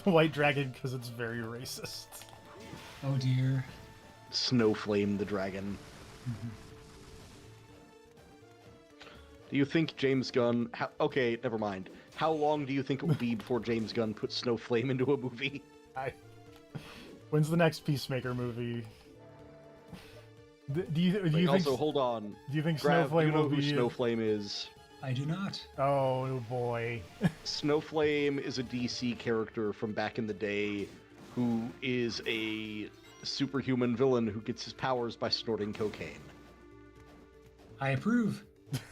the white dragon because it's very racist.
Oh dear.
Snowflame the dragon. Do you think James Gunn... okay, never mind. How long do you think it will be before James Gunn puts Snowflame into a movie?
When's the next Peacemaker movie? Do you think...
Also, hold on.
Do you think
Grav,
Snowflame
do you know
will
who
be...
Snowflame is?
I do not.
Oh, boy.
Snowflame is a DC character from back in the day who is a superhuman villain who gets his powers by snorting cocaine.
I approve.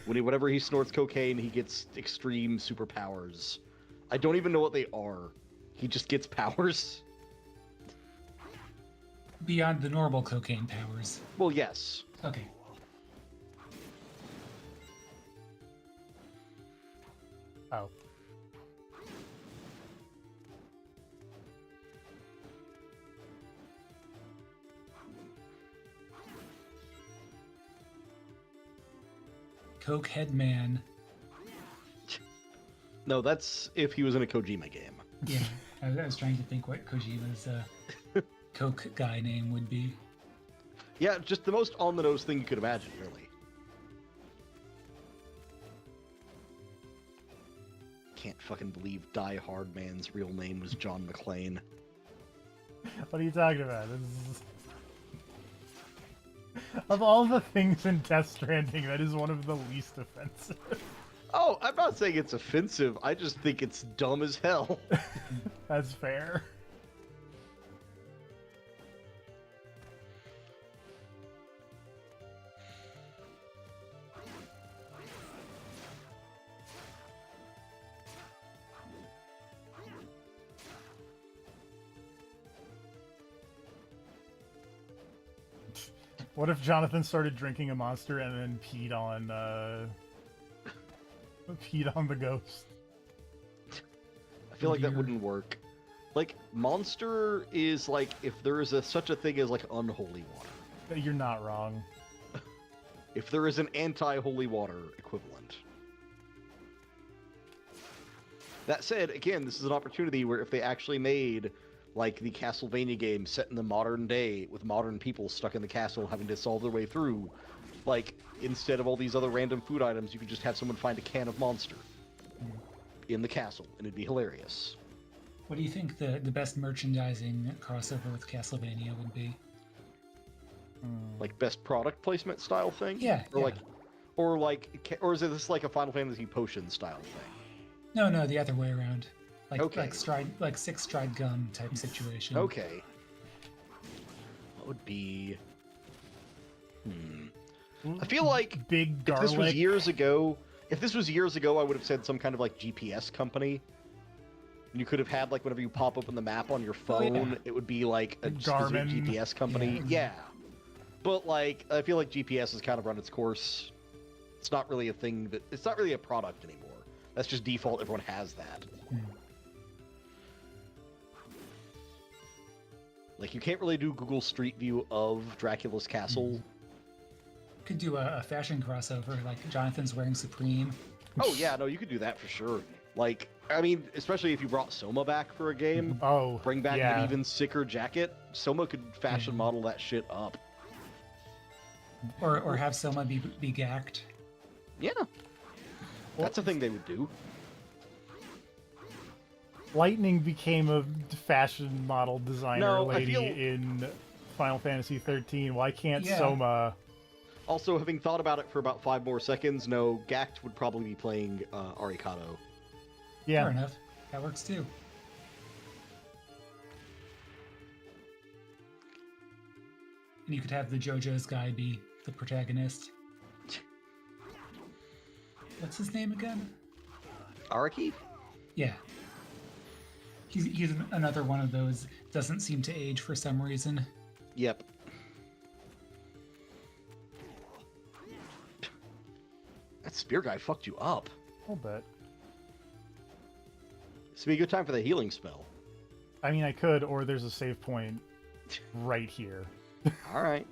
Whenever he snorts cocaine, he gets extreme superpowers. I don't even know what they are. He just gets powers.
Beyond the normal cocaine powers.
Well, yes.
Okay.
Oh.
Coke Head Man.
No, that's if he was in a Kojima game.
Yeah, I was trying to think what Kojima's Coke guy name would be.
Yeah, just the most on-the-nose thing you could imagine, really. Can't fucking believe Die Hard Man's real name was John McClane.
What are you talking about? This is... Of all the things in Death Stranding, that is one of the least offensive.
Oh, I'm not saying it's offensive. I just think it's dumb as hell.
That's fair. What if Jonathan started drinking a Monster and then peed on the ghost?
I feel like that
dear.
wouldn't work. Like, Monster is like, if there is such a thing as like unholy water.
You're not wrong.
If there is an anti-holy water equivalent. That said, again, this is an opportunity where if they actually made like the Castlevania game set in the modern day with modern people stuck in the castle having to solve their way through, like, instead of all these other random food items, you could just have someone find a can of Monster in the castle, and it'd be hilarious.
What do you think the best merchandising crossover with Castlevania would be?
Like best product placement style thing?
Yeah,
Or
yeah.
or is this like a Final Fantasy potion style thing?
No, the other way around.
Okay.
Like six stride gum type situation.
Okay. What would be... I feel like
Big
if
garlic.
this was years ago, I would have said some kind of like GPS company. And you could have had like whenever you pop open the map on your phone,
yeah.
it would be like a specific
Garmin.
GPS company. Yeah. But like, I feel like GPS has kind of run its course. It's not really a thing that it's not really a product anymore. That's just default. Everyone has that. Like, you can't really do Google Street View of Dracula's castle.
Could do a fashion crossover, like Jonathan's wearing Supreme.
Oh yeah, no, you could do that for sure. Like, I mean, especially if you brought Soma back for a game,
Oh,
bring back
yeah.
an even sicker jacket. Soma could fashion model that shit up.
Or have Soma be gacked.
Yeah, that's a thing they would do.
Lightning became a fashion model designer
No, I
lady
feel-
in Final Fantasy 13. Why can't
Yeah.
Soma?
Also, having thought about it for about 5 more seconds, no, Gact would probably be playing Arikado.
Yeah,
Fair enough. That works too. And you could have the JoJo's guy be the protagonist. What's his name again?
Araki?
Yeah. He's another one of those doesn't seem to age for some reason.
Yep. That spear guy fucked you up.
a little bit.
This would be a good time for the healing spell.
I mean, I could, or there's a save point right here.
Alright.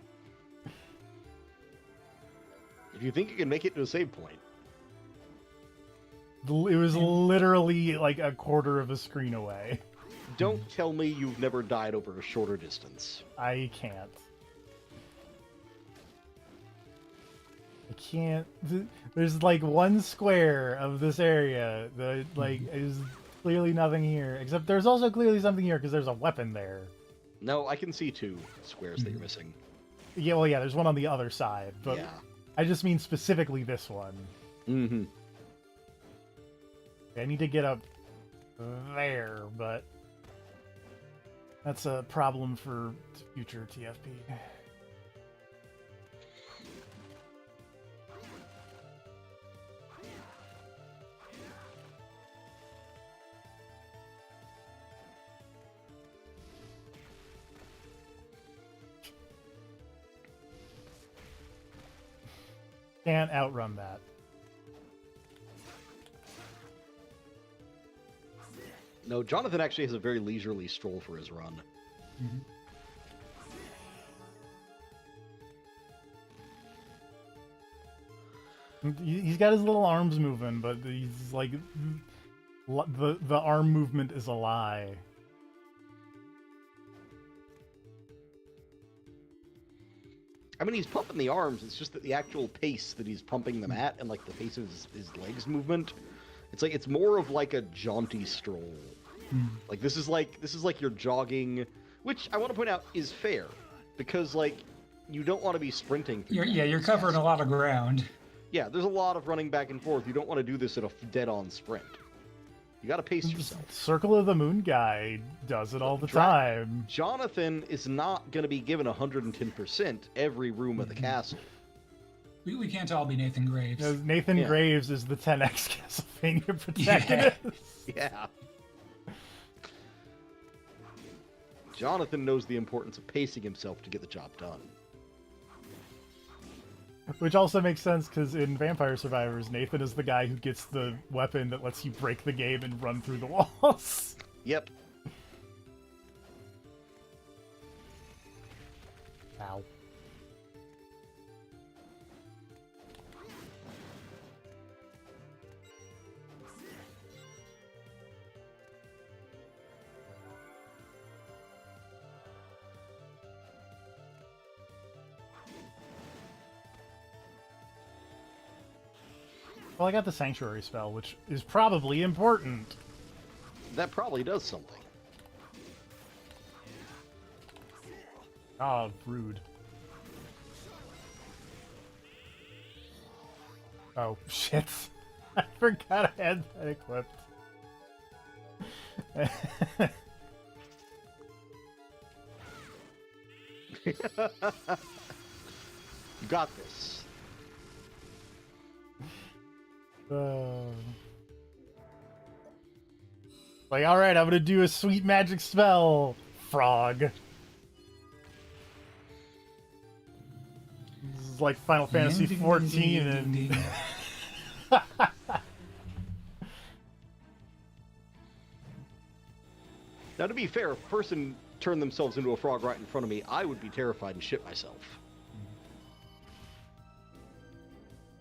If you think you can make it to a save point.
It was literally like a quarter of a screen away.
Don't tell me you've never died over a shorter distance.
I can't. I can't. There's like one square of this area that like is clearly nothing here. Except there's also clearly something here because there's a weapon there.
No, I can see 2 squares that you're missing.
Yeah, well, yeah, there's one on the other side, but
Yeah.
I just mean specifically this one.
Mm-hmm.
I need to get up there, but that's a problem for future TFP. Can't outrun that.
No, Jonathan actually has a very leisurely stroll for his run.
He's got his little arms moving, but he's like The arm movement is a lie.
I mean, he's pumping the arms. It's just that the actual pace that he's pumping them at, and like the pace of his legs movement, it's more of like a jaunty stroll. Like this is like you're jogging, which I want to point out is fair, because like you don't want to be sprinting.
You're covering a lot of ground.
Yeah, there's a lot of running back and forth. You don't want to do this at a dead-on sprint. You got to pace yourself.
Circle of the Moon guy does it all the time.
Jonathan is not going to be given 110% every room of the castle.
We can't all be Nathan Graves.
Nathan Graves is the 10x Castlevania protagonist.
Yeah. Jonathan knows the importance of pacing himself to get the job done.
Which also makes sense because in Vampire Survivors, Nathan is the guy who gets the weapon that lets you break the game and run through the walls.
Yep.
Ow. Well, I got the Sanctuary spell, which is probably important.
That probably does something.
Ah, rude. Oh, shit. I forgot I had that equipped.
You got this.
Like, alright, I'm gonna do a sweet magic spell, frog. This is like Final Fantasy 14 and...
Now, to be fair, if a person turned themselves into a frog right in front of me, I would be terrified and shit myself.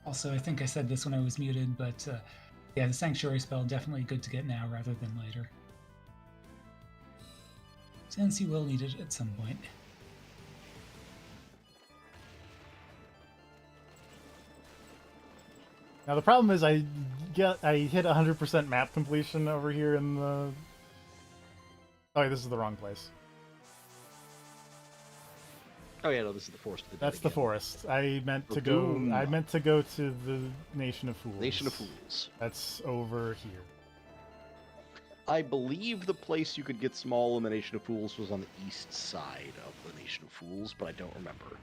Also, I think I said this when I was muted, but yeah, the Sanctuary spell definitely good to get now rather than later. Since you will need it at some point.
Now the problem is I hit 100% map completion over here in the... Oh, this is the wrong place.
Oh yeah, no, this is the forest.
That's the forest. I meant to go to the Nation of Fools.
Nation of Fools.
That's over here.
I believe the place you could get small in the Nation of Fools was on the east side of the Nation of Fools, but I don't remember.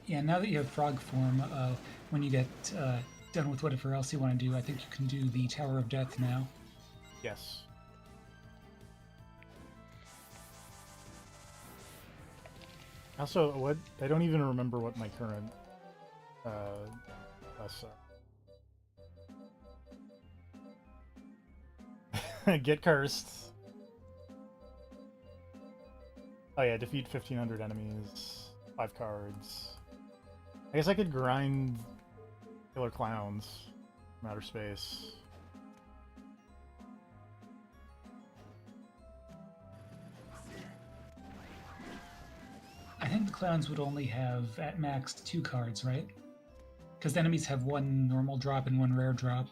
Yeah, now that you have frog form, when you get done with whatever else you want to do, I think you can do the Tower of Death now.
Yes. Also, what I don't even remember what my current quests are. Get cursed. Oh yeah, defeat 1,500 enemies, 5 cards. I guess I could grind Killer Clowns from outer space.
I think the clowns would only have at max 2 cards, right? Because the enemies have 1 normal drop and 1 rare drop.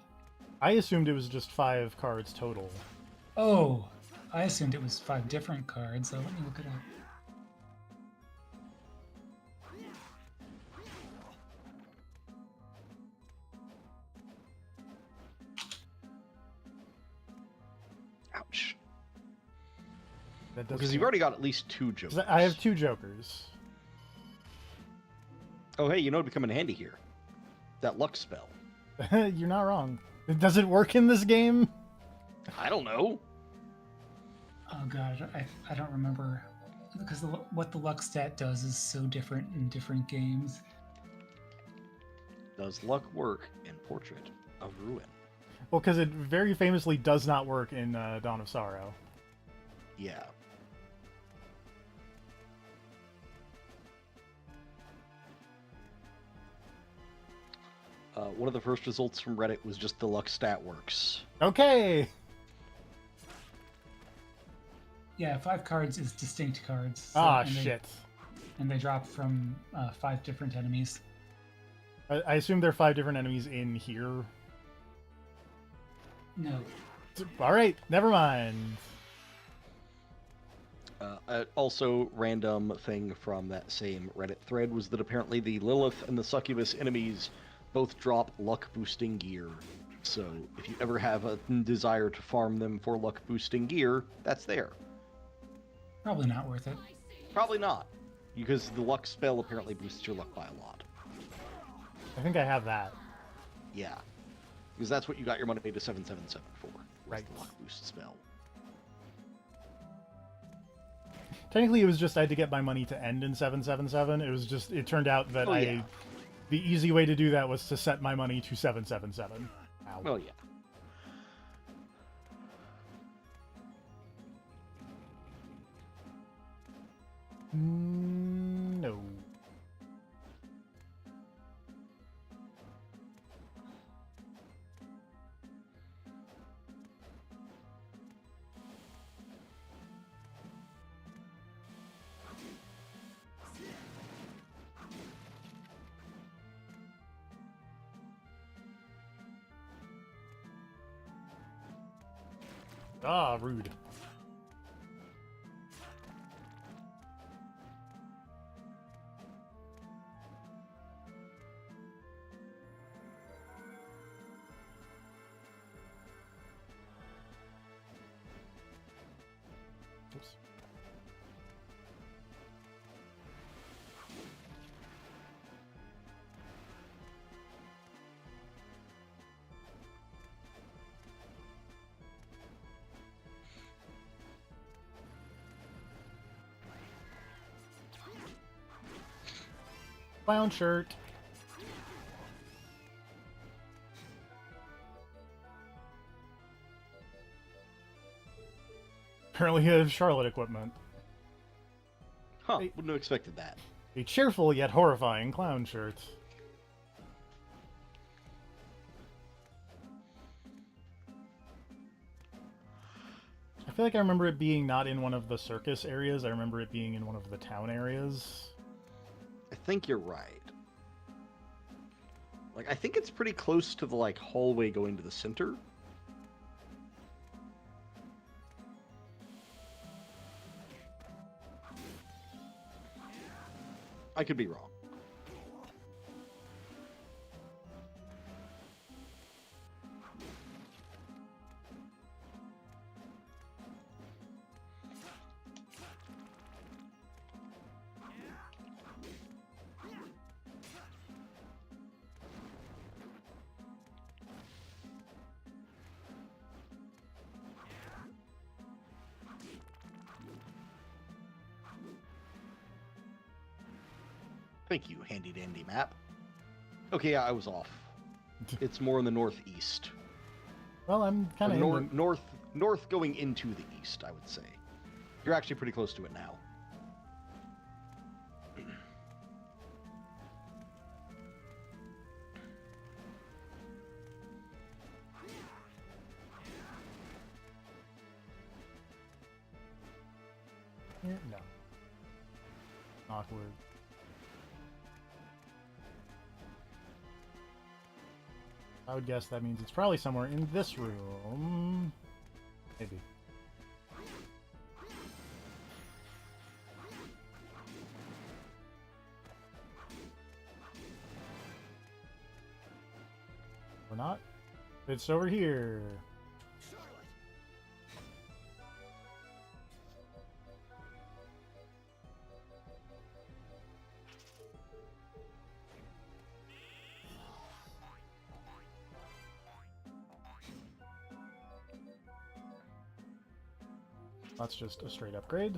I assumed it was just 5 cards total.
Oh, I assumed it was 5 different cards, so let me look it up.
Ouch.
That
Because you've already got at least 2 jokers.
I have 2 jokers.
Oh hey, you know what'd come in handy here? That luck spell.
You're not wrong. Does it work in this game?
I don't know.
Oh god, I don't remember. Because what the luck stat does is so different in different games.
Does luck work in Portrait of Ruin?
Well, because it very famously does not work in Dawn of Sorrow.
Yeah. One of the first results from Reddit was just deluxe stat works.
Okay.
Yeah, 5 cards is distinct cards. So,
Ah,
and
shit.
And they drop from 5 different enemies.
I assume there are 5 different enemies in here.
No.
All right, never mind.
Also, random thing from that same Reddit thread was that apparently the Lilith and the Succubus enemies both drop luck boosting gear. So if you ever have a desire to farm them for luck boosting gear, that's there.
Probably not worth it.
Probably not, because the luck spell apparently boosts your luck by a lot.
I think I have that.
Yeah, because that's what you got your money to 777 for.
Right.
The luck boost spell.
Technically, it was just I had to get my money to end in 777. It was just, it turned out that
Yeah.
the easy way to do that was to set my money to 777. Ow.
Oh yeah.
No. Ah, rude. Oops. Clown shirt. Apparently he has Charlotte equipment.
Huh,
Hey.
wouldn't have expected that.
A cheerful yet horrifying clown shirt. I feel like I remember it being not in one of the circus areas. I remember it being in one of the town areas.
I think you're right. Like, I think it's pretty close to the, like, hallway going to the center. I could be wrong. Thank you, handy dandy map. Okay, yeah, I was off. It's more in the northeast.
Well, I'm kind of
North going into the east, I would say. You're actually pretty close to it now.
here. No. Awkward. I would guess that means it's probably somewhere in this room. Maybe. Or not. It's over here. That's just a straight upgrade.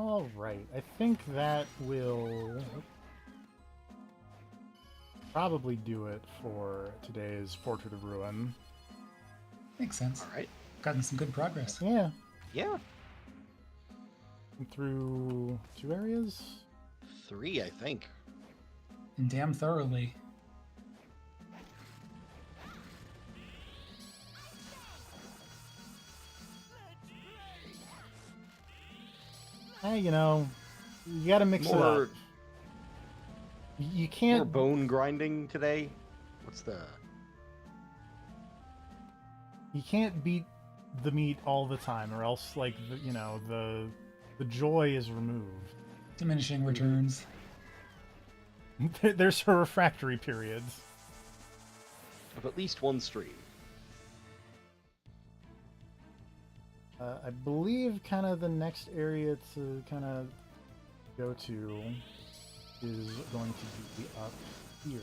All right, I think that will probably do it for today's Portrait of Ruin.
Makes sense.
All right.
Gotten some good progress.
Yeah,
Yeah.
through 2 areas.
3, I think.
And damn thoroughly.
Hey, you know, you gotta mix it
More,
up. You
more
can't.
bone grinding today. What's the...
You can't beat the meat all the time, or else, like, the joy is removed.
Diminishing returns.
There's her refractory periods.
of at least one stream?
I believe kind of the next area to kind of go to is going to be up here.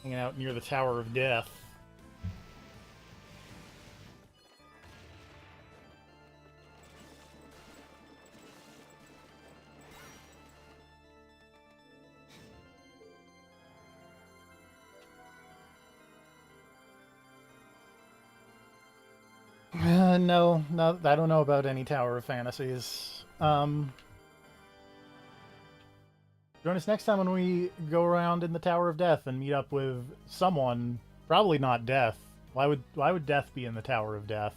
Hanging out near the Tower of Death. No, I don't know about any Tower of Fantasies. Join us next time when we go around in the Tower of Death and meet up with someone. Probably not Death. Why would Death be in the Tower of Death?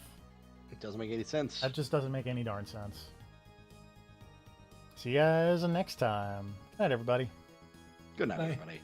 It doesn't make any sense.
That just doesn't make any darn sense. See you guys next time. Good night, everybody.
Good night,
Bye.
everybody.